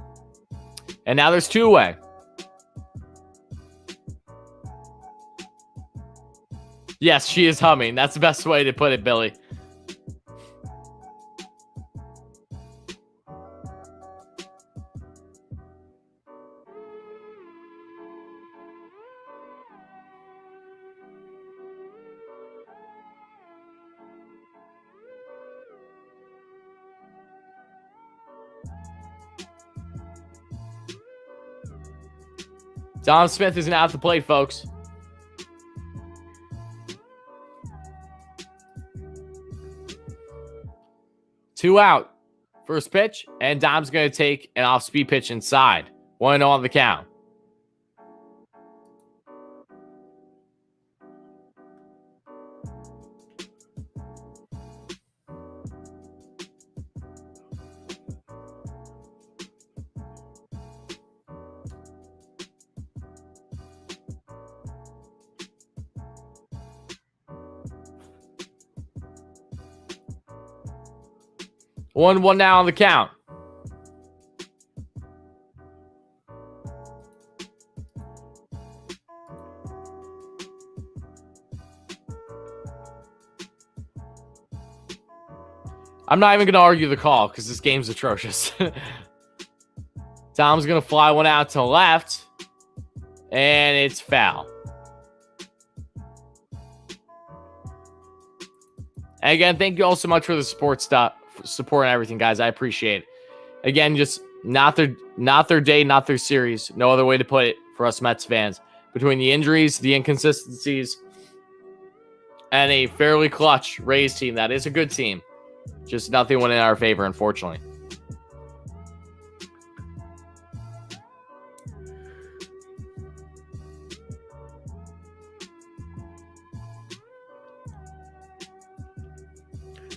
And now there's two away. Yes, she is humming. That's the best way to put it, Billy. Dom Smith is now at the plate, folks. Two out. First pitch, and Dom's going to take an off-speed pitch inside. 1-0 on the count. One now on the count. I'm not even going to argue the call because this game's atrocious. Tom's going to fly one out to left, and it's foul. And again, thank you all so much for the support and everything, guys. I appreciate it. Again, just not their day, not their series. No other way to put it for us Mets fans. Between the injuries, the inconsistencies, and a fairly clutch Rays team that is a good team. Just nothing went in our favor, unfortunately.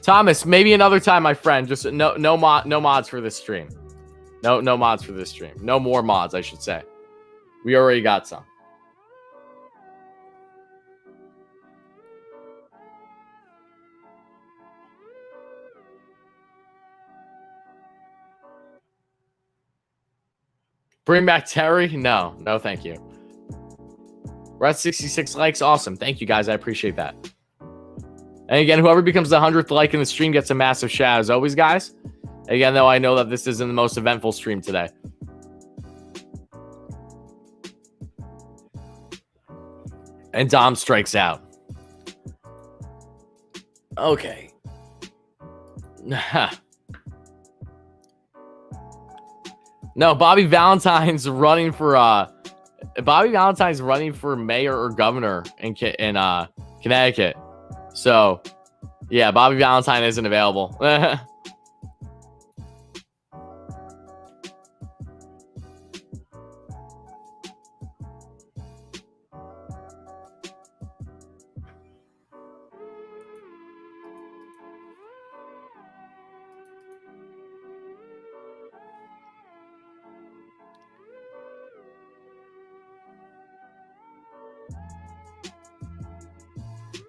Thomas, maybe another time, my friend. Just no mods for this stream. No mods for this stream. No more mods, I should say. We already got some. Bring back Terry? No, thank you. We're at 66 likes. Awesome. Thank you, guys. I appreciate that. And again, whoever becomes the 100th like in the stream gets a massive shout, as always, guys. Again, though, I know that this isn't the most eventful stream today. And Dom strikes out. Okay. No, Bobby Valentine's running for mayor or governor in Connecticut. So, yeah, Bobby Valentine isn't available.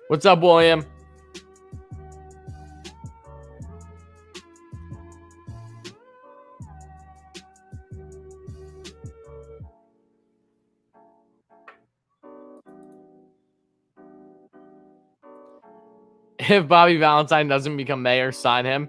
What's up, William? If Bobby Valentine doesn't become mayor, sign him.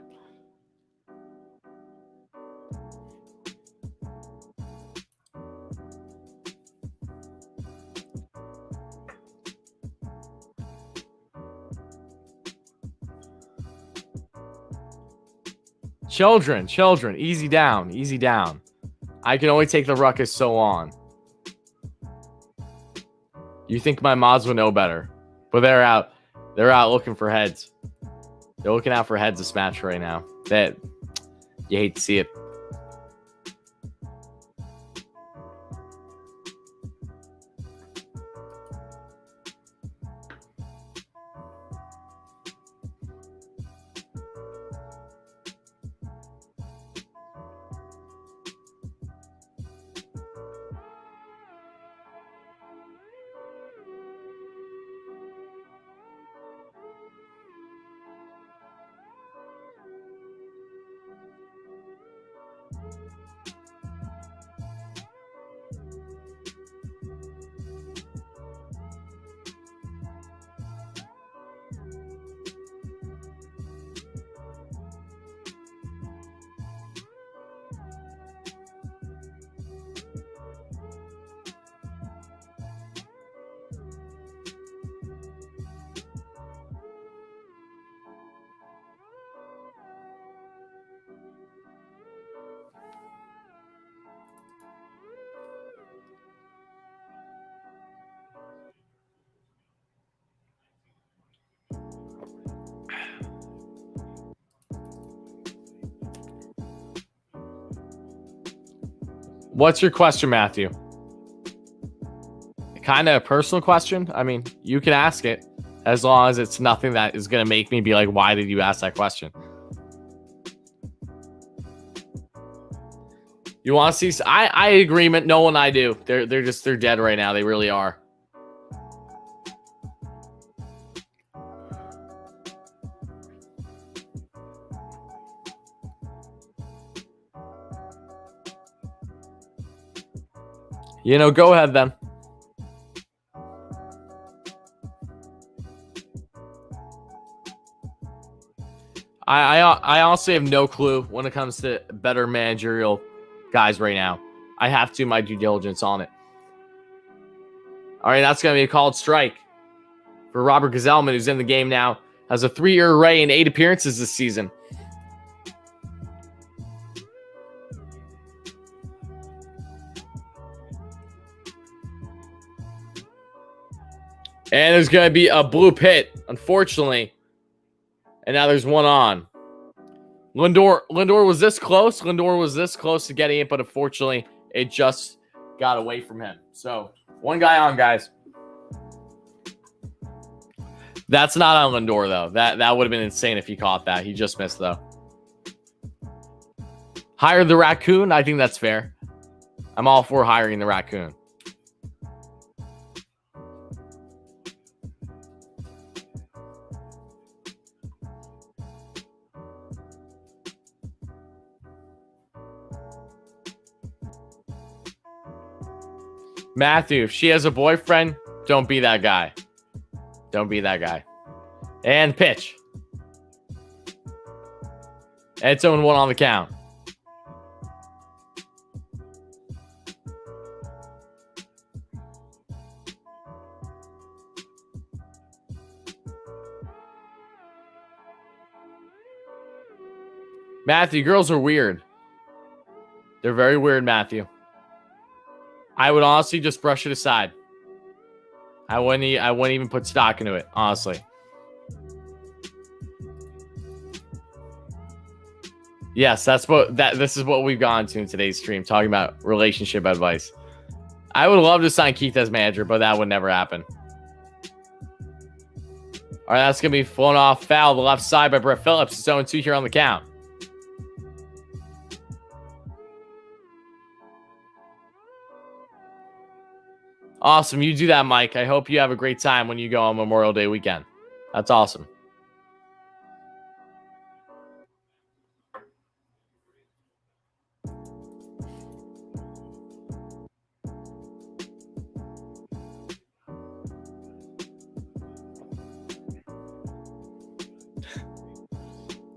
Children, easy down. I can only take the ruckus so long. You think my mods would know better, but they're out looking for heads. They're looking out for heads to smash right now. That you hate to see it. What's your question, Matthew? Kind of a personal question. I mean, you can ask it as long as it's nothing that is going to make me be like, why did you ask that question? You want to see? I agree. No one I do. They're dead right now. They really are. Go ahead then. I honestly have no clue when it comes to better managerial guys right now. I have to do my due diligence on it. All right, that's going to be a called strike for Robert Gazelman, who's in the game now. Has a 3-year array and 8 appearances this season. And there's going to be a blue pit, unfortunately. And now there's one on. Lindor was this close. Lindor was this close to getting it, but unfortunately, it just got away from him. So, one guy on, guys. That's not on Lindor, though. That would have been insane if he caught that. He just missed, though. Hire the raccoon. I think that's fair. I'm all for hiring the raccoon. Matthew, if she has a boyfriend, don't be that guy. Don't be that guy. And pitch. And it's 0-1 on the count. Matthew, girls are weird. They're very weird, Matthew. I would honestly just brush it aside. I wouldn't even put stock into it, honestly. Yes, this is what we've gone to in today's stream, talking about relationship advice. I would love to sign Keith as manager, but that would never happen. All right, that's going to be flown off foul the left side by Brett Phillips. It's 0-2 here on the count. Awesome. You do that, Mike. I hope you have a great time when you go on Memorial Day weekend. That's awesome.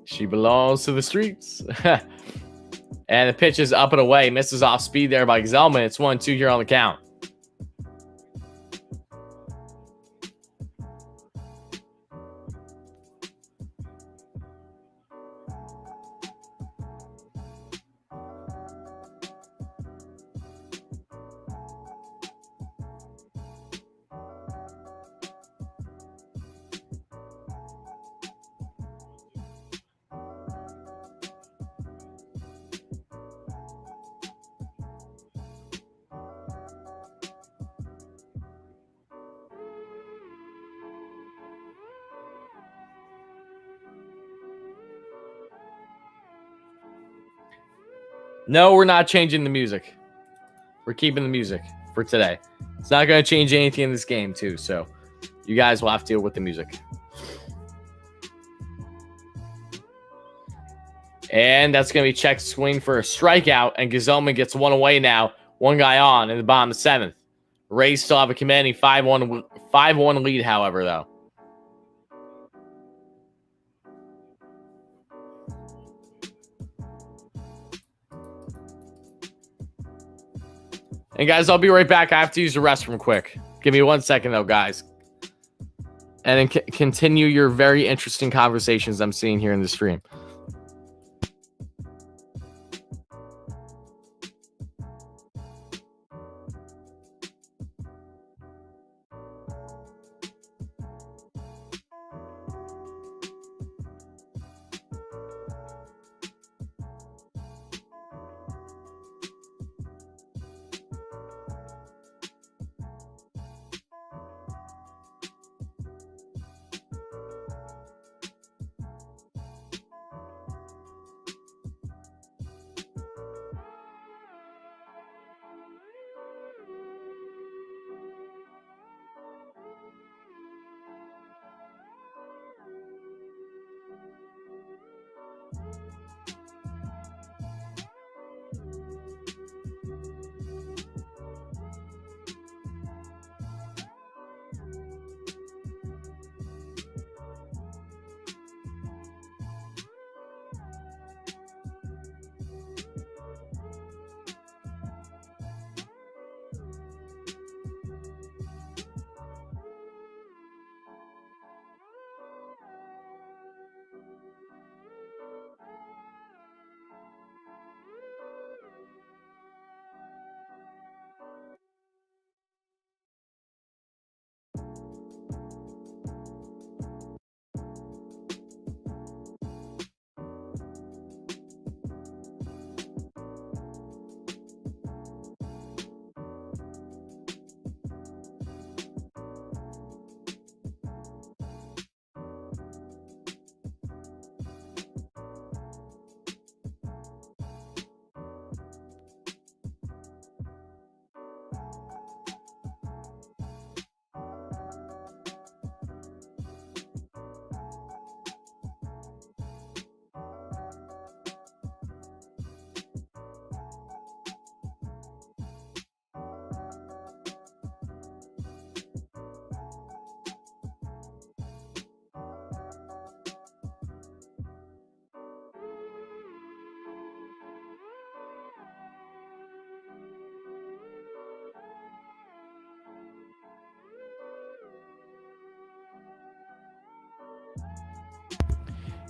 She belongs to the streets. And the pitch is up and away. Misses off speed there by Gazelman. It's 1-2 here on the count. No, we're not changing the music. We're keeping the music for today. It's not going to change anything in this game, too. So you guys will have to deal with the music. And that's going to be check swing for a strikeout. And Gazelman gets one away now. One guy on in the bottom of the 7th. Rays still have a commanding 5-1 lead, however, though. And guys, I'll be right back. I have to use the restroom quick. Give me 1 second, though, guys. And then continue your very interesting conversations I'm seeing here in the stream.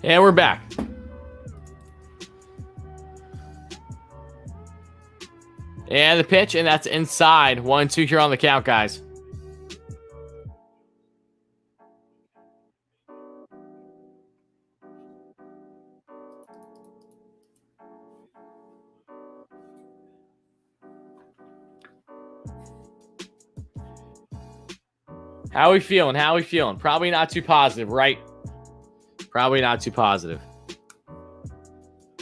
And we're back. And the pitch, and that's inside. 1-2 here on the count, guys. How we feeling? How we feeling? Probably not too positive, right? Probably not too positive.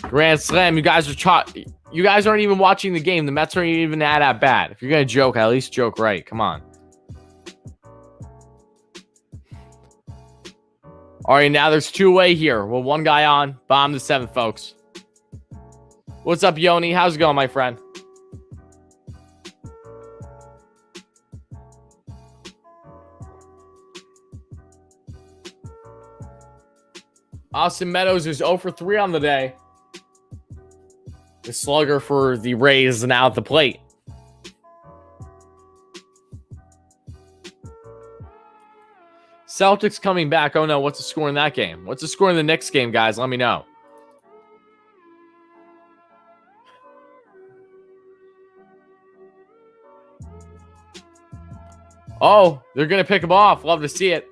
Grand Slam. You guys aren't even watching the game. The Mets aren't even that bad. If you're gonna joke, at least joke right. Come on. All right, now there's two-way here. Well, one guy on. Bomb the seventh, folks. What's up, Yoni? How's it going, my friend? Austin Meadows is 0 for 3 on the day. The slugger for the Rays is now at the plate. Celtics coming back. Oh, no. What's the score in that game? What's the score in the next game, guys? Let me know. Oh, they're going to pick him off. Love to see it.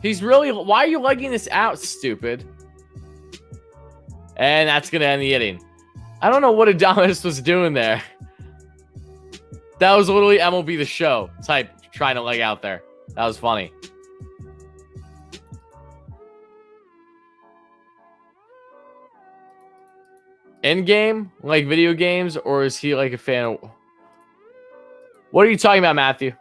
He's really... Why are you legging this out, stupid? And that's going to end the inning. I don't know what Adames was doing there. That was literally MLB The Show type trying to leg out there. That was funny. In-game? Like video games? Or is he like a fan of... What are you talking about, Matthew?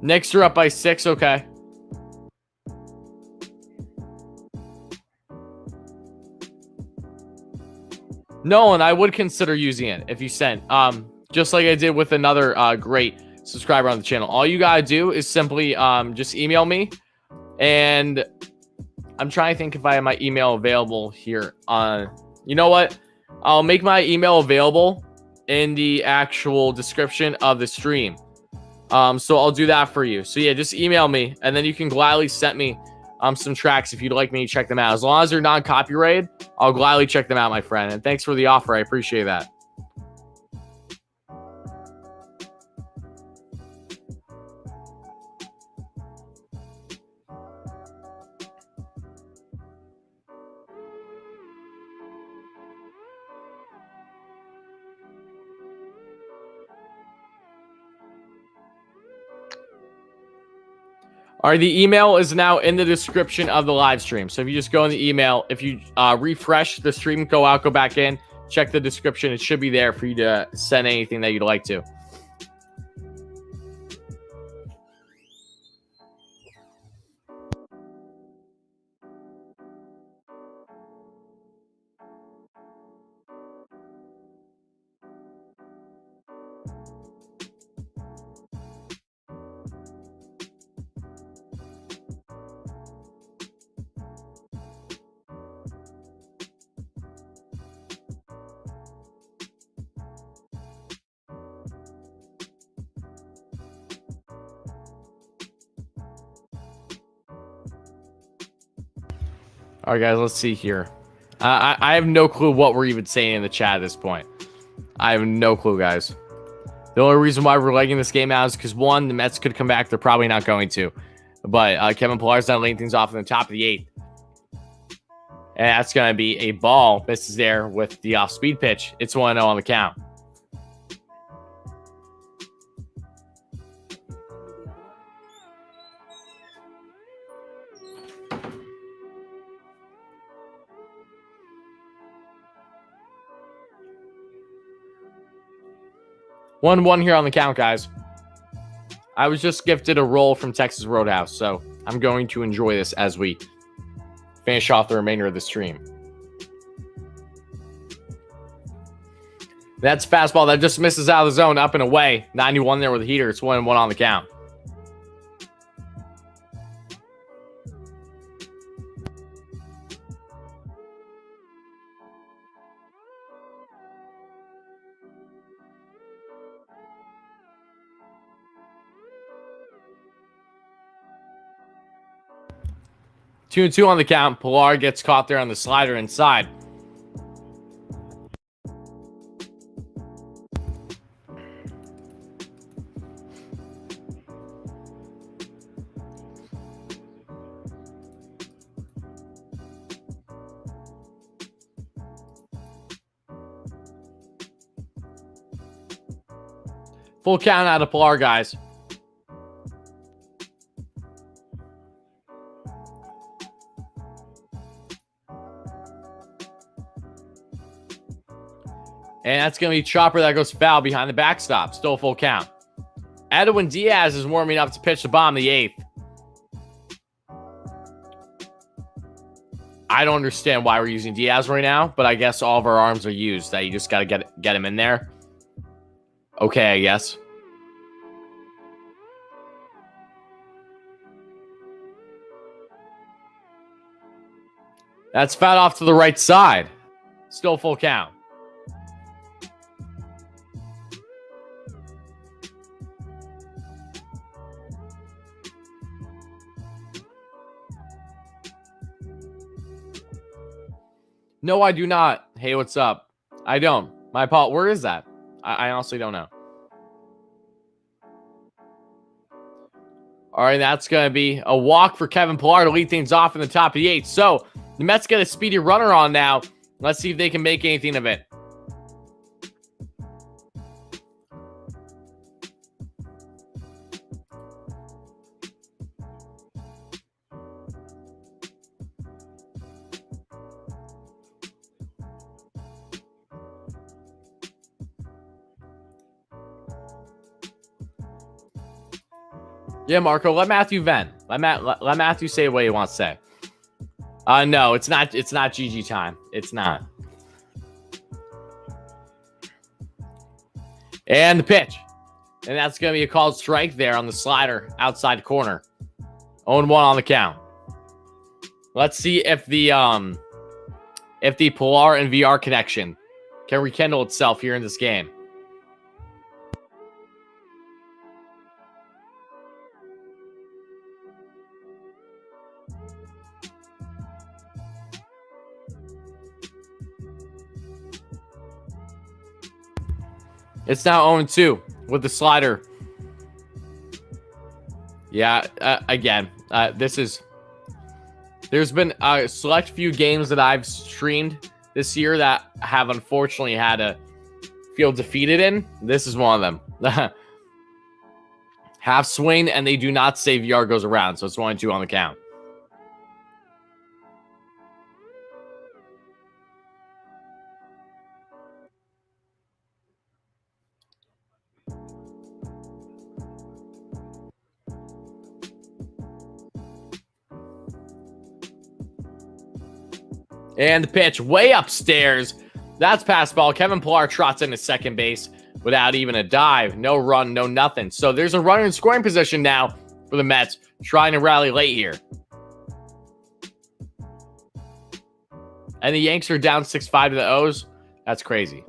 Knicks are up by 6. Okay. Nolan, I would consider using it if you sent. Just like I did with another great subscriber on the channel. All you gotta do is simply just email me. And I'm trying to think if I have my email available here. You know what? I'll make my email available in the actual description of the stream. So I'll do that for you. So yeah, just email me, and then you can gladly send me some tracks if you'd like me to check them out. As long as they're non-copyrighted, I'll gladly check them out, my friend. And thanks for the offer. I appreciate that. All right, the email is now in the description of the live stream. So if you just go in the email, if you refresh the stream, go out, go back in, check the description. It should be there for you to send anything that you'd like to. All right, guys, let's see here. I have no clue what we're even saying in the chat at this point. I have no clue, guys. The only reason why we're legging this game out is because, one, the Mets could come back. They're probably not going to. But Kevin Pillar's not laying things off in the top of the 8th. And that's going to be a ball. Misses there with the off-speed pitch. It's 1-0 on the count. One here on the count, guys. I was just gifted a roll from Texas Roadhouse, so I'm going to enjoy this as we finish off the remainder of the stream. That's fastball that just misses out of the zone, up and away. 91 there with a heater. It's 1-1 on the count. 2-2 on the count. Pilar gets caught there on the slider inside. Full count out of Pilar, guys. And that's going to be Chopper that goes foul behind the backstop. Still full count. Edwin Diaz is warming up to pitch the bottom of the 8th. I don't understand why we're using Diaz right now, but I guess all of our arms are used. That you just got to get him in there. Okay, I guess. That's fouled off to the right side. Still full count. No, I do not. Hey, what's up? I don't. My fault. Where is that? I honestly don't know. All right, that's going to be a walk for Kevin Pilar to lead things off in the top of the 8th. So the Mets get a speedy runner on now. Let's see if they can make anything of it. Yeah, Marco, let Matthew vent. Let Matthew say what he wants to say. No, it's not GG time. It's not. And the pitch. And that's going to be a called strike there on the slider outside corner. 0-1 on the count. Let's see if the Pilar and VR connection can rekindle itself here in this game. It's now 0-2 with the slider. Yeah, again, there's been a select few games that I've streamed this year that have unfortunately had to feel defeated in. This is one of them. Half swing, and they do not say VR goes around, so it's 1-2 on the count. And the pitch way upstairs. That's pass ball. Kevin Pilar trots into second base without even a dive. No run, no nothing. So there's a runner in scoring position now for the Mets, trying to rally late here. And the Yanks are down 6-5 to the O's. That's crazy.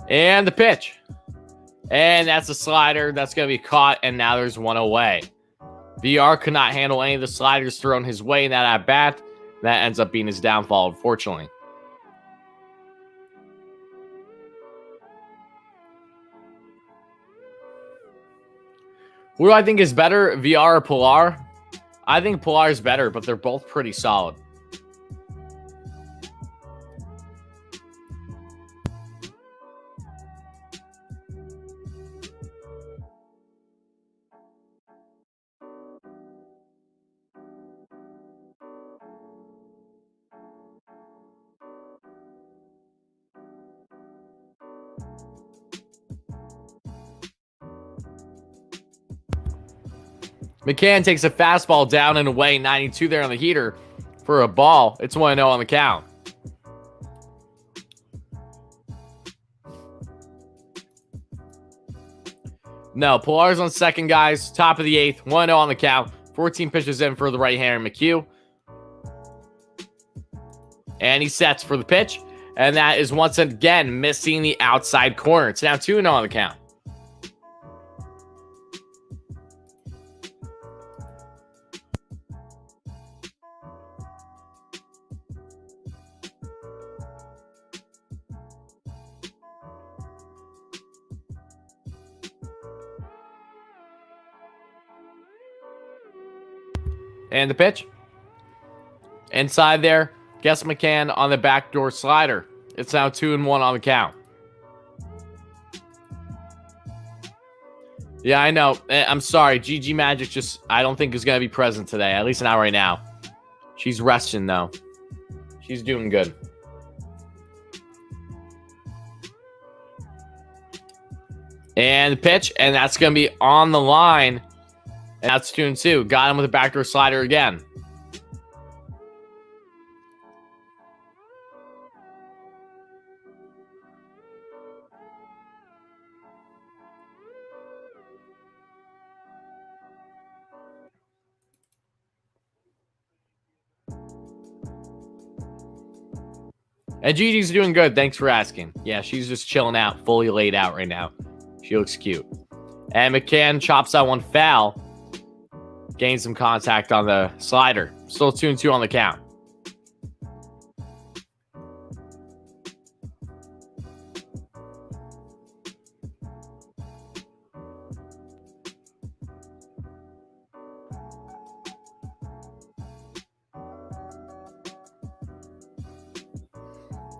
And the pitch. And that's a slider. That's going to be caught, and now there's one away. VR could not handle any of the sliders thrown his way in that at-bat. That ends up being his downfall, unfortunately. Who do I think is better, VR or Pilar? I think Pilar is better, but they're both pretty solid. McCann takes a fastball down and away, 92 there on the heater for a ball. It's 1-0 on the count. No, Pilar's on second, guys. Top of the 8th, 1-0 on the count. 14 pitches in for the right-hander McHugh. And he sets for the pitch. And that is once again missing the outside corner. It's now 2-0 on the count. And the pitch. Inside there, Guess McCann on the backdoor slider. It's now 2-1 on the count. Yeah, I know. I'm sorry. GG Magic just, I don't think is going to be present today. At least not right now. She's resting, though. She's doing good. And the pitch, and that's going to be on the line. And that's 2-2. Got him with a backdoor slider again. And Gigi's doing good. Thanks for asking. Yeah, she's just chilling out, fully laid out right now. She looks cute. And McCann chops that one foul. Gains some contact on the slider. Still 2-2 on the count.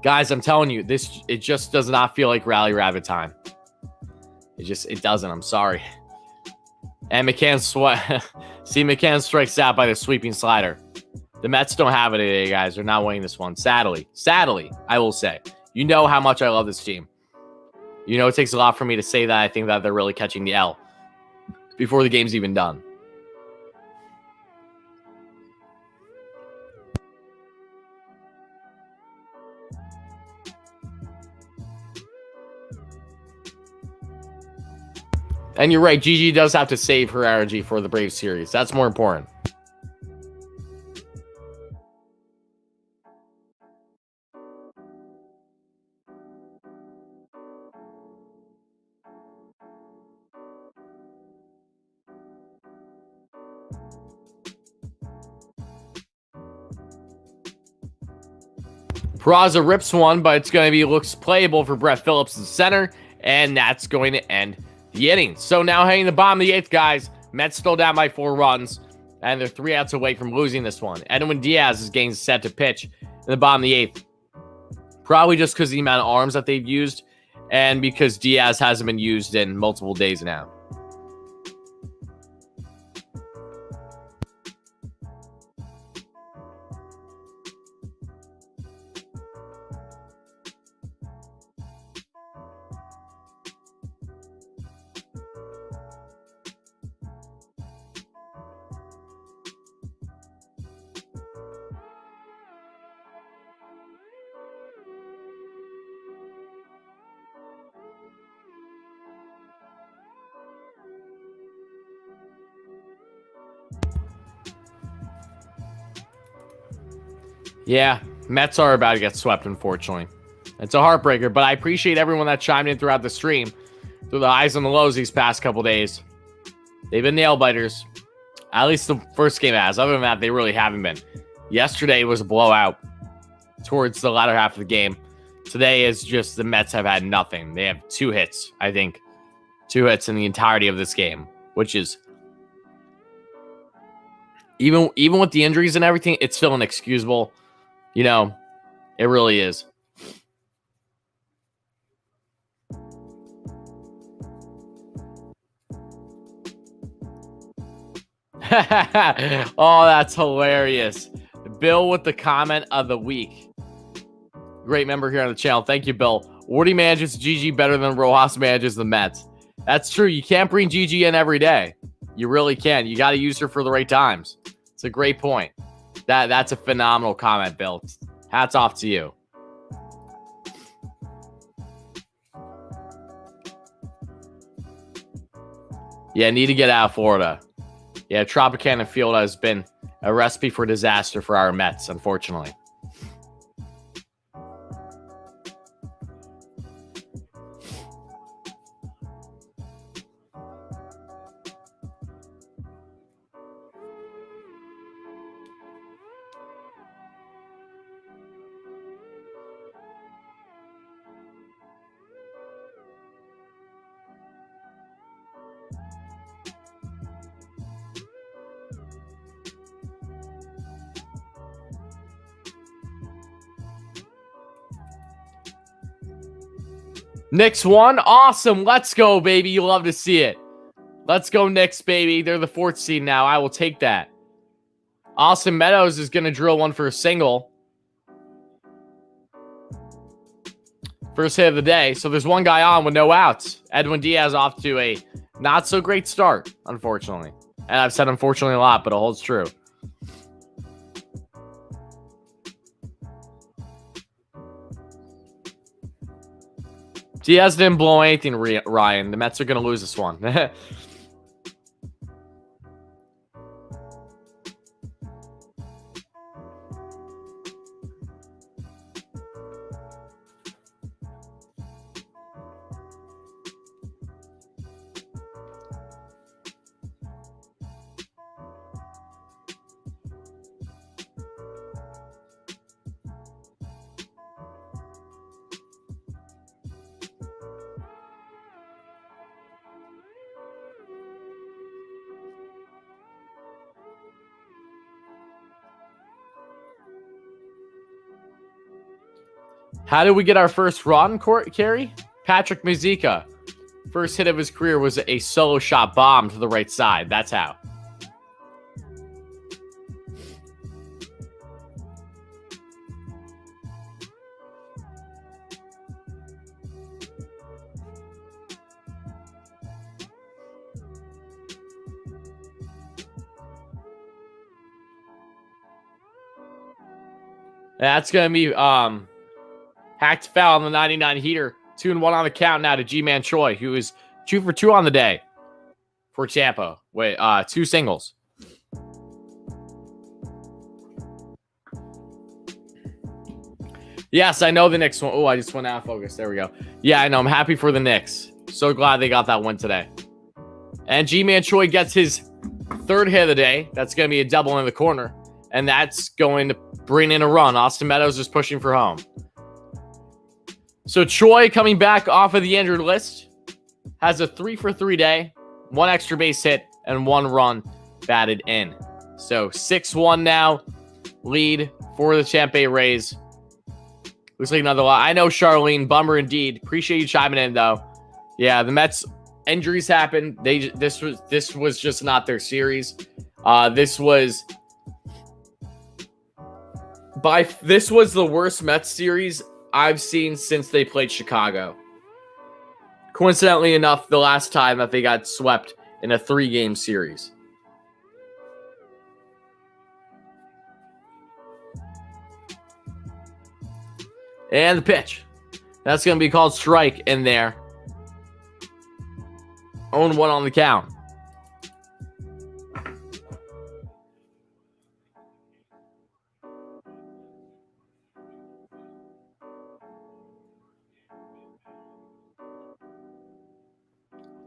Guys, I'm telling you, it just does not feel like Rally Rabbit time. It doesn't. I'm sorry. And McCann McCann strikes out by the sweeping slider. The Mets don't have it today, guys. They're not winning this one. Sadly, I will say. You know how much I love this team. You know it takes a lot for me to say that. I think that they're really catching the L before the game's even done. And you're right, Gigi does have to save her energy for the Braves series. That's more important. Peraza rips one, but it's going to be looks playable for Brett Phillips in center, and that's going to end the inning. So now heading to the bottom of the eighth, guys. Mets still down by 4 runs, and they're 3 outs away from losing this one. Edwin Diaz is getting set to pitch in the bottom of the eighth. Probably just because of the amount of arms that they've used, and because Diaz hasn't been used in multiple days now. Yeah, Mets are about to get swept, unfortunately. It's a heartbreaker, but I appreciate everyone that chimed in throughout the stream, through the highs and the lows these past couple days. They've been nail biters. At least the first game has. Other than that, they really haven't been. Yesterday was a blowout towards the latter half of the game. Today is just the Mets have had nothing. They have 2 hits, I think. 2 hits in the entirety of this game, which is... Even with the injuries and everything, it's still inexcusable. You know, it really is. Oh, that's hilarious. Bill with the comment of the week. Great member here on the channel. Thank you, Bill. Wardy manages GG better than Rojas manages the Mets. That's true. You can't bring GG in every day. You really can. You got to use her for the right times. It's a great point. That's a phenomenal comment, Bill. Hats off to you. Yeah, need to get out of Florida. Yeah, Tropicana Field has been a recipe for disaster for our Mets, unfortunately. Knicks won. Awesome. Let's go, baby. You love to see it. Let's go, Knicks, baby. They're the 4th seed now. I will take that. Austin Meadows is going to drill one for a single. First hit of the day. So there's one guy on with no outs. Edwin Diaz off to a not so great start, unfortunately. And I've said unfortunately a lot, but it holds true. Diaz didn't blow anything, Ryan. The Mets are going to lose this one. How did we get our first run, Carrie? Patrick Mazeika. First hit of his career was a solo shot bomb to the right side. That's how. That's going to be hacked foul on the 99 heater. 2-1 on the count now to G-Man Choi, who is 2 for 2 on the day for Tampa. Wait, 2 singles. Yes, I know the Knicks one. Oh, I just went out of focus. There we go. Yeah, I know. I'm happy for the Knicks. So glad they got that win today. And G-Man Choi gets his 3rd hit of the day. That's going to be a double in the corner. And that's going to bring in a run. Austin Meadows is pushing for home. So Choi coming back off of the injured list has a 3 for 3 day, 1 extra base hit, and 1 run batted in. So 6-1 now, lead for the Tampa Rays. Looks like another lot. I know, Charlene, bummer indeed. Appreciate you chiming in though. Yeah, the Mets injuries happened. This was just not their series. This was the worst Mets series I've seen since they played Chicago. Coincidentally enough, the last time that they got swept in a 3-game series. And the pitch. That's going to be called strike in there. 0-1 on the count.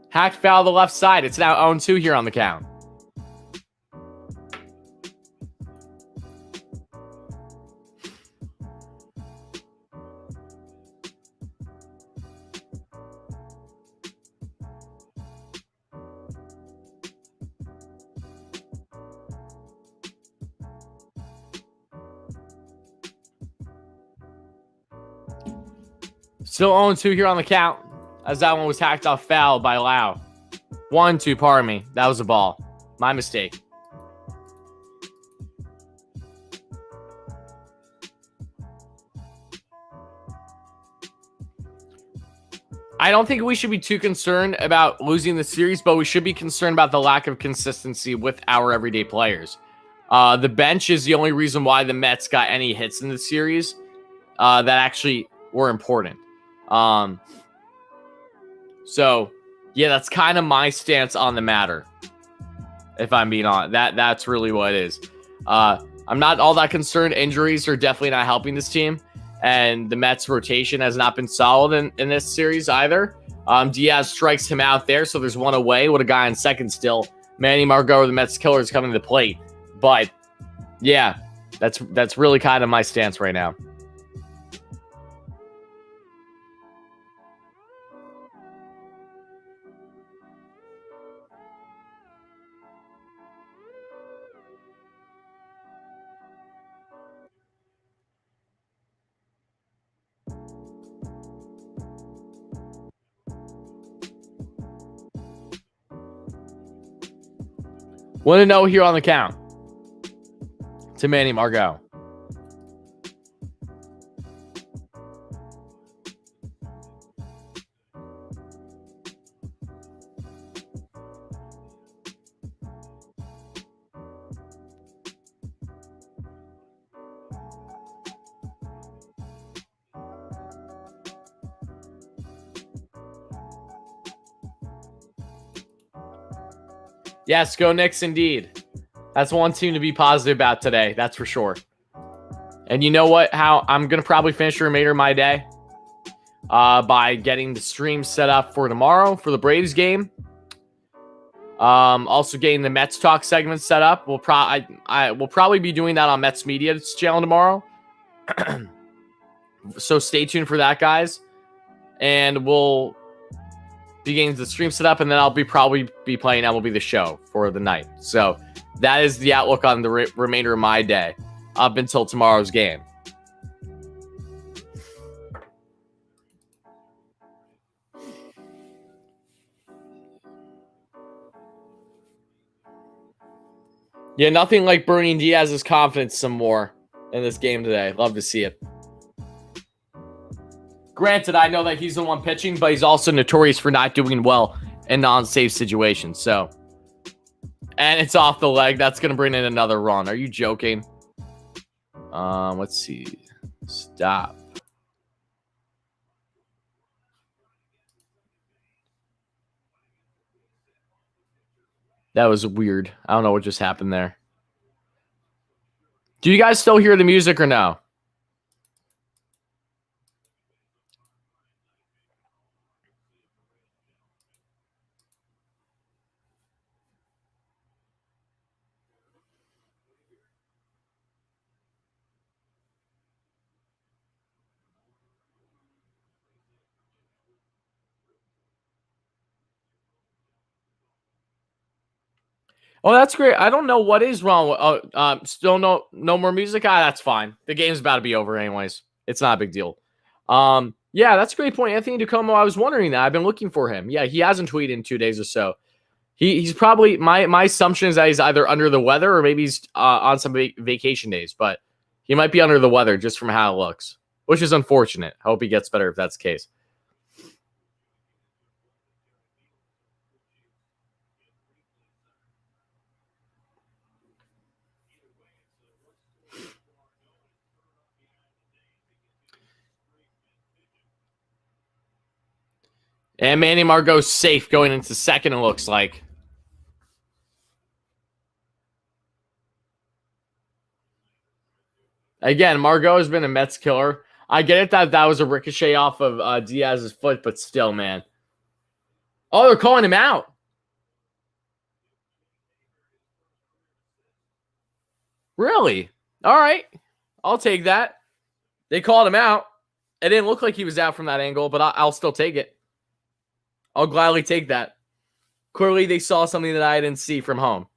Hacked foul the left side. It's now 0-2 here on the count. Still 0-2 here on the count, as that one was hacked off foul by Lau. 1-2, pardon me. That was a ball. My mistake. I don't think we should be too concerned about losing the series, but we should be concerned about the lack of consistency with our everyday players. The bench is the only reason why the Mets got any hits in the series that actually were important. So, yeah, that's kind of my stance on the matter. If I'm being honest, that's really what it is. I'm not all that concerned. Injuries are definitely not helping this team. And the Mets rotation has not been solid in this series either. Diaz strikes him out there, so there's one away with a guy on second still. Manny Margot, the Mets killer, is coming to the plate. But, yeah, that's really kind of my stance right now. Want to know here on the count to Manny Margot. Yes, go Knicks indeed. That's one team to be positive about today. That's for sure. And you know what? How I'm going to probably finish the remainder of my day by getting the stream set up for tomorrow for the Braves game. Also getting the Mets talk segment set up. We'll probably be doing that on Mets Media's channel tomorrow. So stay tuned for that, guys. And we'll be getting the stream set up, and then I'll probably be playing MLB The Show for the night. So that is the outlook on the remainder of my day up until tomorrow's game. Yeah, nothing like burning Diaz's confidence some more in this game today. Love to see it. Granted, I know that he's the one pitching, but he's also notorious for not doing well in non-safe situations. So, and it's off the leg. That's going to bring in another run. Are you joking? Let's see. Stop. That was weird. I don't know what just happened there. Do you guys still hear the music or no? Oh, that's great. I don't know what is wrong with still no more music. That's fine. The game's about to be over anyways. It's not a big deal. Yeah, that's a great point. Anthony DeComo, I was wondering that. I've been looking for him. Yeah, he hasn't tweeted in 2 days or so. He's probably my assumption is that he's either under the weather or maybe he's on some vacation days, but he might be under the weather just from how it looks, which is unfortunate. I hope he gets better if that's the case. And Manny Margot's safe going into second, it looks like. Again, Margot has been a Mets killer. I get it that was a ricochet off of Diaz's foot, but still, man. Oh, they're calling him out. Really? All right. I'll take that. They called him out. It didn't look like he was out from that angle, but I'll still take it. I'll gladly take that. Clearly, they saw something that I didn't see from home.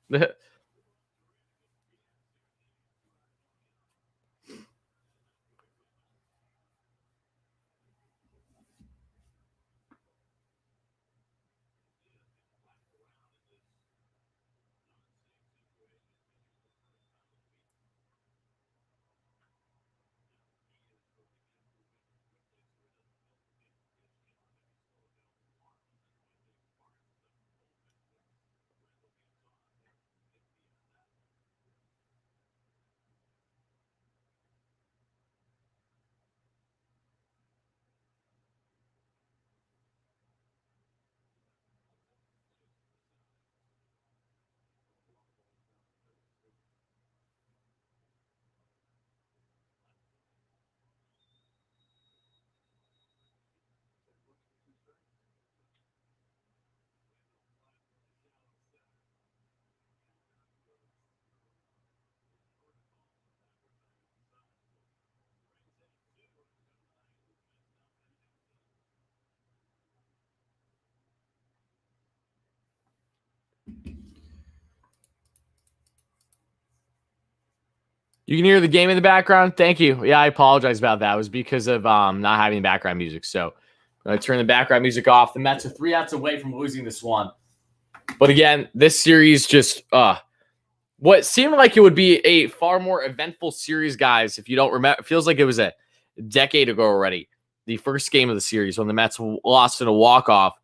You can hear the game in the background. Thank you. Yeah, I apologize about that. It was because of not having background music. So I'm going to turn the background music off. The Mets are 3 outs away from losing this one. But again, this series just what seemed like it would be a far more eventful series, guys. If you don't remember, it feels like it was a decade ago already. The first game of the series when the Mets lost in a walk-off.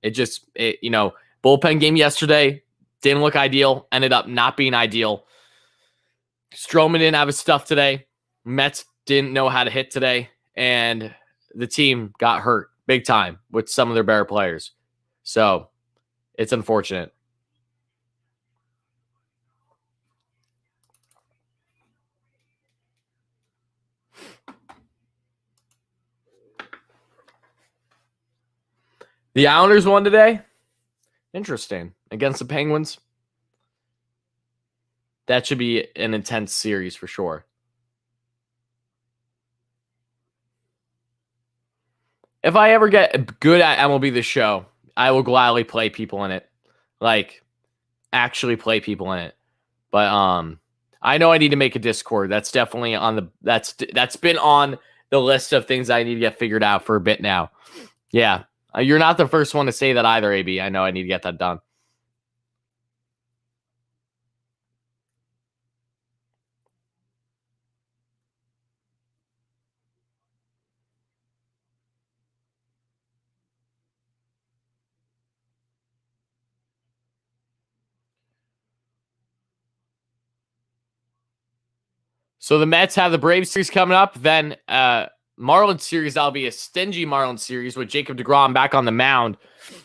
Bullpen game yesterday didn't look ideal. Ended up not being ideal. Stroman didn't have his stuff today. Mets didn't know how to hit today. And the team got hurt big time with some of their better players. So it's unfortunate. The Islanders won today. Interesting. Against the Penguins. That should be an intense series for sure. If I ever get good at MLB The Show, I will gladly play people in it. Like, actually play people in it. But I know I need to make a Discord. That's definitely on the that's been on the list of things I need to get figured out for a bit now. Yeah. You're not the first one to say that either, AB. I know I need to get that done. So the Mets have the Braves series coming up. Then Marlins series, that'll be a stingy Marlins series with Jacob deGrom back on the mound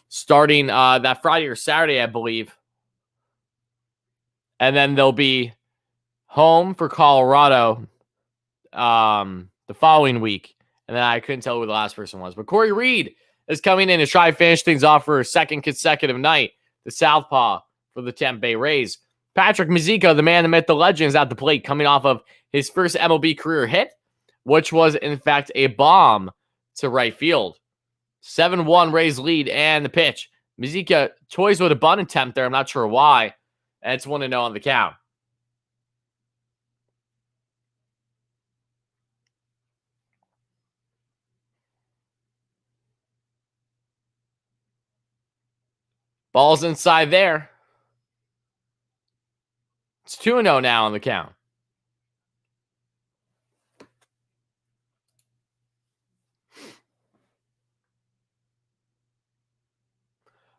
starting that Friday or Saturday, I believe. And then they'll be home for Colorado the following week. And then I couldn't tell who the last person was. But Corey Reed is coming in to try to finish things off for a second consecutive night. The southpaw for the Tampa Bay Rays. Patrick Mazeika, the man, the myth, the legend, is at the plate coming off of his first MLB career hit, which was, in fact, a bomb to right field. 7-1 Rays lead, and the pitch. Mazeika toys with a bunt attempt there. I'm not sure why. And it's 1-0 on the count. Ball's inside there. It's 2-0 now on the count.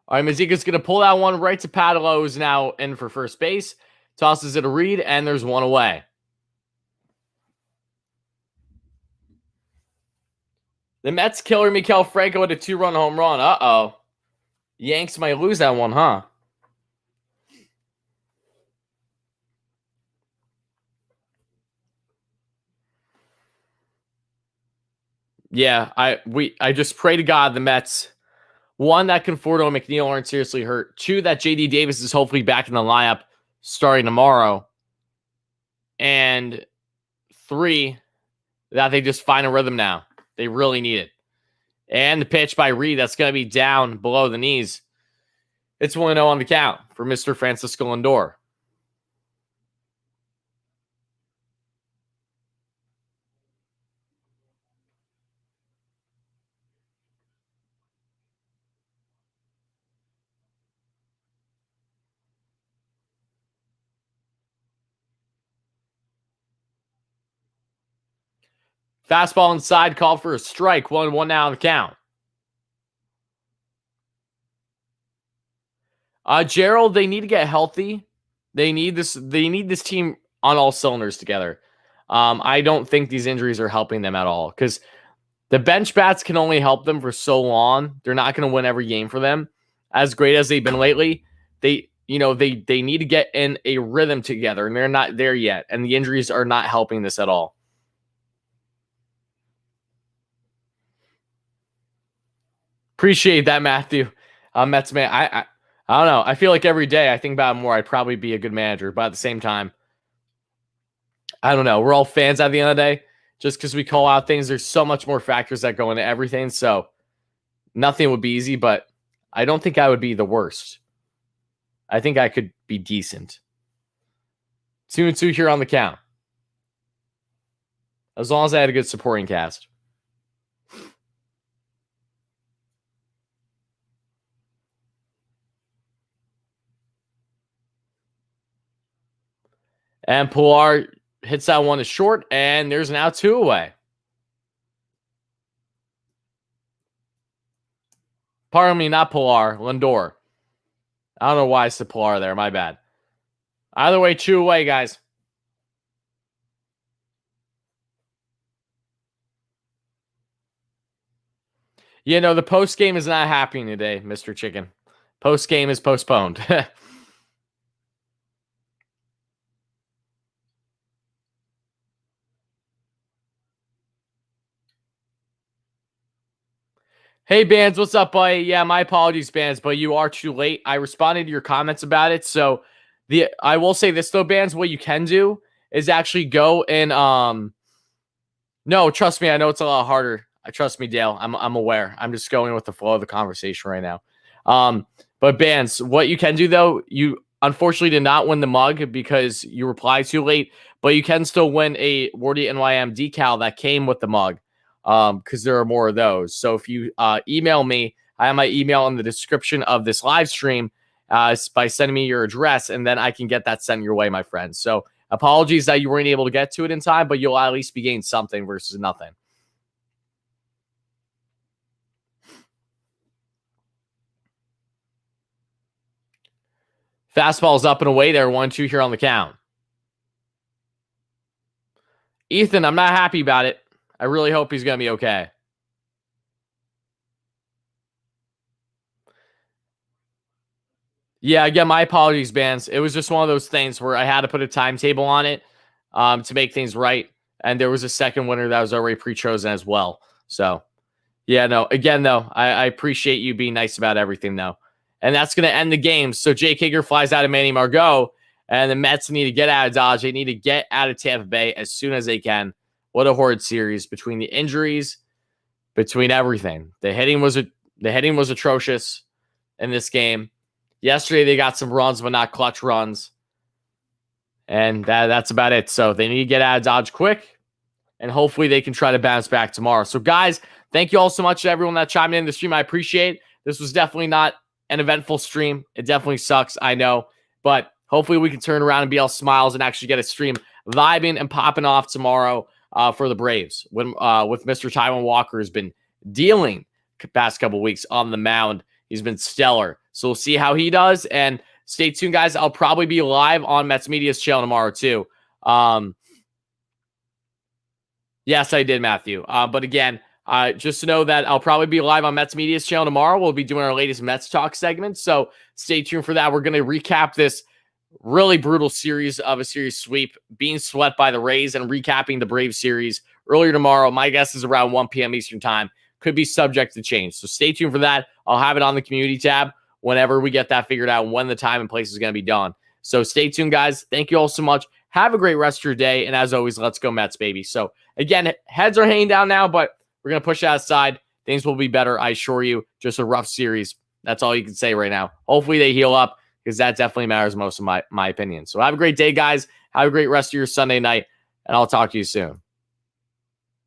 All right, Mazeika's going to pull that one right to Padelo, who's now in for first base. Tosses it a Reed, and there's one away. The Mets killer Maikel Franco with a 2-run home run. Uh-oh. Yanks might lose that one, huh? Yeah, I just pray to God the Mets, one, that Conforto and McNeil aren't seriously hurt. Two, that JD Davis is hopefully back in the lineup starting tomorrow. And three, that they just find a rhythm now. They really need it. And the pitch by Reed, that's going to be down below the knees. It's 1-0 on the count for Mr. Francisco Lindor. Fastball inside, called for a strike. 1-1 now on the count. Gerald, they need to get healthy. They need this team on all cylinders together. I don't think these injuries are helping them at all because the bench bats can only help them for so long. They're not going to win every game for them. As great as they've been lately, they need to get in a rhythm together, and they're not there yet. And the injuries are not helping this at all. Appreciate that, Matthew. Mets man, I don't know. I feel like every day I think about it more, I'd probably be a good manager. But at the same time, I don't know. We're all fans at the end of the day. Just because we call out things, there's so much more factors that go into everything. So nothing would be easy, but I don't think I would be the worst. I think I could be decent. 2-2 here on the count. As long as I had a good supporting cast. And Pilar hits that one to short, and there's now 2 away. Pardon me, not Pilar, Lindor. I don't know why I said Pilar there. My bad. Either way, 2 away, guys. You know, the post game is not happening today, Mr. Chicken. Post game is postponed. Hey, Bands, what's up, buddy? Yeah, my apologies, Bands, but you are too late. I responded to your comments about it. So I will say this though, Bands, what you can do is actually go and no, trust me, I know it's a lot harder. Trust me, Dale. I'm aware. I'm just going with the flow of the conversation right now. But Bands, what you can do though, you unfortunately did not win the mug because you replied too late, but you can still win a WardyNYM decal that came with the mug. Because there are more of those. So if you email me, I have my email in the description of this live stream by sending me your address, and then I can get that sent your way, my friends. So apologies that you weren't able to get to it in time, but you'll at least be getting something versus nothing. Fastball's up and away there, 1-2 here on the count. Ethan, I'm not happy about it. I really hope he's going to be okay. Yeah, again, my apologies, Bands. It was just one of those things where I had to put a timetable on it to make things right. And there was a second winner that was already pre-chosen as well. So, yeah, no. Again, though, I appreciate you being nice about everything, though. And that's going to end the game. So Jake Hager flies out of Manny Margot, and the Mets need to get out of Dodge. They need to get out of Tampa Bay as soon as they can. What a horrid series between the injuries, between everything. The hitting was atrocious in this game. Yesterday they got some runs, but not clutch runs, and that's about it. So they need to get out of Dodge quick, and hopefully they can try to bounce back tomorrow. So guys, thank you all so much to everyone that chimed in the stream. I appreciate it. This was definitely not an eventful stream. It definitely sucks, I know, but hopefully we can turn around and be all smiles and actually get a stream vibing and popping off tomorrow for the Braves when with Mr. Taiwan Walker has been dealing past couple weeks on the mound. He's been stellar. So we'll see how he does. And stay tuned, guys. I'll probably be live on Mets Media's channel tomorrow, too. Yes, I did, Matthew. But again, just to know that I'll probably be live on Mets Media's channel tomorrow. We'll be doing our latest Mets Talk segment. So stay tuned for that. We're going to recap this really brutal series of a series sweep, being swept by the Rays, and recapping the Braves series earlier tomorrow. My guess is around 1 p.m. Eastern time. Could be subject to change. So stay tuned for that. I'll have it on the community tab whenever we get that figured out, when the time and place is going to be done. So stay tuned, guys. Thank you all so much. Have a great rest of your day. And as always, let's go Mets, baby. So again, heads are hanging down now, but we're going to push it outside. Things will be better, I assure you. Just a rough series. That's all you can say right now. Hopefully they heal up, because that definitely matters most in my opinion. So have a great day, guys. Have a great rest of your Sunday night, and I'll talk to you soon.